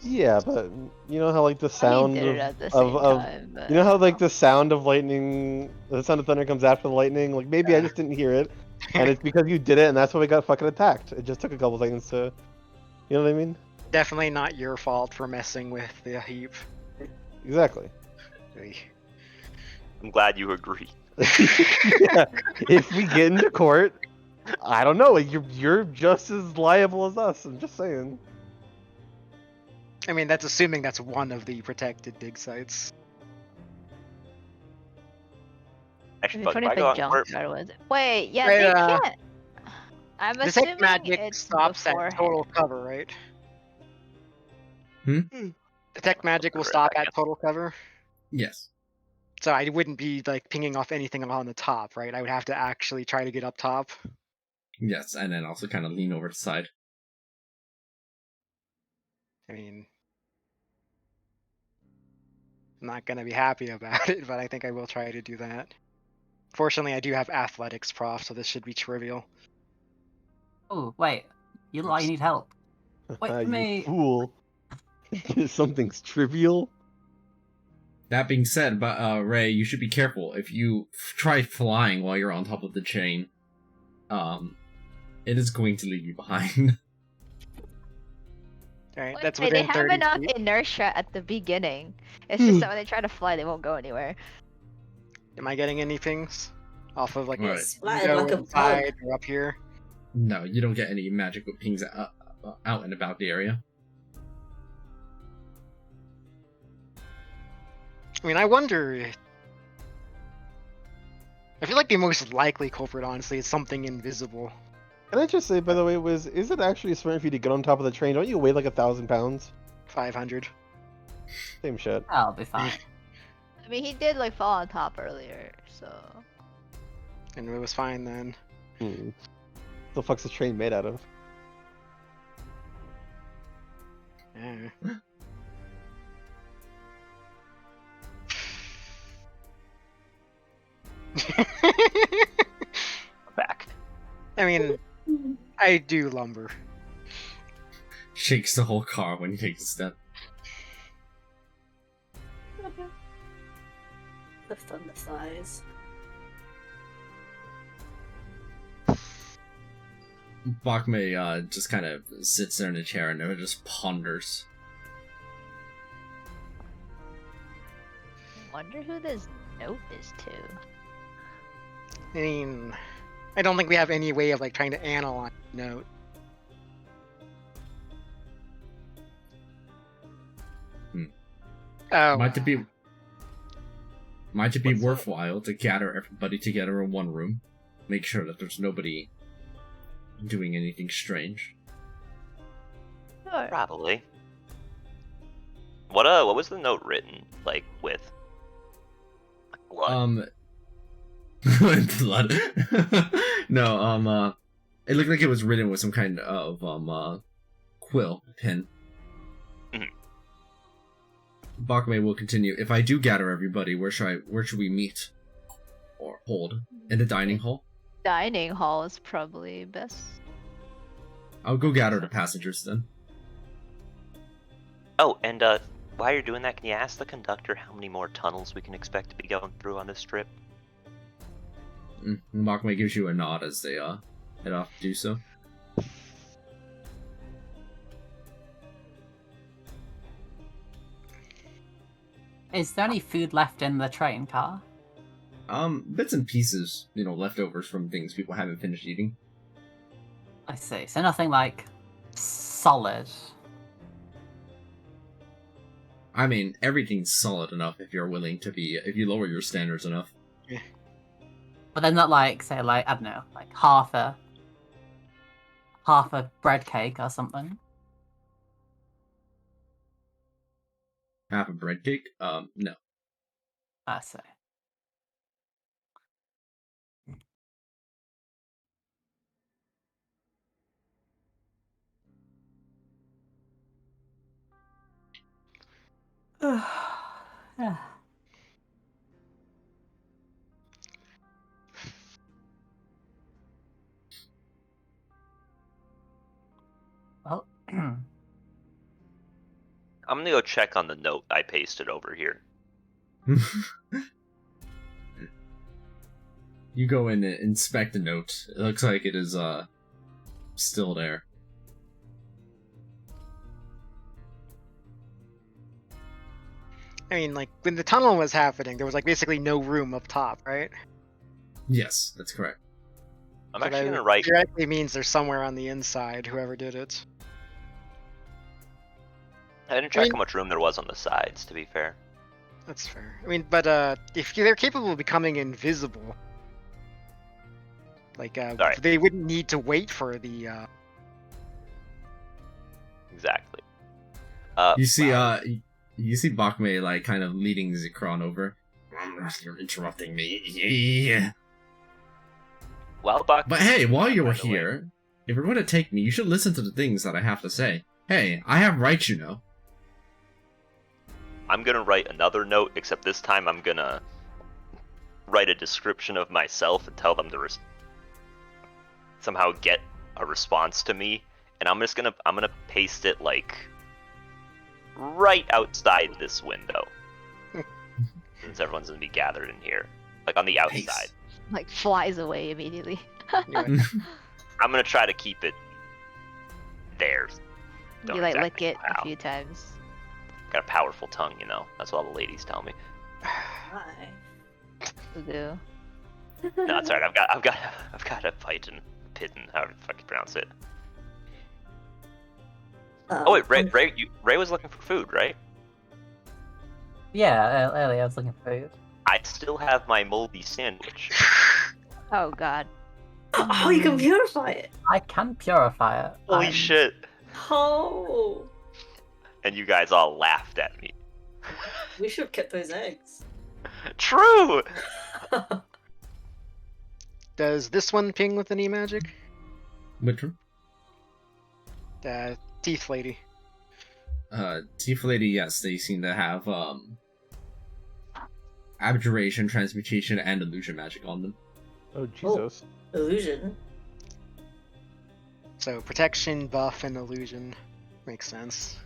Yeah, but you know how like the I sound did of, it at the same time, but you know how like the sound of lightning, the sound of thunder comes after the lightning. Like maybe I Yeah. just didn't hear it, and it's because you did it, and that's why we got fucking attacked. It just took a couple seconds to, you know what I mean? Definitely not your fault for messing with the heap. Exactly. I'm glad you agree. Yeah. If we get into court, I don't know. You're just as liable as us. I'm just saying. I mean, that's assuming that's one of the protected dig sites. Actually, it'd be fuck, funny if I if go the out in court, junkyard was. Wait, yeah, Right, they can't. I'm Detect assuming magic it's stops at beforehand. total cover, right? Hmm? Detect magic will Correct, stop I at guess. total cover. Yes. So I wouldn't be like pinging off anything on the top, right? I would have to actually try to get up top. Yes, and then also kind of lean over to the side. I mean, I'm not gonna be happy about it, but I think I will try to do that. Fortunately, I do have athletics prof, so this should be trivial. Oh, wait. You lot, you need help. Wait for You me. fool. Something's trivial. That being said, but Ray, you should be careful. If you try flying while you're on top of the chain, it is going to leave you behind. Alright, Wait, that's wait, they within have 30 enough feet. inertia at the beginning. It's just that when they try to fly, they won't go anywhere. Am I getting any pings off of like Right. Splattered like a bug. inside or up here? No, you don't get any magical pings out and about the area. I mean, I wonder. I feel like the most likely culprit, honestly, is something invisible. Can I just say, by the way, is it actually smart for you to get on top of the train? Don't you weigh like 1,000 pounds? 500. Same shit. I'll be fine. I mean, he did like fall on top earlier, so. And it was fine then. The fuck's the train made out of? Yeah. Back. I mean, I do lumber. Shakes the whole car when he takes a step. The thunder size. Bakme just kind of sits there in a chair and just ponders. Wonder who this note is to. I mean, I don't think we have any way of like trying to analyze the note. Oh. Might it be What's worthwhile to gather everybody together in one room? Make sure that there's nobody doing anything strange. Sure. Probably. What was the note written like with? Blood. Blood. No, it looked like it was written with some kind of quill pen. Bakme will continue. If I do gather everybody, where should we meet? Or hold? In the dining hall? Dining hall is probably best. I'll go gather the passengers then. Oh, and while you're doing that, can you ask the conductor how many more tunnels we can expect to be going through on this trip? Bakme gives you a nod as they head off to do so. Is there any food left in the train car? Bits and pieces, leftovers from things people haven't finished eating. I see. So nothing like solid. I mean, everything's solid enough if you lower your standards enough. But then not like, say, like, I don't know, like half a bread cake or something. Half a bread cake? No. I see. Yeah. Well, I'm gonna go check on the note I pasted over here. You go in and inspect the note. It looks like it is still there. I mean, like, when the tunnel was happening, there was, like, basically no room up top, right? Yes, that's correct. I'm So actually that gonna write. theoretically means there's somewhere on the inside, whoever did it. I didn't check how much room there was on the sides, to be fair. That's fair. I mean, but if they're capable of becoming invisible, like, Alright. they wouldn't need to wait for the, Exactly. You see, wow. you see Bakme like kind of leading Zekron over. You're interrupting me. Yeah. Well, Buck. But hey, while you're by the way, here, if you're going to take me, you should listen to the things that I have to say. Hey, I have rights, you know. I'm gonna write another note, except this time I'm gonna write a description of myself and tell them to somehow get a response to me and I'm gonna paste it like right outside this window, since everyone's gonna be gathered in here, like on the outside. Like flies away immediately. I'm gonna try to keep it there. Don't You like exactly lick it know a how. few times. Got a powerful tongue, you know. That's what all the ladies tell me. Hi. Do. No, it's alright. I've got a pidden, however the fuck you pronounce it. Oh wait, Ray was looking for food, right? Yeah, earlier I was looking for food. I still have my moldy sandwich. Oh god. Oh, you can purify it. I can purify it. Holy shit! Oh, And you guys all laughed at me. we should have kept those eggs. True. Does this one ping with any magic? Which one? Teeth lady. Tifa Lady, yes, they seem to have abjuration, transmutation, and illusion magic on them. Oh Jesus. Illusion. So protection, buff, and illusion makes sense.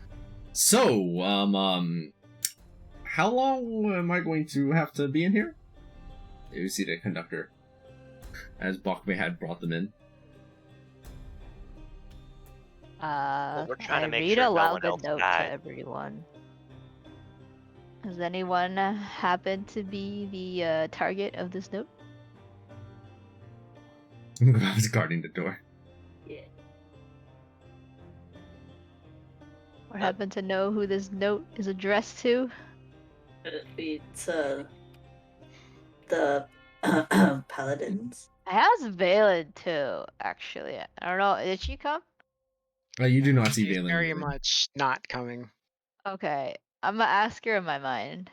So, how long am I going to have to be in here? You see the conductor, as Bakme had brought them in. We're trying to make read sure no aloud one the else note died. to everyone. Does anyone happen to be the target of this note? I was guarding the door. Yeah. Or happen to know who this note is addressed to? It's the paladins. I have Valen too, actually. I don't know. Did she come? You do not see She's Valen. very anywhere. much not coming. Okay. I'm gonna ask her in my mind.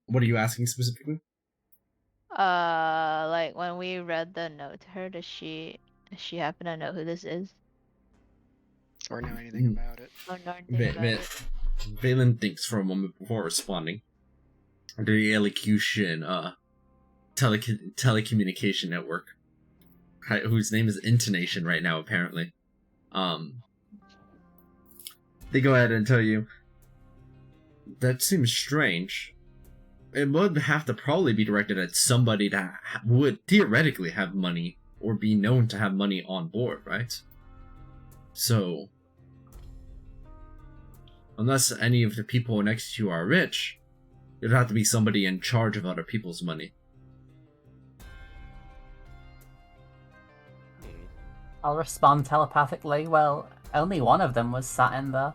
What are you asking specifically? Like when we read the note to her, does she happen to know who this is? Or know anything about it. Or know anything about it? Valen thinks for a moment before responding. The elocution, telecommunication network, whose name is Intonation right now, apparently. They go ahead and tell you, that seems strange. It would have to probably be directed at somebody that would theoretically have money, or be known to have money on board, right? So, unless any of the people next to you are rich, it'd have to be somebody in charge of other people's money. I'll respond telepathically. Well, only one of them was sat in the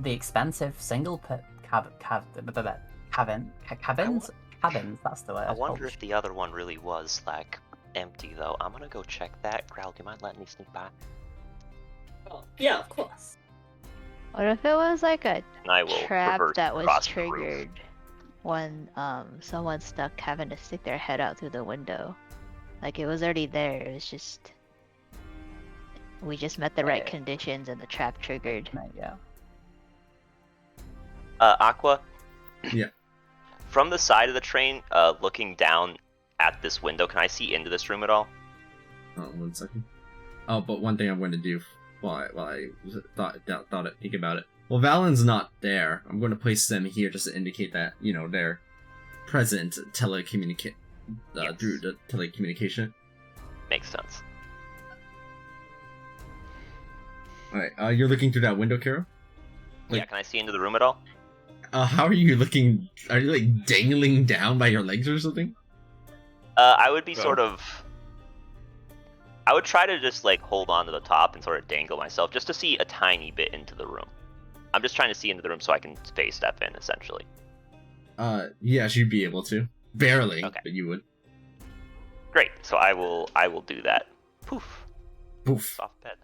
expensive single pit cabins. That's the word. I wonder if the other one really was like empty though. I'm gonna go check that. Growl, do you mind letting me sneak by? Oh, yeah, of course. What if it was like a And I will trap reverse that was across the roof. triggered when someone stuck having to stick their head out through the window? Like it was already there. It was just we just met the right conditions and the trap triggered. Yeah. Aqua? Yeah. From the side of the train, looking down at this window, can I see into this room at all? 1 second. Oh, but one thing I'm going to do while I think about it. Well, Valen's not there. I'm going to place them here just to indicate that, you know, they're present through the telecommunication. Makes sense. Alright, you're looking through that window, Kara? Yeah, can I see into the room at all? How are you looking? Are you like dangling down by your legs or something? I would be sort of... I would try to just like hold on to the top and sort of dangle myself just to see a tiny bit into the room. I'm just trying to see into the room so I can space step in, essentially. Yes, you'd be able to. Barely, Okay. but you would. Great, so I will do that. Poof. Poof. Soft bed.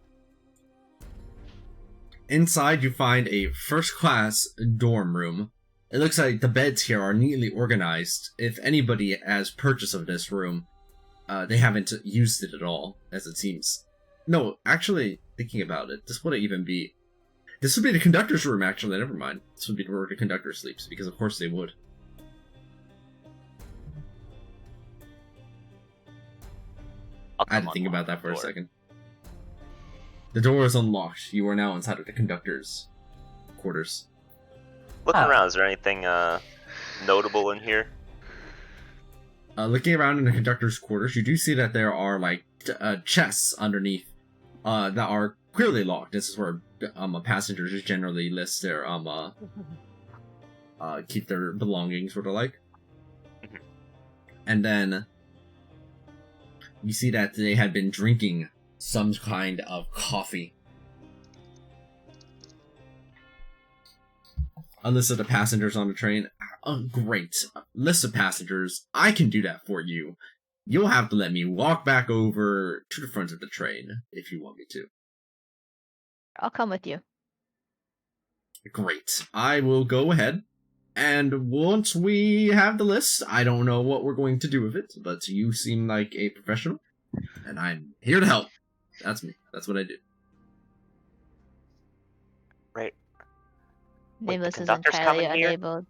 Inside, you find a first-class dorm room. It looks like the beds here are neatly organized. If anybody has purchase of this room, they haven't used it at all, as it seems. No, actually, thinking about it, this wouldn't even be... This would be the conductor's room, actually. Never mind. This would be where the conductor sleeps, because of course they would. I'll I had to come think unlock about that the for a door. second. The door is unlocked. You are now inside of the conductor's quarters. Looking around, is there anything notable in here? Looking around in the conductor's quarters, you do see that there are like chests underneath that are clearly locked. This is where passengers generally list their keep their belongings, sort of like. And then you see that they had been drinking some kind of coffee. A list of the passengers on the train. Oh, great. List of passengers. I can do that for you. You'll have to let me walk back over to the front of the train if you want me to. I'll come with you. Great. I will go ahead. And once we have the list, I don't know what we're going to do with it, but you seem like a professional, and I'm here to help. That's me. That's what I do. Right. Nameless is conductor's entirely coming here? unable.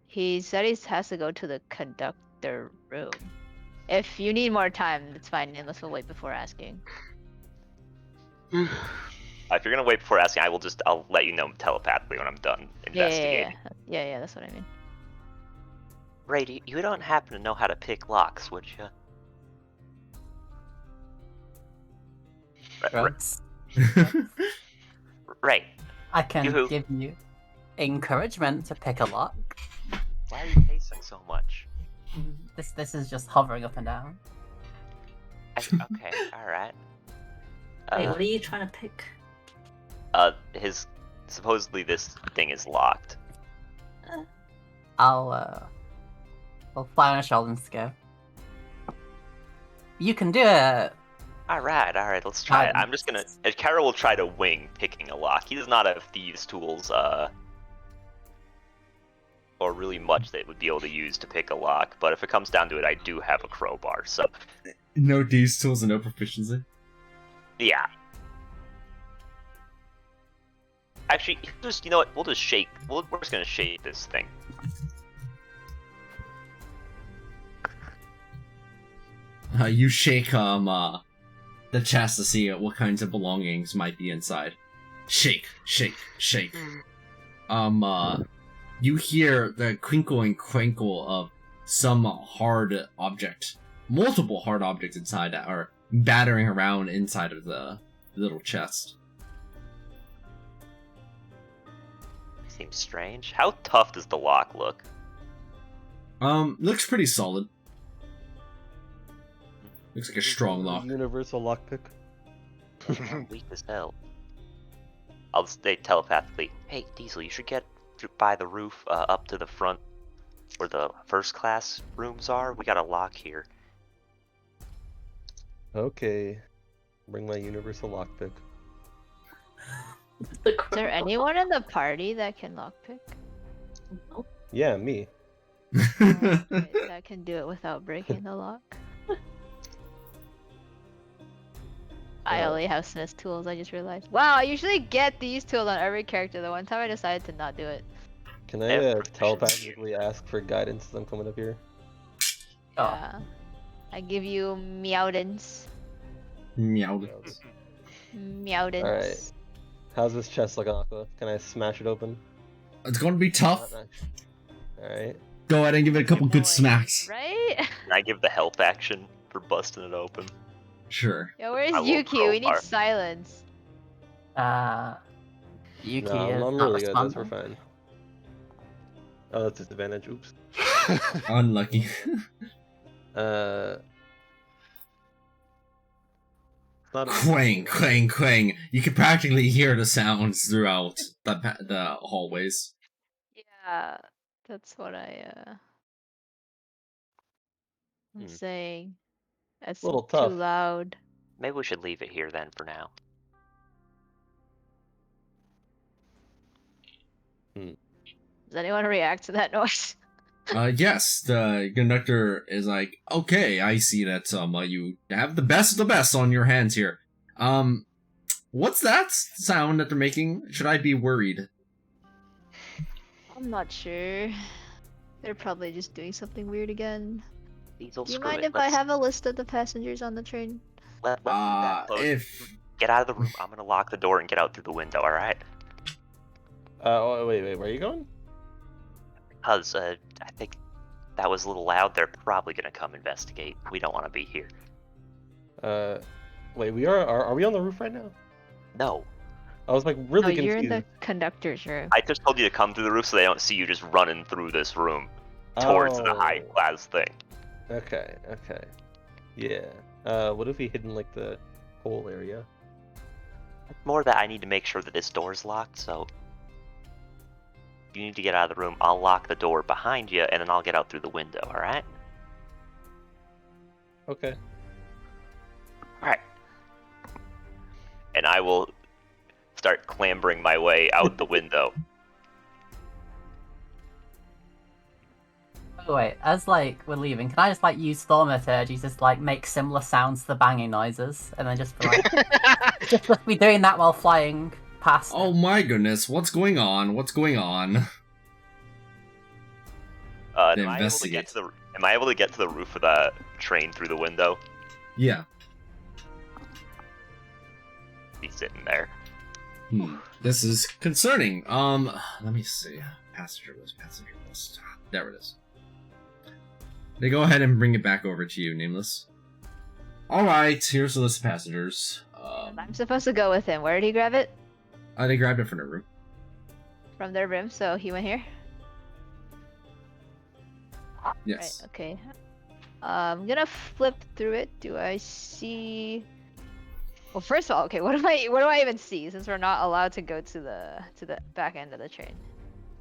He said he has to go to the conductor room. If you need more time, it's fine. Nameless will wait before asking. If you're gonna wait before asking, I'll let you know telepathically when I'm done investigating. Yeah, that's what I mean. Ray, you don't happen to know how to pick locks, would you? Drugs. Right. I can Yoo-hoo. give you encouragement to pick a lock. Why are you pacing so much? This is just hovering up and down. Okay, alright. Wait, what are you trying to pick? Supposedly this thing is locked. I'll fly on a shoulder and go. You can do it. Alright, let's try it. I'm just gonna... Kara will try to wing picking a lock. He does not have thieves' tools, or really much that would be able to use to pick a lock, but if it comes down to it, I do have a crowbar, so... No these tools and no proficiency? Yeah. Actually, you know what, we're just gonna shake this thing. You shake the chest to see what kinds of belongings might be inside. Shake. You hear the crinkle and crinkle of some hard object. Multiple hard objects inside that are battering around inside of the little chest. Seems strange. How tough does the lock look? Looks pretty solid. Looks like a strong lock. Universal lockpick. Weak as hell. I'll say telepathically, hey Diesel, you should get by the roof up to the front where the first class rooms are. We got a lock here. Okay. Bring my universal lockpick. Is there anyone in the party that can lockpick? Yeah, me. That can do it without breaking the lock. I only have Smith's tools, I just realized. Wow, I usually get these tools on every character. The one time I decided to not do it. Can I telepathically ask for guidance as I'm coming up here? Yeah. I give you meowdance. Meowdance. Meowdance. Alright. How's this chest looking, Aqua? Can I smash it open? It's going to be tough. Alright. Go ahead and give it a couple good smacks. Right? Can I give the help action for busting it open? Sure. Yo, where's I will Yuki? We need crowbar. silence. Yuki No, is I'm not really good. Those responding. were fine. Oh, that's disadvantage. Oops. Unlucky. Not a... Quang, quang, quang. You can practically hear the sounds throughout the hallways. Yeah, that's what I'm saying. That's A little too tough. loud. Maybe we should leave it here then for now. Does anyone react to that noise? Yes, the conductor is like, okay, I see that you have the best of the best on your hands here. What's that sound that they're making? Should I be worried? I'm not sure. They're probably just doing something weird again. Diesel, Do you screw mind it. if I have a list of the passengers on the train? Let me do that. Close. If Get out of the room. I'm gonna lock the door and get out through the window. All right? Wait, where are you going? Because I think that was a little loud. They're probably gonna come investigate. We don't want to be here. Wait, are we on the roof right now? No. I was like No, really you're confused. in the conductor's room. I just told you to come through the roof so they don't see you just running through this room towards the high class thing. Okay. Yeah. What if we hid in like the whole area? More that I need to make sure that this door's locked, so you need to get out of the room. I'll lock the door behind you, and then I'll get out through the window, alright? Okay. Alright. And I will start clambering my way out the window. Oh, wait, as like we're leaving, can I just like use thaumaturgy to just like make similar sounds to the banging noises, and then just be like, just be doing that while flying past? oh my goodness, what's going on? What's going on? Am I able to get to the roof of the train through the window? Yeah. Be sitting there. This is concerning. Let me see. Passenger list. There it is. They go ahead and bring it back over to you, Nameless. Alright, here's the list of passengers. I'm supposed to go with him. Where did he grab it? They grabbed it from their room. From their room, so he went here? Yes. Right, okay. I'm gonna flip through it. Do I see... Well, first of all, okay, what do I even see, since we're not allowed to go to the back end of the train?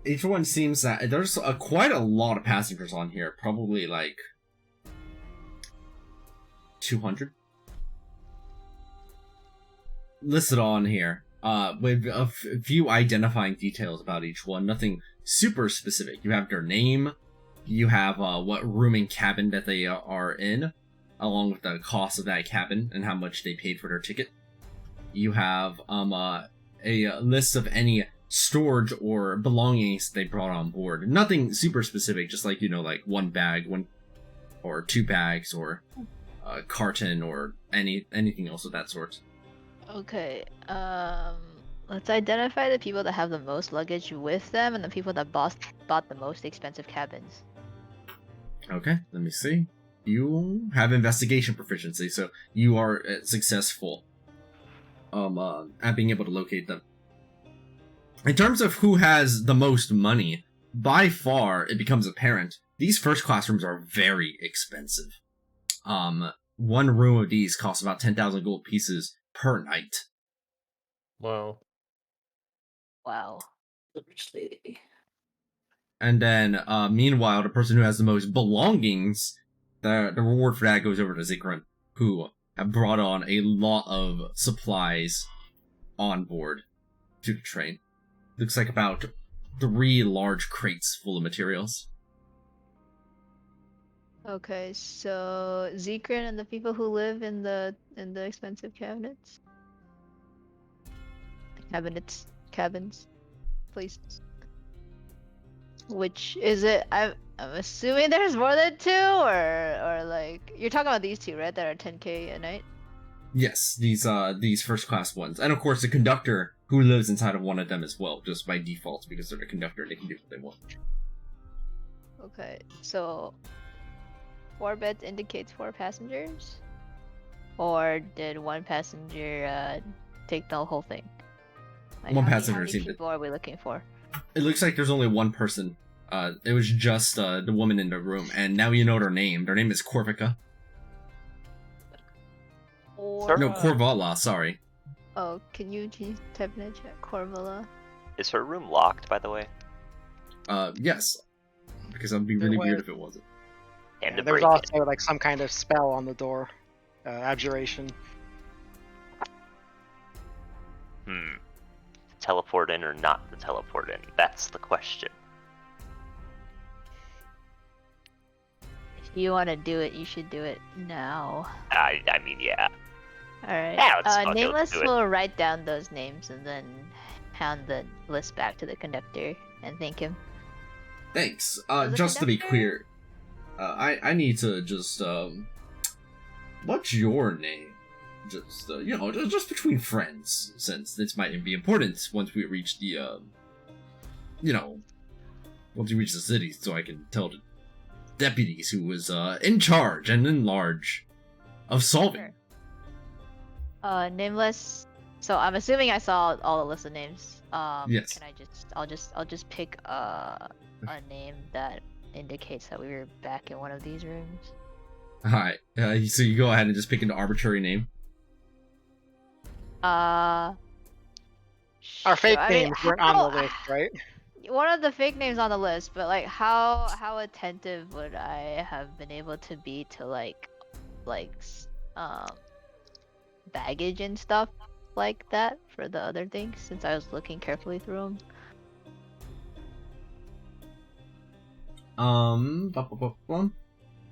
Each one seems that there's quite a lot of passengers on here. Probably like 200 listed on here. With a few identifying details about each one. Nothing super specific. You have their name. You have what room and cabin that they are in, along with the cost of that cabin and how much they paid for their ticket. You have a list of any storage or belongings they brought on board. Nothing super specific, just like, like one bag, or 2 bags, or a carton, or anything else of that sort. Okay, let's identify the people that have the most luggage with them and the people that bought the most expensive cabins. Okay, let me see. You have investigation proficiency, so you are successful at being able to locate them. In terms of who has the most money, by far it becomes apparent these first class rooms are very expensive. One room of these costs about 10,000 gold pieces per night. Wow. And then, meanwhile, the person who has the most belongings, the reward for that goes over to Zikron, who have brought on a lot of supplies on board to the train. Looks like about 3 large crates full of materials. Okay, so Zekrin and the people who live in the expensive cabins, cabins, places. Which is it? I'm assuming there's more than 2, or like you're talking about these 2, right? That are 10k a night. Yes, these first class ones, and of course the conductor who lives inside of one of them as well, just by default because they're the conductor and they can do what they want. Okay, so 4 beds indicates 4 passengers, or did 1 passenger take the whole thing? Like, One how passenger many seemed people are we looking for? It looks like there's only 1 person. It was just the woman in the room, and now you know their name. Their name is Corvica. No, Corvala, sorry. Oh, can you type in the chat? Corvala. Is her room locked, by the way? Yes. Because that would be really weird if it wasn't. And to There's break also like some kind of spell on the door, abjuration. Teleport in or not to teleport in? That's the question. If you want to do it, you should do it now. I mean, yeah. Alright. Yeah, I'll do Nameless it. will write down those names and then hand the list back to the conductor and thank him. Thanks. the Just to be conductor? clear, I need to just, what's your name? just just between friends, since this might be important once we reach the once we reach the city, so I can tell the deputies who was in charge and in large of solving. Sure. Nameless. So I'm assuming I saw all the list of names. Yes. Can I just I'll just pick a name that indicates that we were back in one of these rooms. Alright, so you go ahead and just pick an arbitrary name. Our fake names weren't on the list, right? One of the fake names on the list, but like how attentive would I have been able to be to like baggage and stuff like that for the other things, since I was looking carefully through them?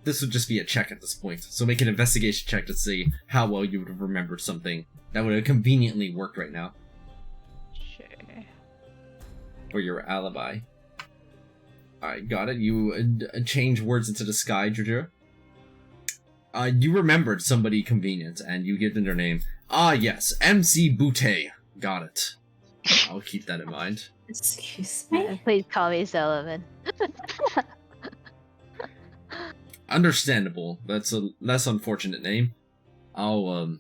This would just be a check at this point, so make an investigation check to see how well you would have remembered something that would have conveniently worked right now. Sure. For your alibi. Alright, got it. You change words into the sky, Jojo. You remembered somebody convenient, and you give them their name. Ah, yes, MC Boutte. Got it. I'll keep that in mind. Excuse me? Please call me Sullivan. Understandable. That's a less unfortunate name. I'll,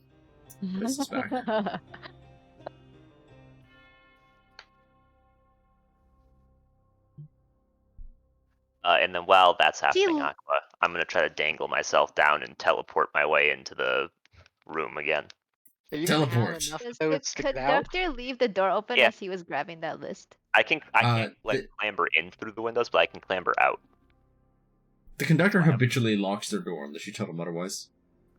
place this back. And then while that's happening, Aqua, I'm gonna try to dangle myself down and teleport my way into the room again. Are you Teleport. gonna have enough Does so the it's to get out? conductor leave the door open Yeah. as he was grabbing that list? I can't clamber in through the windows, but I can clamber out. The conductor habitually locks their door unless you tell him otherwise.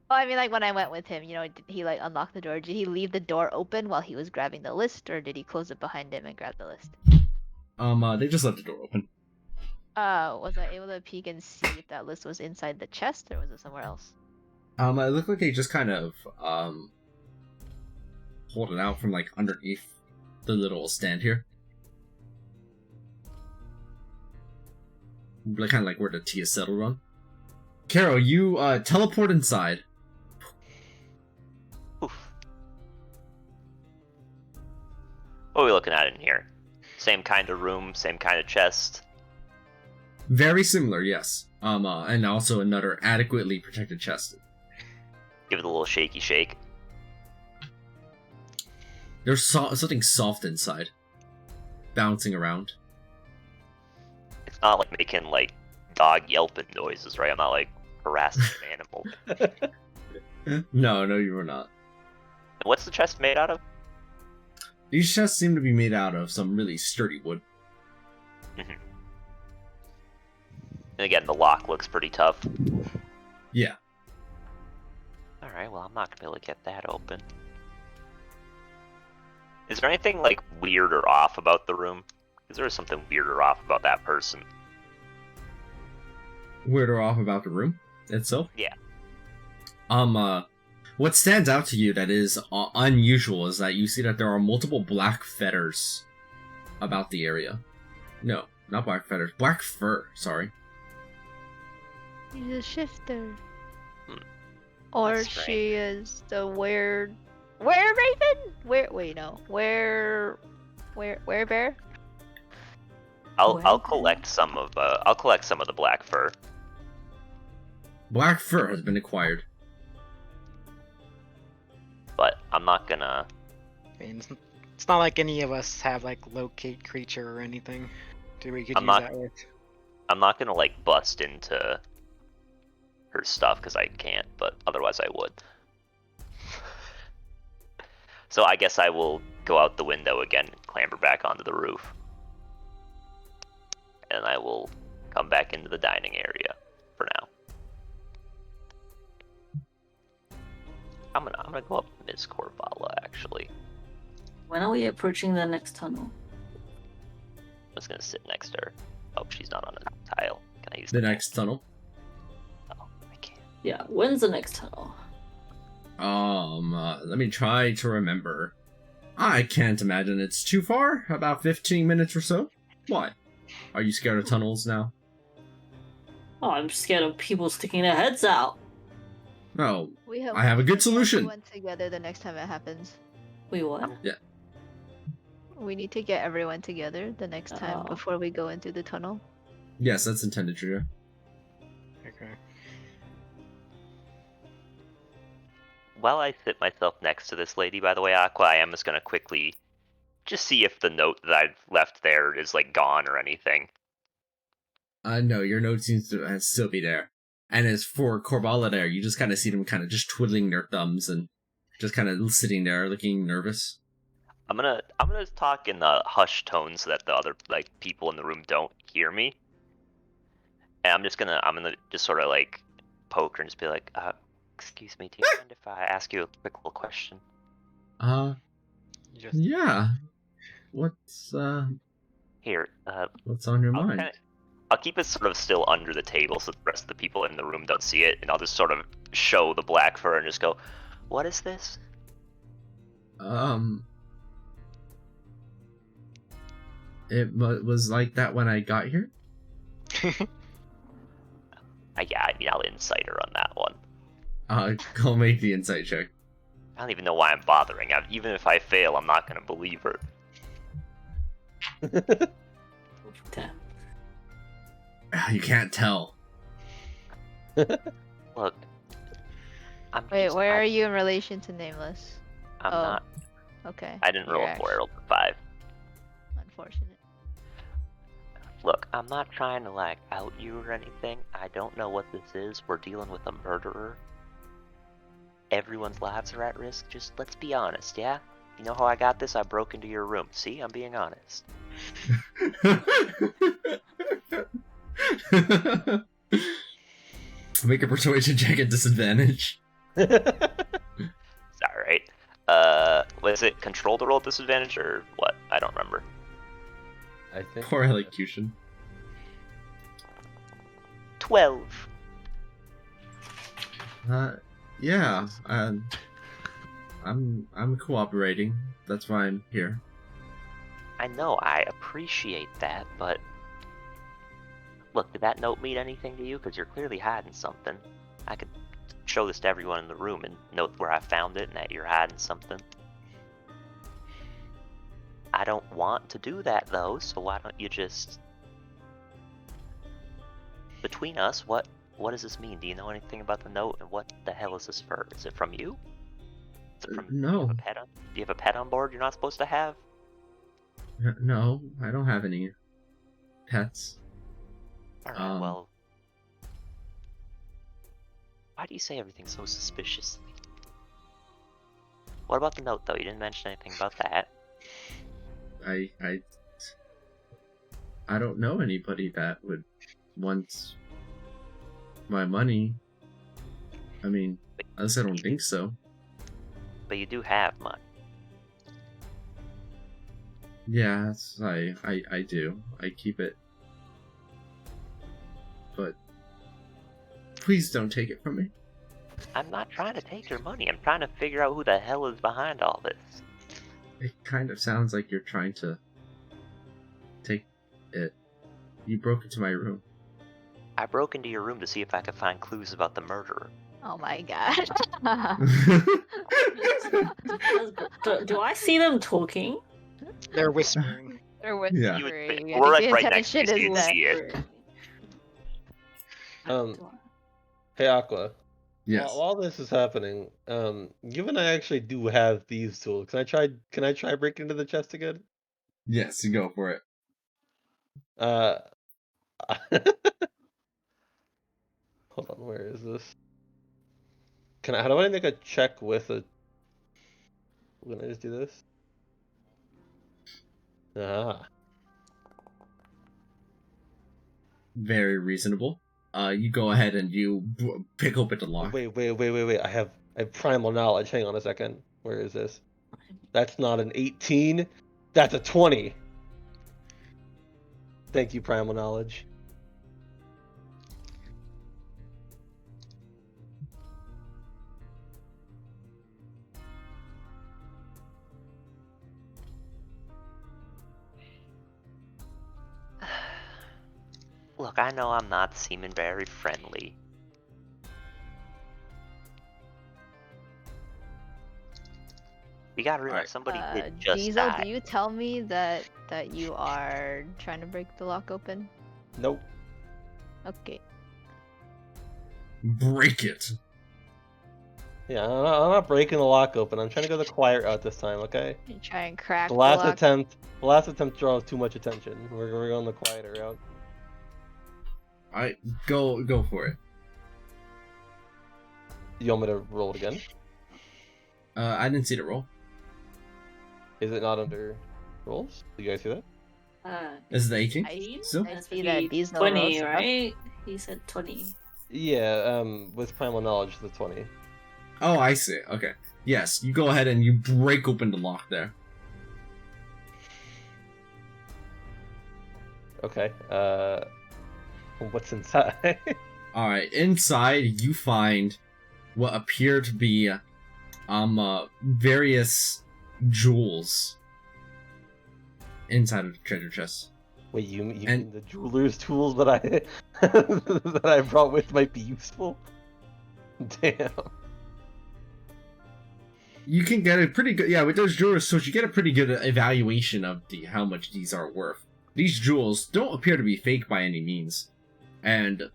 Oh, I mean, like when I went with him, did he like unlock the door? Did he leave the door open while he was grabbing the list, or did he close it behind him and grab the list? They just left the door open. Was I able to peek and see if that list was inside the chest, or was it somewhere else? It looked like they just kind of, pulled it out from, like, underneath the little stand here. Like, kind of like where the tea is settled on. Carol, you, teleport inside. Oof. What are we looking at in here? Same kind of room, same kind of chest. Very similar, yes. And also another adequately protected chest. Give it a little shaky shake. There's something soft inside. Bouncing around. It's not like making, like, dog yelping noises, right? I'm not, like, harassing an animal. No, you were not. And what's the chest made out of? These chests seem to be made out of some really sturdy wood. Mm-hmm. And again, the lock looks pretty tough. Yeah. Alright, well, I'm not gonna be able to get that open. Is there anything, like, weird or off about the room? Is there something weird or off about that person? Weird or off about the room itself? Yeah. What stands out to you that is unusual is that you see that there are multiple black feathers about the area. No, not black feathers. Black fur, sorry. He's a shifter. Or Or she is the were raven? Were bear? I'll collect some of the black fur. Black fur has been acquired. But I'm not gonna. I mean, it's not like any of us have like locate creature or anything. Do we could I'm use not- that with? I'm not gonna like bust into her stuff because I can't, but otherwise I would. So I guess I will go out the window again and clamber back onto the roof. And I will come back into the dining area for now. I'm gonna go up Ms. Corvala actually. When are we approaching the next tunnel? I'm just gonna sit next to her. Oh, she's not on a tile. Can I use The next tunnel. Oh, I can't. Yeah, when's the next tunnel? Let me try to remember. I can't imagine it's too far. About 15 minutes or so. Why? Are you scared of tunnels now? Oh, I'm scared of people sticking their heads out. Oh, We I have a good get solution. everyone together the next time it happens. We what? We need to get everyone together the next time Oh. before we go into the tunnel. Yes, that's intended, Julia. Okay. While I sit myself next to this lady, by the way, Aqua, I am just gonna quickly just see if the note that I've left there is like gone or anything. No, your note seems to still be there. And as for Corvala there, you just kind of see them kind of just twiddling their thumbs and just kind of sitting there looking nervous. I'm gonna talk in the hushed tone so that the other like people in the room don't hear me. And I'm gonna just sort of like poke her and just be like, excuse me, do you mind if I ask you a quick little question? Just Yeah. What's Here, what's on your mind? I'll keep it sort of still under the table so the rest of the people in the room don't see it, and I'll just sort of show the black fur and just go, what is this? It was like that when I got here. Yeah, I mean, I'll insight her on that one. Go make the insight check. I don't even know why I'm bothering. Even if I fail, I'm not gonna believe her. 10. You can't tell. Look, Wait, where are you in relation to Nameless? I'm Oh. not. Okay. I didn't roll a 4, I rolled a 5. Unfortunate. Look, I'm not trying to like out you or anything. I don't know what this is. We're dealing with a murderer. Everyone's lives are at risk. Just let's be honest, yeah? You know how I got this? I broke into your room. See, I'm being honest. Make a persuasion check at disadvantage. It's alright. Was it control to roll at disadvantage or what? I don't remember. I think. Poor elocution. 12. Yeah. I'm cooperating. That's why I'm here. I know, I appreciate that, but... Look, did that note mean anything to you? Because you're clearly hiding something. I could show this to everyone in the room and note where I found it and that you're hiding something. I don't want to do that, though, so why don't you just... Between us, what does this mean? Do you know anything about the note, and what the hell is this for? Is it from you? Is it from... No. Do you have a pet on board you're not supposed to have? No, I don't have any pets. Alright, well... Why do you say everything so suspiciously? What about the note, though? You didn't mention anything about that. I don't know anybody that would want my money. I mean, at least I don't think so. But you do have money. Yes, I do. I keep it. But please don't take it from me. I'm not trying to take your money. I'm trying to figure out who the hell is behind all this. It kind of sounds like you're trying to take it. You broke into my room. I broke into your room to see if I could find clues about the murderer. Oh my god. Do I see them talking? they're whispering. They're Yeah. whispering. We're I think right the next to you, attention so is you that. see it. Hey Aqua. Yes. While this is happening, given I actually do have thieves tool, can I try breaking into the chest again? Yes, you go for it. Hold on, where is this? How do I make a check with a... When I just do this? Ah. Very reasonable. You go ahead and you pick open the lock. Wait. I have primal knowledge. Hang on a second. Where is this? That's not an 18. That's a 20. Thank you, primal knowledge. Look, I know I'm not seeming very friendly. You gotta realize Alright. somebody did just Diesel, die. do you tell me that you are trying to break the lock open? Nope. Okay. Break it. Yeah, I'm not breaking the lock open. I'm trying to go the quiet route this time, okay? You try and crack The the last lock. attempt draws too much attention. We're going the quieter route. Alright, go for it. You want me to roll it again? I didn't see the roll. Is it not under rolls? Do you guys see that? Is it 18? I Still? see that Diesel 20, rolls up. right? He said 20. Yeah, with primal knowledge, the 20. Oh, I see. Okay. Yes, you go ahead and you break open the lock there. Okay. What's inside? Alright, inside you find what appear to be various jewels inside of the treasure chest. Wait, you mean the jeweler's tools that I that I brought with might be useful? Damn. You can get a pretty good, yeah, with those jewelers, so you get a pretty good evaluation of how much these are worth. These jewels don't appear to be fake by any means, and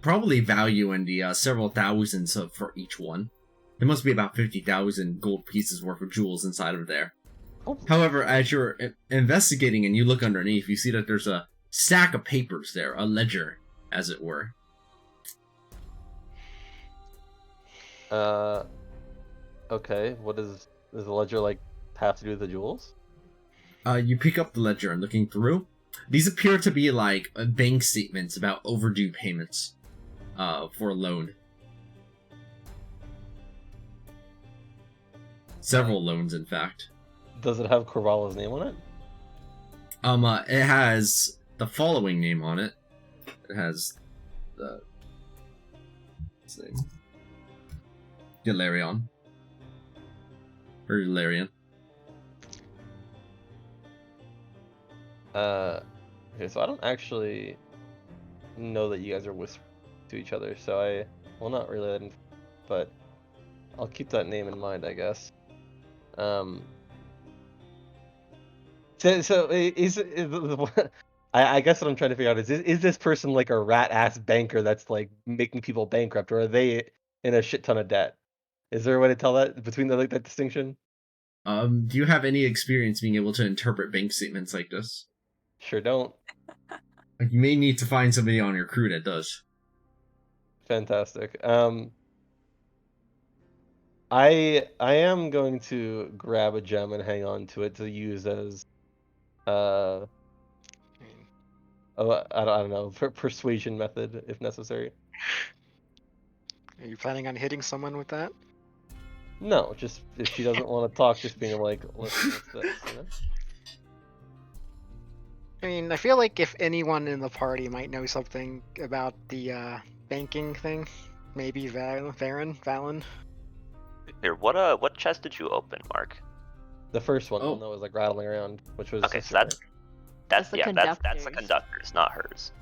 probably value in the several thousands for each one. There must be about 50,000 gold pieces worth of jewels inside of there. However, as you're investigating and you look underneath, you see that there's a stack of papers there, a ledger, as it were. Okay, what does the ledger, like, have to do with the jewels? You pick up the ledger and looking through. These appear to be like bank statements about overdue payments for a loan. Several loans, in fact. Does it have Corvallo's name on it? It has the following name on it. It has the Galarion. Or Galarian. Okay, so I don't actually know that you guys are whispering to each other, so I will not relay that, but I'll keep that name in mind, I guess. So I guess what I'm trying to figure out is this person like a rat ass banker that's like making people bankrupt, or are they in a shit ton of debt? Is there a way to tell that between that distinction? Do you have any experience being able to interpret bank statements like this? Sure don't. You may need to find somebody on your crew that does. Fantastic. I am going to grab a gem and hang on to it to use as I don't know, persuasion method if necessary. Are you planning on hitting someone with that? No, just if she doesn't want to talk, just being like, what's this, you know? I mean, I feel like if anyone in the party might know something about the banking thing, maybe Valen. Here, what chest did you open, Mark? The first one, that was like rattling around, which was Okay, so that's That's the that's the conductor's. conductor's, not hers.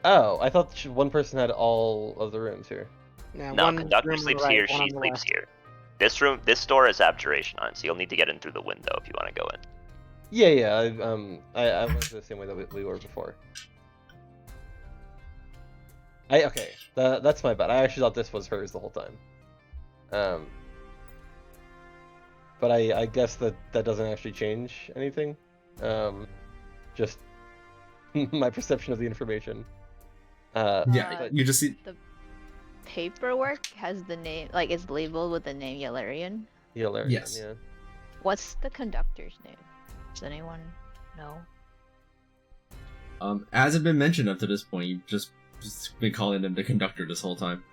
Oh, I thought one person had all of the rooms here. Yeah, No, one conductor room on the sleeps right, here. one on She the sleeps left. here. This door is abjuration on, so you'll need to get in through the window if you want to go in. Yeah, I went the same way that we were before. Okay, that's my bad. I actually thought this was hers the whole time. But I guess that doesn't actually change anything. Just my perception of the information. Yeah, But you just see. the paperwork has the name, like it's labeled with the name Yalarian. Hilarious. Yes. Yeah. What's the conductor's name? Does anyone know? As had been mentioned up to this point, you've just been calling him the conductor this whole time.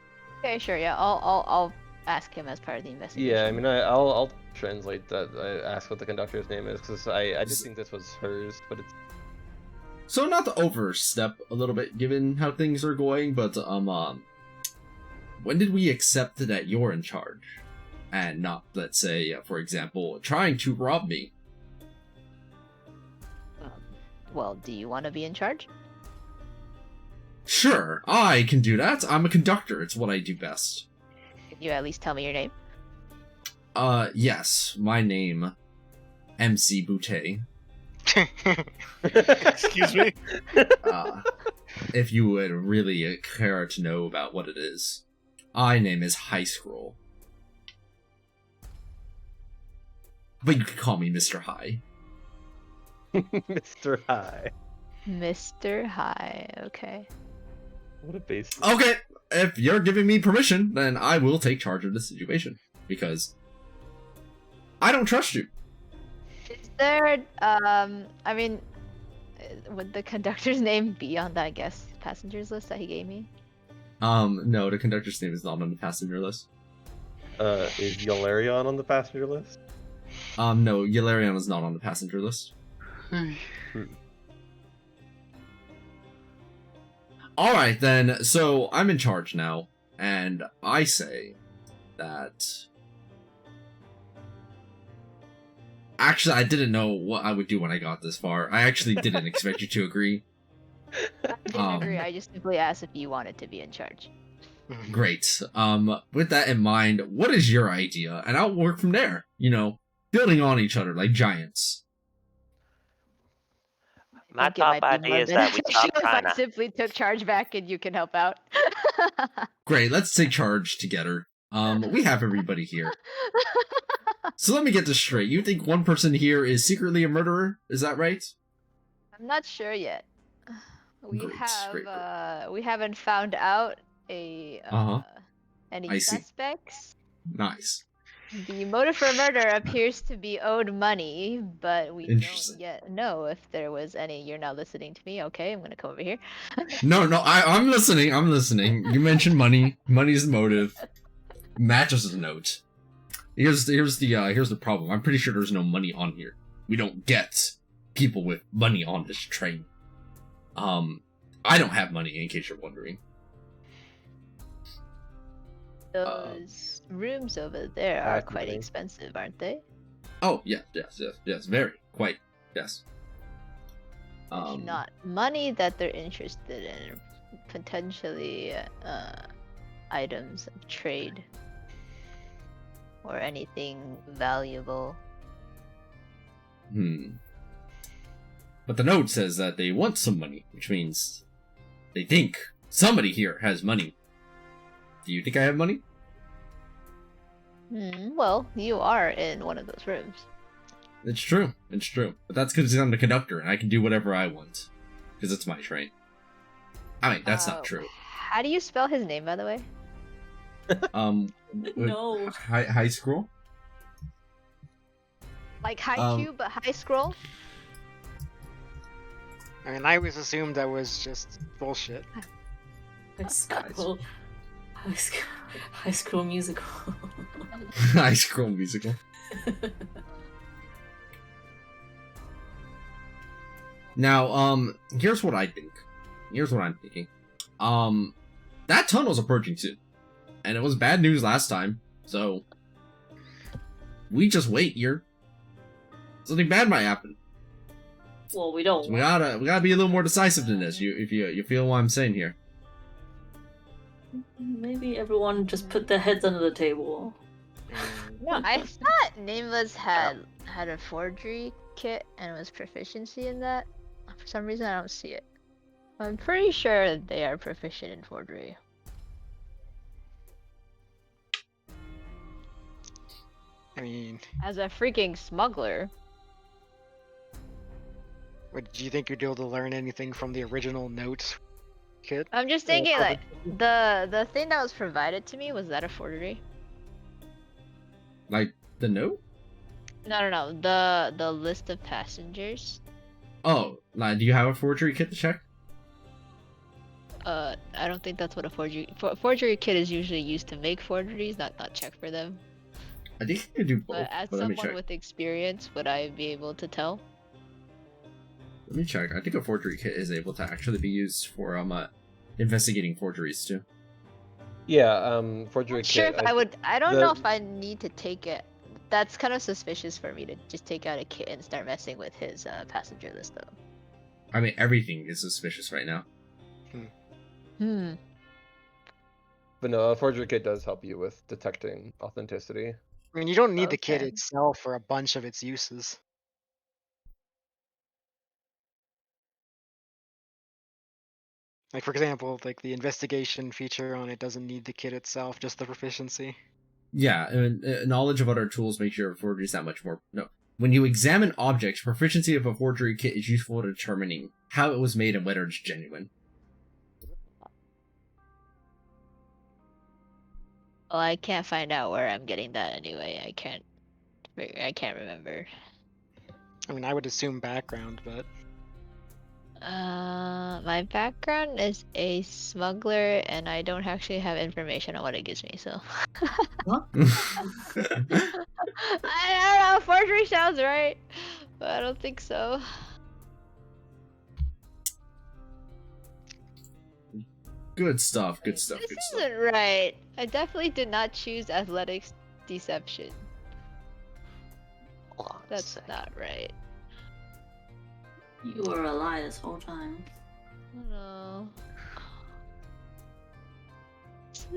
Okay, sure. Yeah, I'll ask him as part of the investigation. Yeah, I mean, I'll translate that. I ask what the conductor's name is because I did think this was hers, but it's So not to overstep a little bit, given how things are going, but when did we accept that you're in charge, and not, let's say, for example, trying to rob me? Well, do you want to be in charge? Sure, I can do that. I'm a conductor. It's what I do best. Can you at least tell me your name? Yes, my name, MC Boutte. Excuse me? If you would really care to know about what it is, my name is High Scroll. But you can call me Mr. High. Mr. High. Mr. High. Okay. What a base. Okay, if you're giving me permission, then I will take charge of the situation. Because I don't trust you. Is there, I mean, would the conductor's name be on that guest passengers list that he gave me? No, the conductor's name is not on the passenger list. Is Yolarion on the passenger list? No, Yolarion is not on the passenger list. Alright then, so I'm in charge now, and I say that... Actually, I didn't know what I would do when I got this far. I actually didn't expect you to agree. I didn't agree, I just simply asked if you wanted to be in charge. Great. With that in mind, what is your idea? And I'll work from there. You know, building on each other like giants. My I think it top might be idea more is that we beneficial stop trying if I to. simply took charge back and you can help out. Great, let's take charge together. We have everybody here. So let me get this straight. You think one person here is secretly a murderer? Is that right? I'm not sure yet. We Great, have great, we haven't found out any I see. suspects. Nice. The motive for murder appears to be owed money, but we don't Interesting. yet know if there was any. You're not listening to me. Okay, I'm gonna come over here. No, I'm listening. I'm listening. You mentioned money. Money's the motive. Matches the note. Here's the problem. I'm pretty sure there's no money on here. We don't get people with money on this train. I don't have money, in case you're wondering. Those rooms over there are quite Fascinating. expensive, aren't they? Oh, yes, very, quite, yes. If not money that they're interested in, potentially items of trade or anything valuable. But the note says that they want some money, which means they think somebody here has money. Do you think I have money? Well, you are in one of those rooms. It's true. But that's because I'm the conductor, and I can do whatever I want. Because it's my train. I mean, that's not true. How do you spell his name, by the way? No. High scroll? Like Haikyuu, but high scroll? I mean, I always assumed that was just bullshit. High school. High school musical. High scroll musical. Now, here's what I think. Here's what I'm thinking. That tunnel's approaching soon. And it was bad news last time, so we just wait here. Something bad might happen. Well, we don't. So we gotta be a little more decisive than this. You feel what I'm saying here? Maybe everyone just put their heads under the table. No, I thought Nameless had a forgery kit and was proficiency in that. For some reason, I don't see it. I'm pretty sure they are proficient in forgery. I mean, As a freaking smuggler. do you think you'd be able to learn anything from the original notes kit? I'm just thinking, like, the thing that was provided to me, was that a forgery? Like the note? No. The list of passengers. Oh, like, do you have a forgery kit to check? I don't think that's what a forgery kit is usually used to make forgeries, not check for them. I think you can do both. But as But let me someone check. with experience, would I be able to tell? Let me check. I think a forgery kit is able to actually be used for investigating forgeries too. Yeah, forgery Sure, kit. if I would. I don't the- know if I need to take it. That's kind of suspicious for me to just take out a kit and start messing with his passenger list, though. I mean, everything is suspicious right now. But no, a forgery kit does help you with detecting authenticity. I mean, you don't need the kit Okay. itself for a bunch of its uses. Like, for example, like the investigation feature on it doesn't need the kit itself, just the proficiency. Yeah, and knowledge of other tools makes your forgeries that much more. No. When you examine objects, proficiency of a forgery kit is useful in determining how it was made and whether it's genuine. Well, I can't find out where I'm getting that anyway. I can't remember. I mean, I would assume background, but My background is a smuggler, and I don't actually have information on what it gives me, so. What? I don't know, forgery sounds right, but I don't think so. Good stuff, good stuff, This good stuff. isn't right. I definitely did not choose athletics deception. Hold on a That's sec. not right. You were a lie this whole time. No. I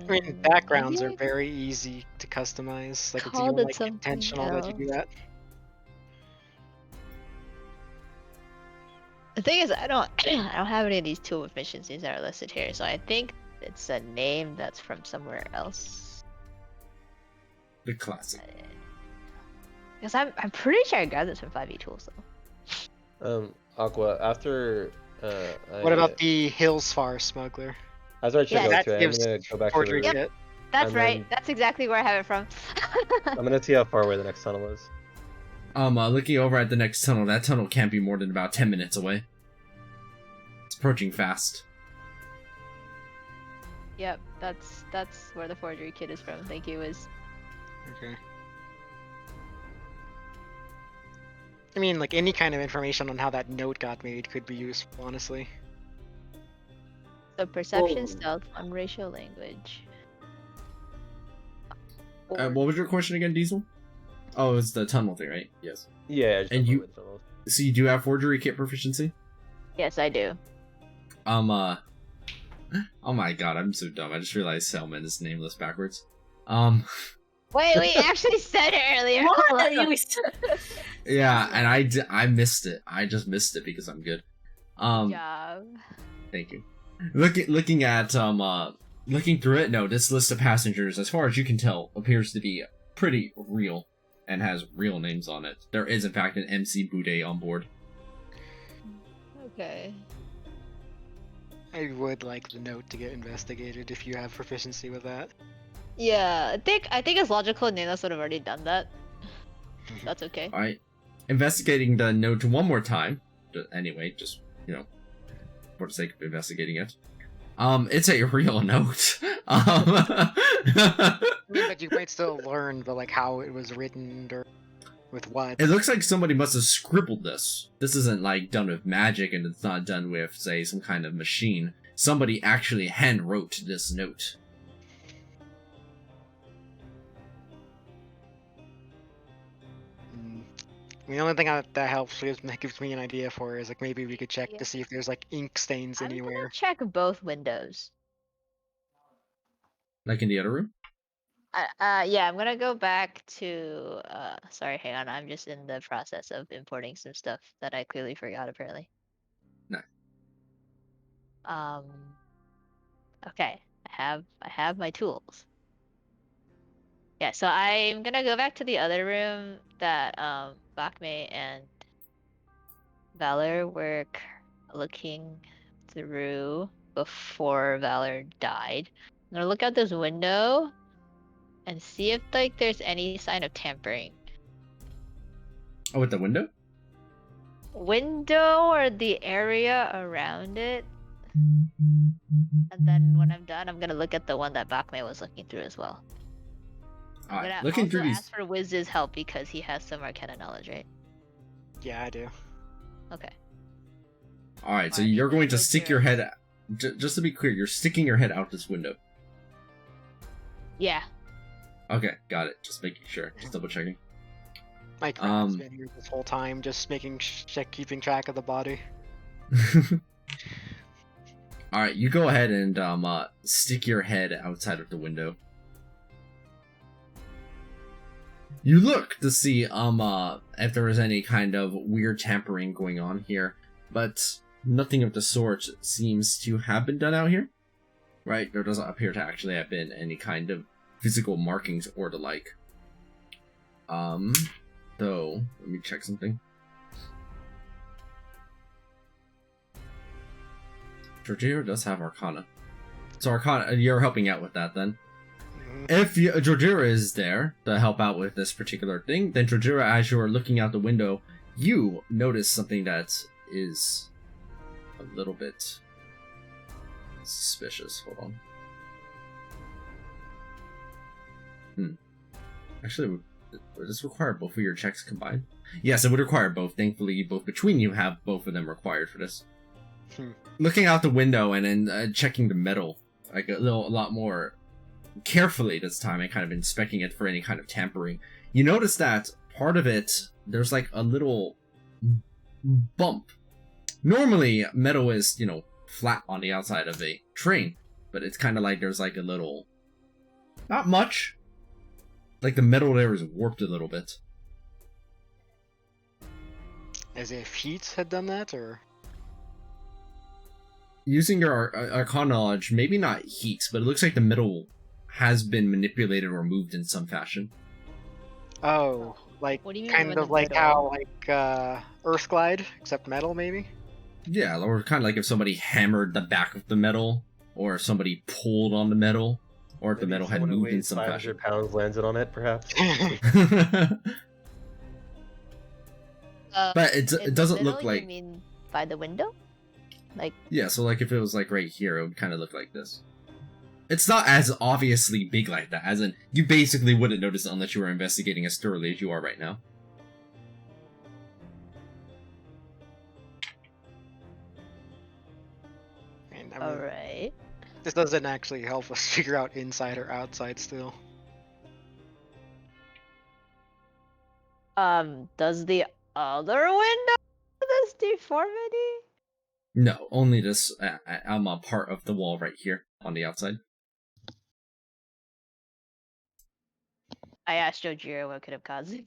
mean, backgrounds are Maybe I very easy to customize. Like, it's called even it like something intentional that you do that. The thing is, I don't have any of these tool efficiencies that are listed here, so I think it's a name that's from somewhere else. The classic. Because I'm pretty sure I got this from 5e tools though. Aqua, after What about the Hillsfar smuggler? after I check Yeah, out that here, I'm gives gonna go back to the forgery room. kit. That's And right. then- That's exactly where I have it from. I'm gonna see how far away the next tunnel is. Looking over at the next tunnel, that tunnel can't be more than about 10 minutes away. It's approaching fast. Yep, that's where the forgery kit is from. Thank you, Wiz. Okay. I mean, like, any kind of information on how that note got made could be useful, honestly. So perception, Whoa. stealth, unracial language. What was your question again, Diesel? Oh, it's the tunnel thing, right? Yes. Yeah, I just And don't know you- which tunnel. So you do have forgery kit proficiency? Yes, I do. Oh my god, I'm so dumb. I just realized Selman is nameless backwards. Wait, we actually said it earlier. What? You- Yeah, and I missed it. I just missed it because I'm good. Good job. Thank you. Looking at looking through it, no, this list of passengers, as far as you can tell, appears to be pretty real and has real names on it. There is in fact an MC Boudet on board. Okay. I would like the note to get investigated if you have proficiency with that. Yeah, I think it's logical Nanos would have already done that. That's okay. Alright. Investigating the note one more time. Anyway, just, for the sake of investigating it. It's a real note. I mean, but you might still learn, but like how it was written or with what. It looks like somebody must have scribbled this. This isn't like done with magic, and it's not done with, say, some kind of machine. Somebody actually hand wrote this note. The only thing that helps gives me an idea for is like maybe we could check Yeah. to see if there's like ink stains I'm anywhere. gonna check both windows. Like in the other room? Yeah, I'm gonna go back to sorry, hang on, I'm just in the process of importing some stuff that I clearly forgot apparently. No. Okay, I have my tools. Yeah, so I'm gonna go back to the other room that Bakme and Valor were looking through before Valor died. I'm gonna look out this window and see if like there's any sign of tampering. Oh, with the window? Window or the area around it. And then when I'm done, I'm gonna look at the one that Bakme was looking through as well. I'm Alright, gonna looking also through these. ask for Wiz's help because he has some Arcana knowledge, right? Yeah, I do. Okay. Alright, so Alright, you're going to let's stick hear your it. head out. Just to be clear, you're sticking your head out this window. Yeah. Okay, got it. Just making sure. Just double checking. My crowd's been here this whole time, just keeping track of the body. Alright, you go ahead and stick your head outside of the window. You look to see if there is any kind of weird tampering going on here, but nothing of the sort seems to have been done out here. Right? There doesn't appear to actually have been any kind of physical markings or the like. Though, let me check something. Georgiro does have Arcana. So Arcana, you're helping out with that then. If Georgiro is there to help out with this particular thing, then Georgiro, as you're looking out the window, you notice something that is a little bit suspicious. Hold on. Actually, would this require both of your checks combined? Yes, it would require both. Thankfully, both between you have both of them required for this. Looking out the window and then checking the metal, like a lot more carefully this time, and kind of inspecting it for any kind of tampering, you notice that part of it, there's like a little bump. Normally, metal is, flat on the outside of a train, but it's kind of like there's like a little, not much, like the metal there is warped a little bit. As if heat had done that, or? Using your Arcana knowledge, maybe not heat, but it looks like the metal has been manipulated or moved in some fashion. Oh, like What do you mean kind with of the like metal? how Earth Glide, except metal, maybe. Yeah, or kind of like if somebody hammered the back of the metal, or if somebody pulled on the metal, or if the metal had moved in some 500 fashion. pounds landed on it, perhaps. But it In the doesn't look middle, like... You mean by the window? Like, Yeah, so like if it was like right here, it would kind of look like this. It's not as obviously big like that, as in, you basically wouldn't notice it unless you were investigating as thoroughly as you are right now. And, I mean, alright. this doesn't actually help us figure out inside or outside still. Does the other window have this deformity? No, only this part of the wall right here on the outside. I asked Jojiro what could have caused it.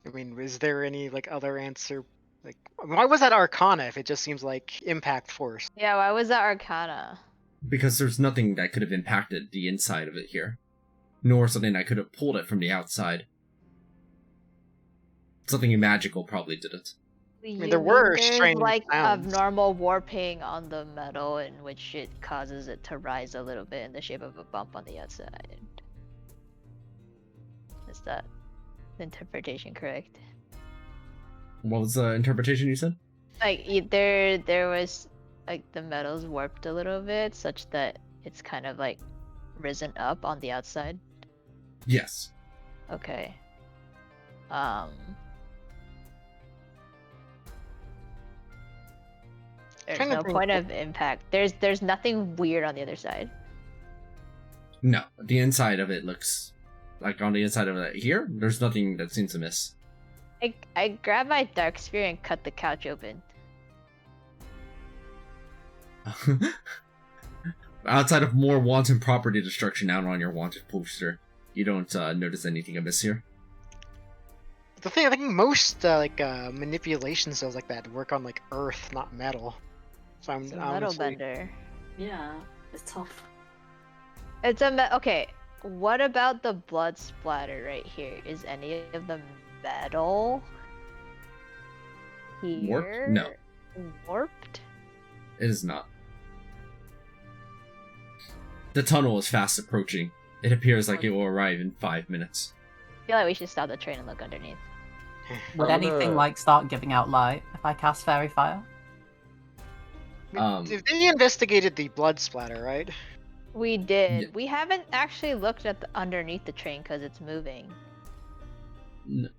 I mean, is there any like other answer? Like, why was that Arcana if it just seems like impact force? Yeah, why was that Arcana? Because there's nothing that could have impacted the inside of it here. Nor something that could have pulled it from the outside. Something magical probably did it. mean, there were There's strange like sounds. abnormal warping on the metal in which it causes it to rise a little bit in the shape of a bump on the outside. Is that interpretation correct? What was the interpretation you said? Like there was like the metal's warped a little bit such that it's kind of like risen up on the outside. Yes. Okay. There's Kinda no think- point of impact. There's nothing weird on the other side. No, the inside of it looks like on the inside of it here, there's nothing that seems amiss. I grab my dark spear and cut the couch open. Outside of more wanton property destruction out on your wanted poster, you don't notice anything amiss here. The thing, I think most manipulation cells like that work on like earth, not metal. So I'm It's a metal honestly- bender. Yeah, it's tough. It's a okay. What about the blood splatter right here? Is any of the metal here Warped? No. warped? It is not. The tunnel is fast approaching. It appears like it will arrive in 5 minutes. I feel like we should stop the train and look underneath. Would I'm anything gonna- like start giving out light if I cast Fairy Fire? They investigated the blood splatter, right? We did. Yeah. We haven't actually looked at the underneath the train because it's moving.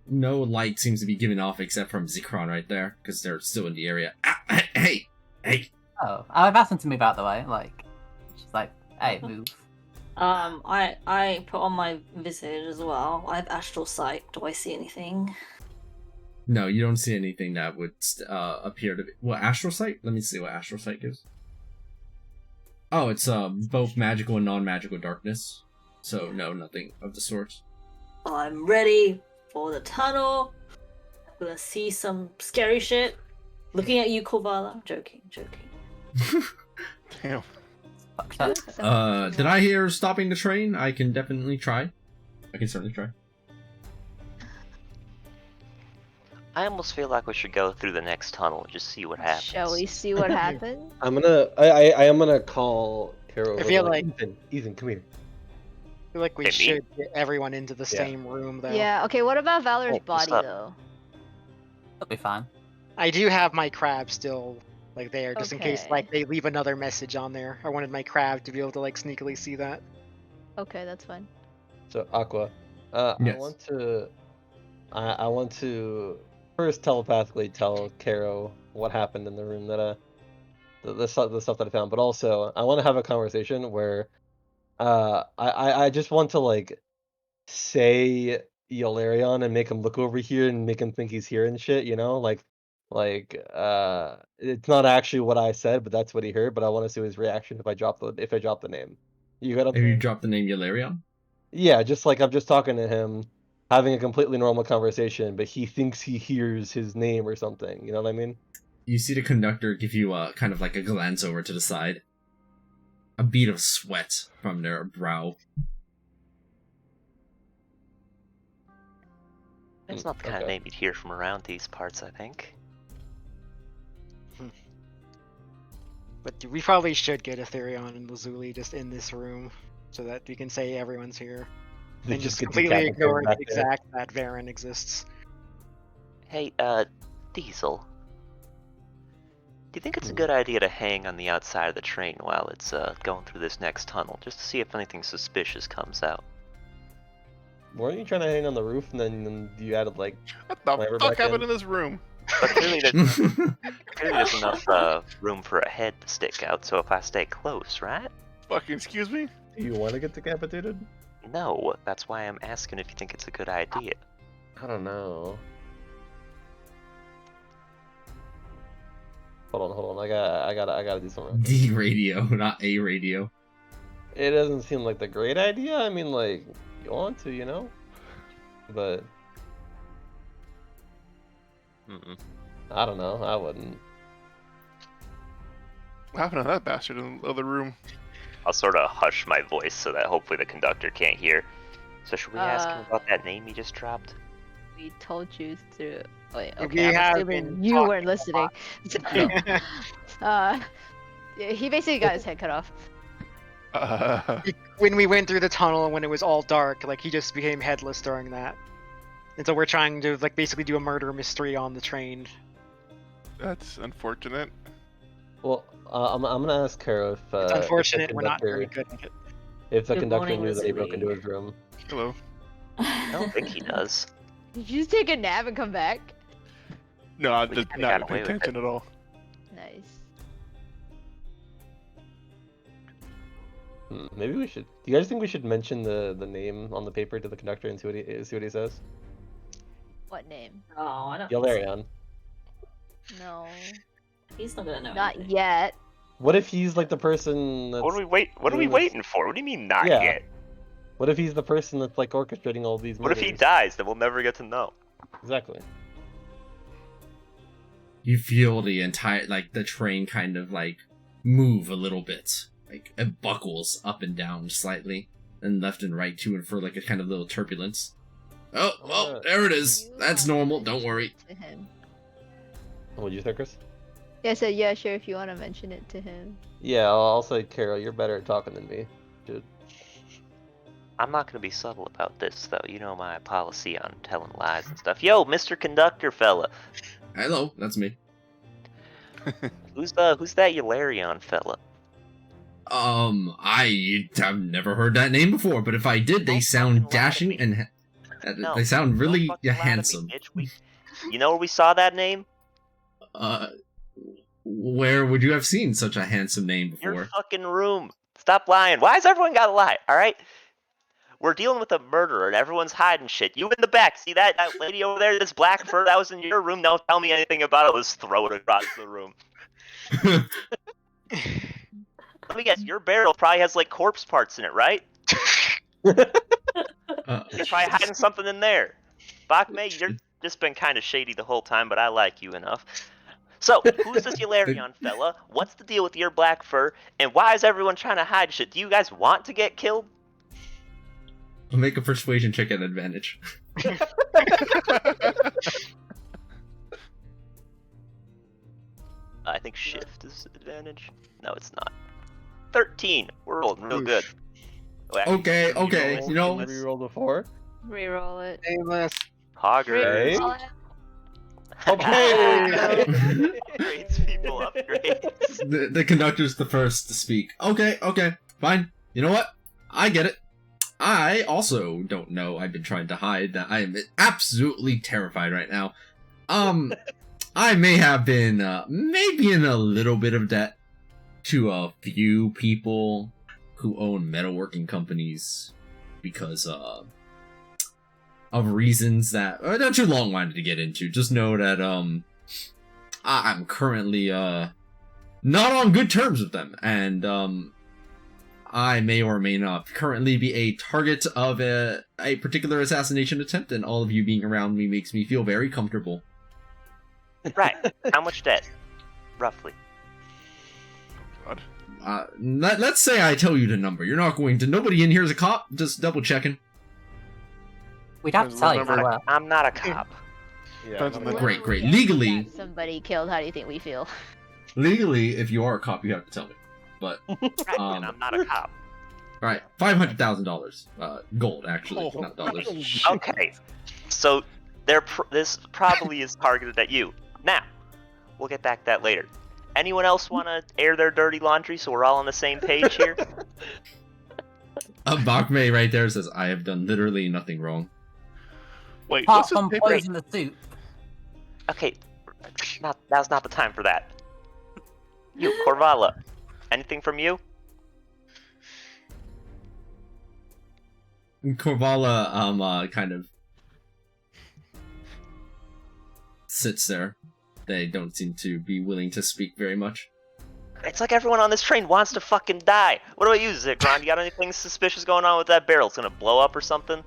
No light seems to be given off except from Zekron right there, because they're still in the area. Ah, hey! Oh, I've asked him to move out the way. Like, she's like, hey, move. I put on my visage as well. I have astral sight. Do I see anything? No, you don't see anything that would appear to be... What, Astral Sight? Let me see what Astral Sight gives. Oh, it's both magical and non-magical darkness. So no, nothing of the sort. I'm ready for the tunnel. I'm gonna see some scary shit. Looking at you, Kovala. Joking. Damn. Fuck that. Did I hear stopping the train? I can definitely try. I can certainly try. I almost feel like we should go through the next tunnel and just see what happens. Shall we see what happens? I am gonna call Karo. I feel Ethan, come here. I feel like we Hey, me? should get everyone into the same room, though. Yeah. Okay. What about Valor's Oh, what's body up? though? That'll be fine. I do have my crab still, like, there, just in case, Okay. like, they leave another message on there. I wanted my crab to be able to, like, sneakily see that. Okay, that's fine. So Aqua, Yes. I want to first telepathically tell Karo what happened in the room that the stuff that I found, but also I want to have a conversation where I just want to like say Yolarion and make him look over here and make him think he's here and shit, you know, it's not actually what I said, but that's what he heard. But I want to see his reaction if I drop the name. You got If you drop the name Yularion? Yeah, just like I'm just talking to him, having a completely normal conversation, but he thinks he hears his name or something. You know what I mean? You see the conductor give you a kind of like a glance over to the side. A bead of sweat from their brow. It's not the kind of Okay. name you'd hear from around these parts, I think. But we probably should get Ethereon and Lazuli just in this room, so that we can say everyone's here. They And just get completely decapitated ignore back the there. exact that Varen exists. Hey, Diesel. Do you think it's a good idea to hang on the outside of the train while it's going through this next tunnel, just to see if anything suspicious comes out? Weren't you trying to hang on the roof and then you added like What the Clamber fuck back happened in? in this room? But clearly there's enough room for a head to stick out, so if I stay close, right? Fucking excuse me? Do you want to get decapitated? No, that's why I'm asking if you think it's a good idea. I don't know. Hold on. I gotta do something. D radio, not A radio. It doesn't seem like the great idea. I mean, like, you want to, you know? But Mm-mm. I don't know. I wouldn't. What happened to that bastard in the other room? I'll sort of hush my voice so that hopefully the conductor can't hear. So should we ask him about that name he just dropped? We told you to. Wait, We okay. I'm have assuming been you talking weren't listening. Yeah, he basically got his head cut off. When we went through the tunnel and when it was all dark, like, he just became headless during that. And so we're trying to, like, basically do a murder mystery on the train. That's unfortunate. Well, I'm gonna ask Kara if It's unfortunate we're not very conductor- good at it. if the Good conductor morning, knew that he broke Lazuli. into his room. Hello. I don't think he does. Did you just take a nap and come back? No, I We did kinda not got pay away with it. attention at all. Nice. Maybe we should. Do you guys think we should mention the name on the paper to the conductor and see what he says? What name? Oh, I don't. think Yolarion. No, so. He's not gonna know. not anything. yet. What if he's like the person that's What are we doing this- waiting for? What do you mean not Yeah. yet? What if he's the person that's like orchestrating all these What if he murders? dies? Then we'll never get to know. Exactly. You feel the train kind of like move a little bit. Like it buckles up and down slightly, and left and right to and fro like a kind of little turbulence. Oh, well, there it is. You That's wanna normal, don't mention worry. it to him. What do you think, Chris? Yeah, so yeah, sure. If you want to mention it to him. Yeah, I'll say, Carol, you're better at talking than me, dude. I'm not gonna be subtle about this, though. You know my policy on telling lies and stuff. Yo, Mr. Conductor fella. Hello, that's me. Who's that Yularion fella? I've never heard that name before, but if I did, they Don't sound fucking lie to dashing me. and No, they sound don't really fucking lie to me, handsome. bitch. You know where we saw that name? Where would you have seen such a handsome name Your before? fucking room. Stop lying. Why has everyone gotta lie? Alright? We're dealing with a murderer and everyone's hiding shit. You in the back. See that lady over there, this black fur that was in your room? Don't tell me anything about it. Let's throw it across the room. Let me guess, your barrel probably has like corpse parts in it, right? He's probably hiding something in there. Bakme, you're just been kind of shady the whole time, but I like you enough. So, who's this Yularion fella? What's the deal with your black fur? And why is everyone trying to hide shit? Do you guys want to get killed? I'll make a persuasion check at advantage. I think shift is advantage. No, it's not. 13. We're rolling real good. Oh, actually, Okay, you know. Reroll the 4. Reroll it. Nameless. Hoggers. Reroll it. Okay. Upgrades, people, upgrades. The conductor's the first to speak. Okay, fine. You know what? I get it. I also don't know. I've been trying to hide that I am absolutely terrified right now. I may have been maybe in a little bit of debt to a few people who own metalworking companies because of reasons that are not too long-winded to get into. Just know that I'm currently not on good terms with them, and I may or may not currently be a target of a particular assassination attempt, and all of you being around me makes me feel very comfortable. Right. How much debt? Roughly. God. Let's say I tell you the number. You're not going to. Nobody in here is a cop. Just double checking. We'd have to tell you. I'm not a cop. Yeah, Great. Legally, Somebody killed. How do you think we feel? legally, if you are a cop, you have to tell me. But Right, and I'm not a cop. all right, $500,000 gold, actually, Oh. not dollars. Okay. So this probably is targeted at you. Now, we'll get back to that later. Anyone else want to air their dirty laundry so we're all on the same page here? Bakme right there says, "I have done literally nothing wrong." Wait, Apart what's his from paper? poison the soup. Okay, now's not the time for that. You, Korvala, anything from you? Korvala kind of sits there. They don't seem to be willing to speak very much. It's like everyone on this train wants to fucking die. What about you, Zikron? You got anything suspicious going on with that barrel? It's gonna blow up or something?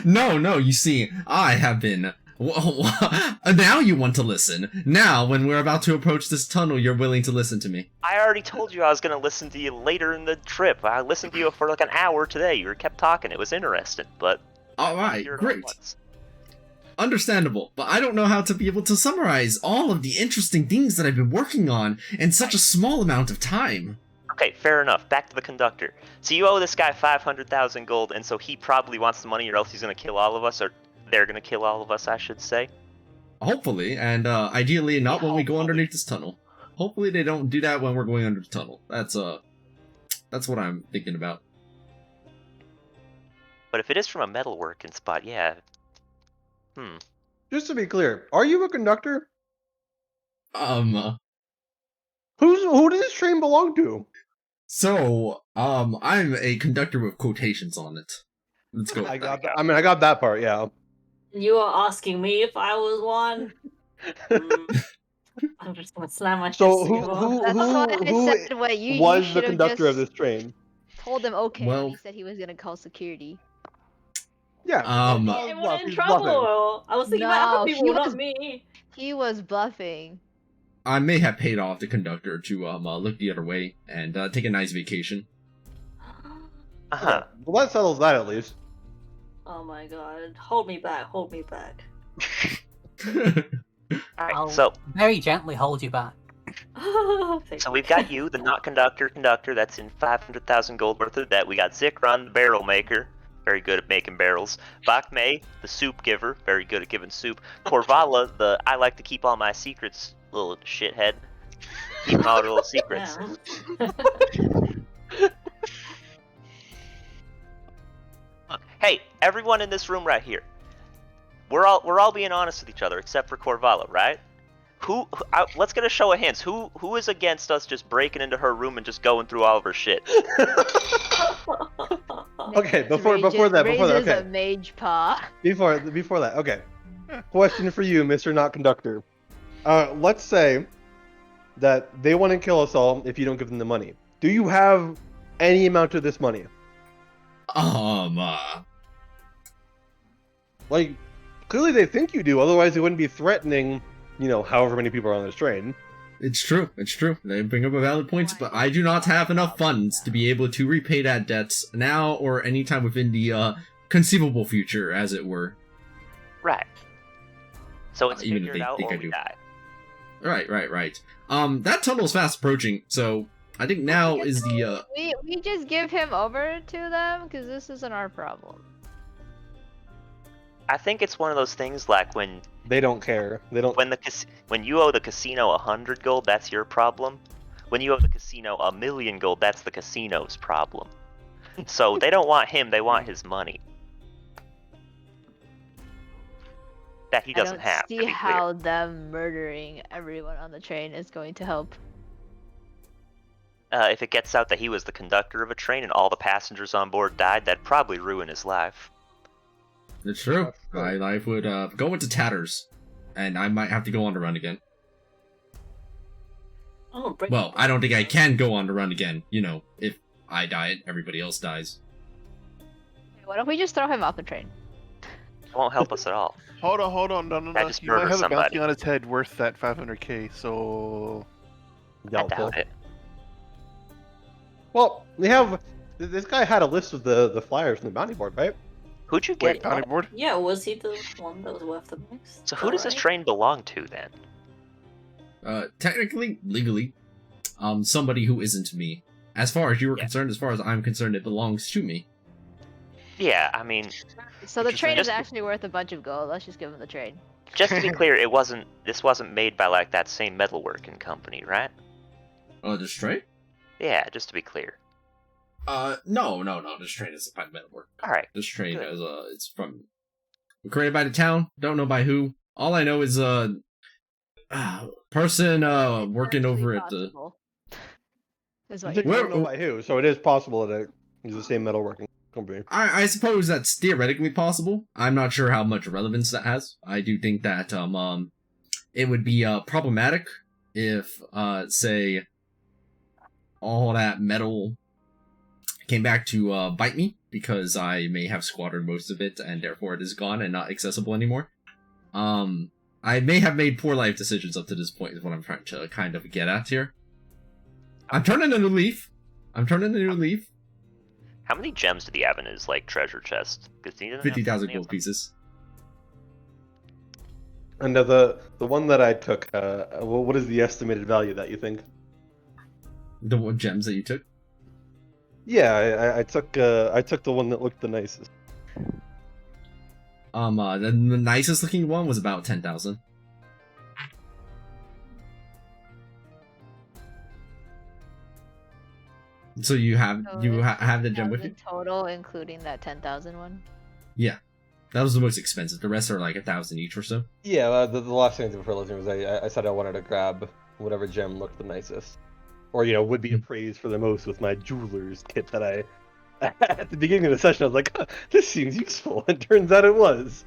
No, you see, I have been... Now you want to listen. Now, when we're about to approach this tunnel, you're willing to listen to me. I already told you I was gonna listen to you later in the trip. I listened to you for like an hour today. You kept talking. It was interesting, but... Alright, you're great. once. Understandable, but I don't know how to be able to summarize all of the interesting things that I've been working on in such a small amount of time. Okay, fair enough. Back to the conductor. So you owe this guy 500,000 gold, and so he probably wants the money or else he's gonna kill all of us, or they're gonna kill all of us, I should say. Hopefully, and ideally not Yeah, when we go hopefully. underneath this tunnel. Hopefully they don't do that when we're going under the tunnel. That's what I'm thinking about. But if it is from a metalworking spot, yeah. Just to be clear, are you a conductor? Who Who does this train belong to? So, I'm a conductor with quotations on it. Let's go. I got that part. Yeah. You are asking me if I was one? I'm just gonna slam my So fist who together. who That's why I who said what you was the should've conductor of just this train? Told him okay. Well- He said he was gonna call security. Yeah. Everyone in he's trouble. bluffing. I was thinking No, about other he people, not was- me. He was bluffing. I may have paid off the conductor to look the other way and take a nice vacation. Uh-huh. Well, that settles that at least. Oh my god. Hold me back, hold me back. Alright, I'll so very gently hold you back. so we've got you, the not conductor, that's in 500,000 gold worth of debt. We got Zikron, the barrel maker, very good at making barrels. Bakme, the soup giver, very good at giving soup. Korvala, the I like to keep all my secrets, little shithead. Keep all the little secrets. Yeah. Hey, everyone in this room right here. We're all being honest with each other except for Korvala, right? Let's get a show of hands. Who is against us just breaking into her room and just going through all of her shit? Okay, before that, Raises okay. a mage paw. Before that, okay. Question for you, Mr. Not Conductor. Let's say that they want to kill us all if you don't give them the money. Do you have any amount of this money? Like, clearly they think you do, otherwise they wouldn't be threatening, however many people are on this train. It's true. They bring up a valid point, but I do not have enough funds to be able to repay that debt now or anytime within the conceivable future, as it were. Right. So it's Even if figured they out think or I we do. die. Right. That tunnel's fast approaching, so I think now is the We just give him over to them because this isn't our problem. I think it's one of those things like when They don't care. They don't. when you owe the casino 100 gold, that's your problem. When you owe the casino 1,000,000 gold, that's the casino's problem. So they don't want him; they want his money that he doesn't have. I don't see how them murdering everyone on the train is going to help. If it gets out that he was the conductor of a train and all the passengers on board died, that'd probably ruin his life. It's true. My life would go into tatters, and I might have to go on the run again. Oh, Well, I don't think I can go on the run again. If I die, everybody else dies. Why don't we just throw him off the train? It won't help us at all. Hold on, no. I just He might murder have a bounty somebody. on his head worth that 500k, so... I doubt it. Well, this guy had a list of the flyers from the bounty board, right? Who'd you get? Bounty board? Yeah, was he the one that was worth the most? So who does this train belong to then? Technically, legally, somebody who isn't me. As far as you were concerned, as far as I'm concerned, it belongs to me. Yeah, I mean, So the train is Just- actually worth a bunch of gold. Let's just give him the train. just to be clear, this wasn't made by like that same metalworking company, right? Oh, this train? Yeah, just to be clear. No. This train is by metalwork. All right. This train Good. has it's from created by the town. Don't know by who. All I know is person working over at the. Is I what think you we Where- don't know by who, so it is possible that it's the same metalworking company. I suppose that's theoretically possible. I'm not sure how much relevance that has. I do think that it would be problematic if say all that metal came back to bite me because I may have squandered most of it and therefore it is gone and not accessible anymore. I may have made poor life decisions up to this point is what I'm trying to kind of get at here. I'm turning a new leaf. How many gems did he have in his like treasure chest? 'Cause he doesn't have 50,000 plenty of gold them. pieces. And the one that I took, what is the estimated value that you think? The what gems that you took? Yeah, I took the one that looked the nicest. The nicest looking one was about 10,000. So you have have the gem with you? Total, including that 10,000 one. Yeah, that was the most expensive. The rest are like 1,000 each or so. Yeah, the last thing I did before listening was I said I wanted to grab whatever gem looked the nicest, or would be appraised for the most with my jeweler's kit that I. At the beginning of the session, I was like, "This seems useful," and turns out it was.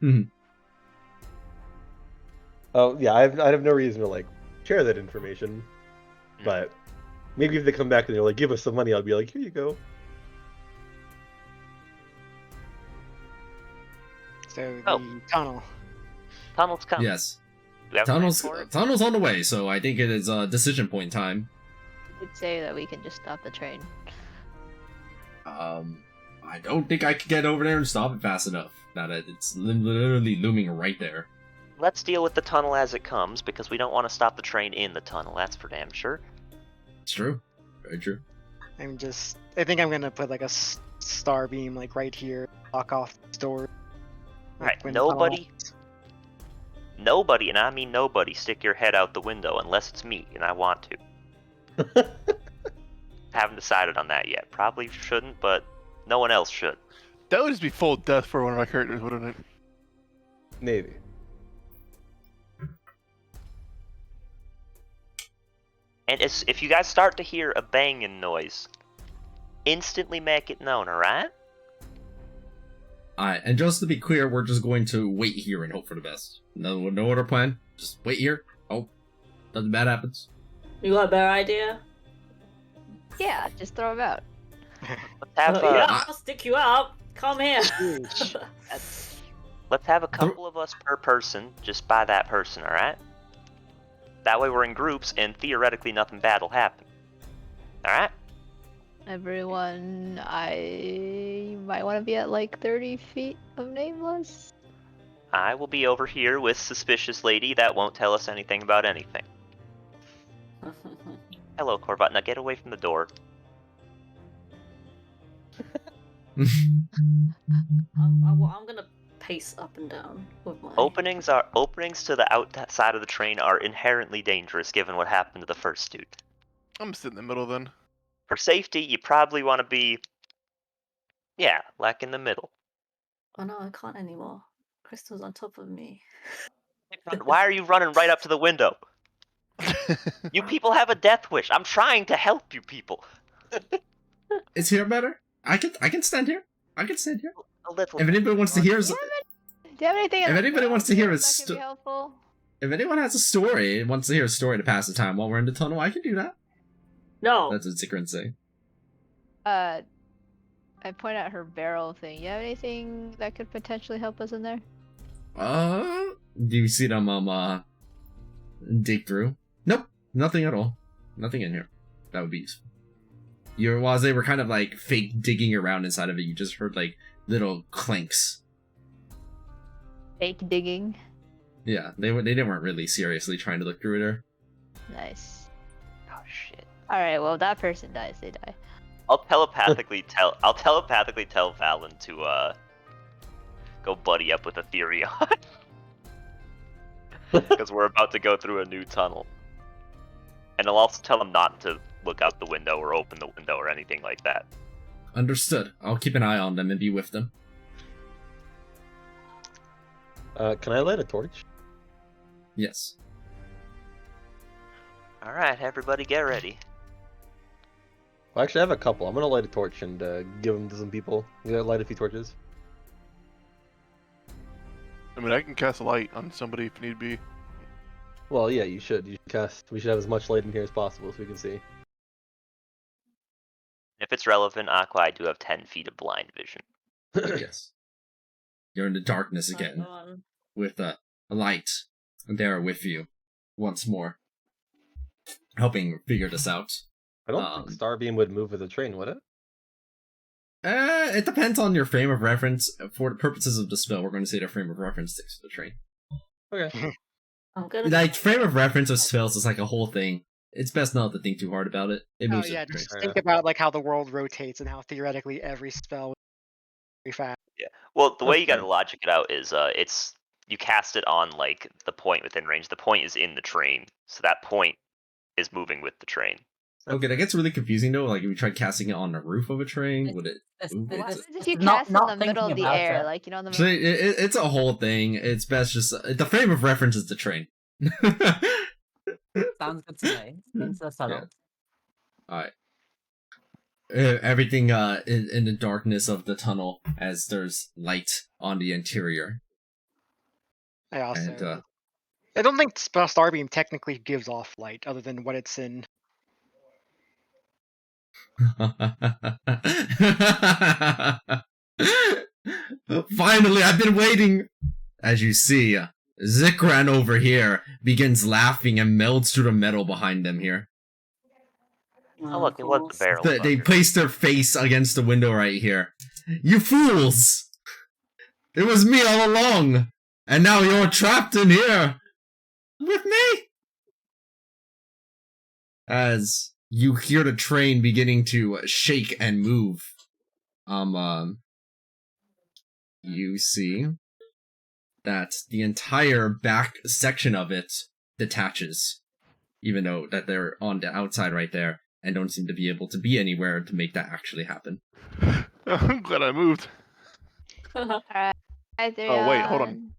Mhm. Oh yeah, I have no reason to share that information, but maybe if they come back and they're like, "Give us some money," I'll be like, "Here you go." So Oh. the tunnel. Tunnel's coming. Yes, Do we have a plan tunnels for it? tunnels on the way. So I think it is decision point time. You could say that we can just stop the train. I don't think I could get over there and stop it fast enough. That it's literally looming right there. Let's deal with the tunnel as it comes because we don't want to stop the train in the tunnel. That's for damn sure. It's true, very true. I think I'm gonna put like a star beam right here, block off the door. Right. when the tunnel Nobody, and I mean nobody, stick your head out the window unless it's me and I want to. Haven't decided on that yet. Probably shouldn't, but no one else should. That would just be full death for one of my characters, wouldn't it? Maybe. And if you guys start to hear a banging noise, instantly make it known, alright? Alright, and just to be clear, we're just going to wait here and hope for the best. No other plan. Just wait here. Hope nothing bad happens. You got a better idea? Yeah, just throw him out. Have yeah, I'll stick you up. Come here. let's have a couple of us per person, just by that person, all right? That way we're in groups, and theoretically nothing bad will happen. All right? Everyone, I might want to be at like 30 feet of Nameless. I will be over here with suspicious lady that won't tell us anything about anything. Hello, Corvat. Now get away from the door. I'm gonna pace up and down with my Openings to the outside of the train are inherently dangerous, given what happened to the first dude. I'm sitting in the middle then. For safety, you probably want to be, like in the middle. Oh no, I can't anymore. Crystal's on top of me. Why are you running right up to the window? You people have a death wish. I'm trying to help you people. Is here better? I can stand here. I can stand here. A little. If anybody wants to hear, Do you have anything? If anybody wants to hear a that could be helpful? if anyone has a story, wants to hear a story to pass the time while we're in the tunnel, I can do that. No. That's what Zikrin say. I point out her barrel thing. You have anything that could potentially help us in there? Do you see them dig through? Nope, nothing at all. Nothing in here. That would be useful. While they were kind of like fake digging around inside of it, you just heard like little clanks. Fake digging. Yeah, they weren't really seriously trying to look through it. Nice. Oh shit. All right. Well, that person dies. They die. I'll telepathically tell Valen to go buddy up with Ethereon. Because we're about to go through a new tunnel. And I'll also tell him not to look out the window or open the window or anything like that. Understood. I'll keep an eye on them and be with them. Can I light a torch? Yes. Alright, everybody get ready. Well, actually, I have a couple. I'm gonna light a torch and give them to some people. You gotta light a few torches. I mean, I can cast a light on somebody if need be. Well, yeah, you should. We should have as much light in here as possible so we can see. If it's relevant, Aqua, I do have 10 feet of blind vision. Yes. You're in the darkness again, with a light there with you, once more, helping figure this out. I don't think Starbeam would move with the train, would it? It depends on your frame of reference. For the purposes of the spell, we're going to say the frame of reference sticks to the train. Okay. I'm good. Like, frame of reference of spells is like a whole thing. It's best not to think too hard about it. It moves with the train. Just think about like how the world rotates and how theoretically every spell would be fast. Yeah. Well, the way you gotta logic it out is you cast it on like the point within range. The point is in the train, so that point is moving with the train. Okay, that gets really confusing though. Like, if you tried casting it on the roof of a train, would it? What if you cast in the middle of the air, like, you know, in the So middle? it's a whole thing. It's best just the frame of reference is the train. Sounds good to me. Seems so subtle. Yeah. All right. Everything in the darkness of the tunnel as there's light on the interior. I don't think Starbeam technically gives off light other than what it's in. Finally, I've been waiting. As you see, Zikran over here begins laughing and melts through the metal behind them here. Oh look, it was the barrel. They place their face against the window right here. You fools! It was me all along, and now you're trapped in here with me. As you hear the train beginning to shake and move, you see that the entire back section of it detaches, even though that they're on the outside right there and don't seem to be able to be anywhere to make that actually happen. I'm glad I moved. Alright, Oh wait, hold on.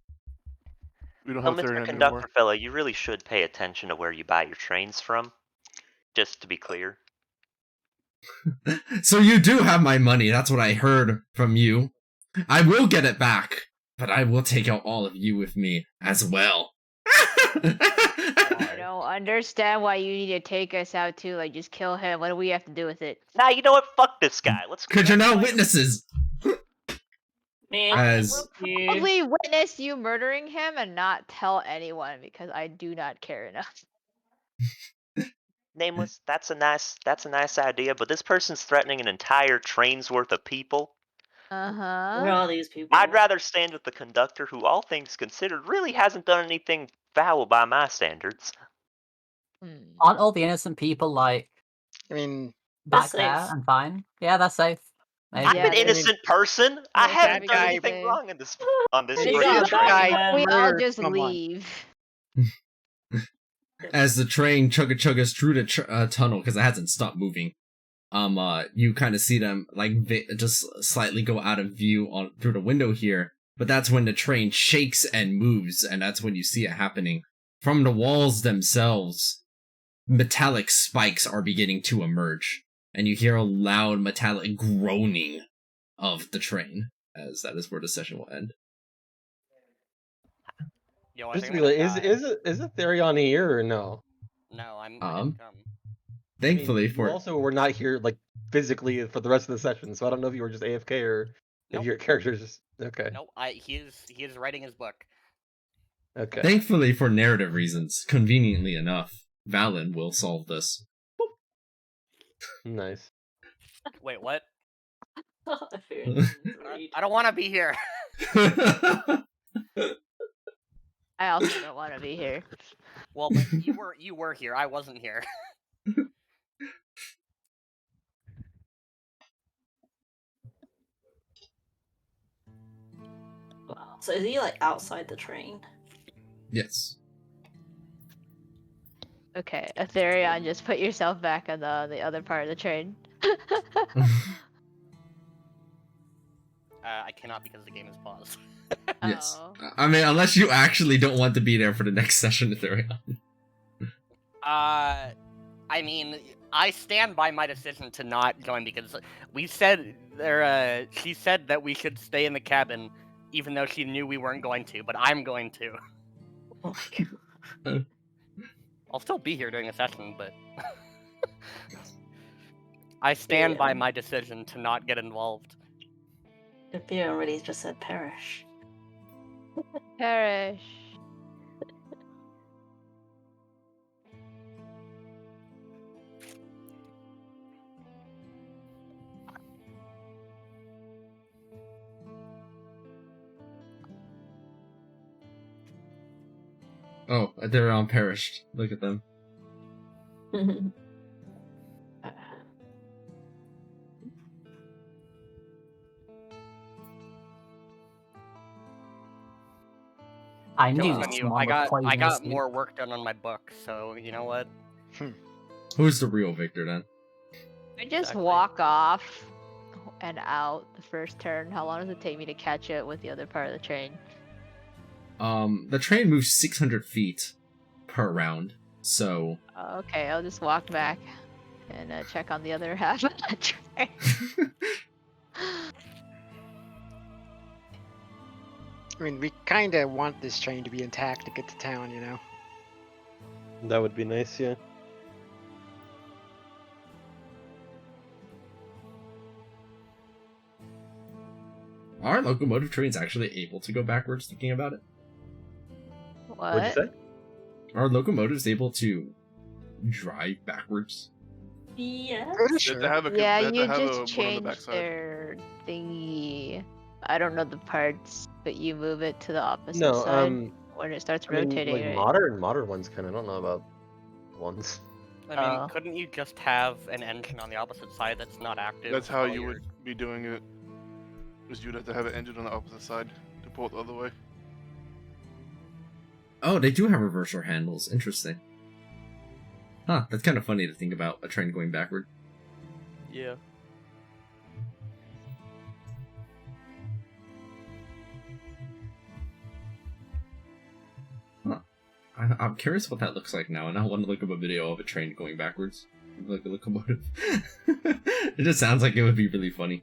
We don't have Mr. 39 Conductor anymore. fella, you really should pay attention to where you buy your trains from. Just to be clear. So you do have my money, that's what I heard from you. I will get it back, but I will take out all of you with me as well. I don't understand why you need to take us out too. Like, just kill him. What do we have to do with it? Nah, you know what? Fuck this guy. Let's go. Because you're now witnesses. Man, As you- Probably witness you murdering him and not tell anyone because I do not care enough. Nameless, that's a nice idea, but this person's threatening an entire train's worth of people. Uh where huh. are these people? I'd rather stand with the conductor who, all things considered, really hasn't done anything foul by my standards. Aren't all the innocent people like I mean, back They're there safe. and fine? Yeah, that's safe. Maybe. I'm Yeah, an innocent person. I They haven't can done be anything safe. wrong in this on this You You got freaking got this a train. guy We all murder just someone. leave. as the train chuggas through the tunnel, because it hasn't stopped moving. You kind of see them like just slightly go out of view on through the window here, but that's when the train shakes and moves, and that's when you see it happening. From the walls themselves, metallic spikes are beginning to emerge, and you hear a loud metallic groaning of the train, as that is where the session will end. Yo, I Just to think be I'm like, gonna die. is it Therion here or no? No, I Um, didn't come. Thankfully I mean, for you also were not here like physically for the rest of the session, so I don't know if you were just AFK or if Nope. your character's just okay. No, he is writing his book. Okay. thankfully for narrative reasons, conveniently enough, Valen will solve this. Nice. Wait, what? I fear it's read. I don't want to be here. I also don't want to be here. Well, but you were here. I wasn't here. Wow. So is he like outside the train? Yes. Okay, Aetherion, just put yourself back on the other part of the train. I cannot because the game is paused. Yes. Oh. I mean, unless you actually don't want to be there for the next session, Ethereum. I mean, I stand by my decision to not join because we said there. She said that we should stay in the cabin, even though she knew we weren't going to. But I'm going to. Oh my god. I'll still be here during the session, but I stand by my decision to not get involved. The beer already just said perish. Perish. Oh, Ethereum perished. Look at them. I knew Jokes on you. someone I would poison got us. more work done on my book, so you know what? Who's the real victor then? I just Exactly. walk off and out the first turn. How long does it take me to catch it with the other part of the train? The train moves 600 feet per round, so... Okay, I'll just walk back and check on the other half of the train. I mean, we kind of want this train to be intact to get to town, you know? That would be nice, yeah. Are locomotive trains actually able to go backwards, thinking about it? What? What'd you say? Are locomotives able to drive backwards? Yeah. Pretty They sure. have to have a, Yeah, they have you to have just one on the change backside. their thingy. I don't know the parts, but you move it to the opposite No, side when it starts I mean, rotating. like right? modern ones kind of. I don't know about ones. I mean, Oh. couldn't you just have an engine on the opposite side that's not active? That's how while you you're- would be doing it. Is you'd have to have an engine on the opposite side to pull it the other way. Oh, they do have reverser handles. Interesting. Huh, that's kind of funny to think about a train going backward. Yeah. I'm curious what that looks like now, and I want to look up a video of a train going backwards. Like a locomotive. It just sounds like it would be really funny.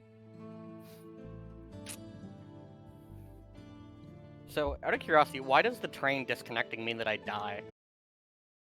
So, out of curiosity, why does the train disconnecting mean that I die?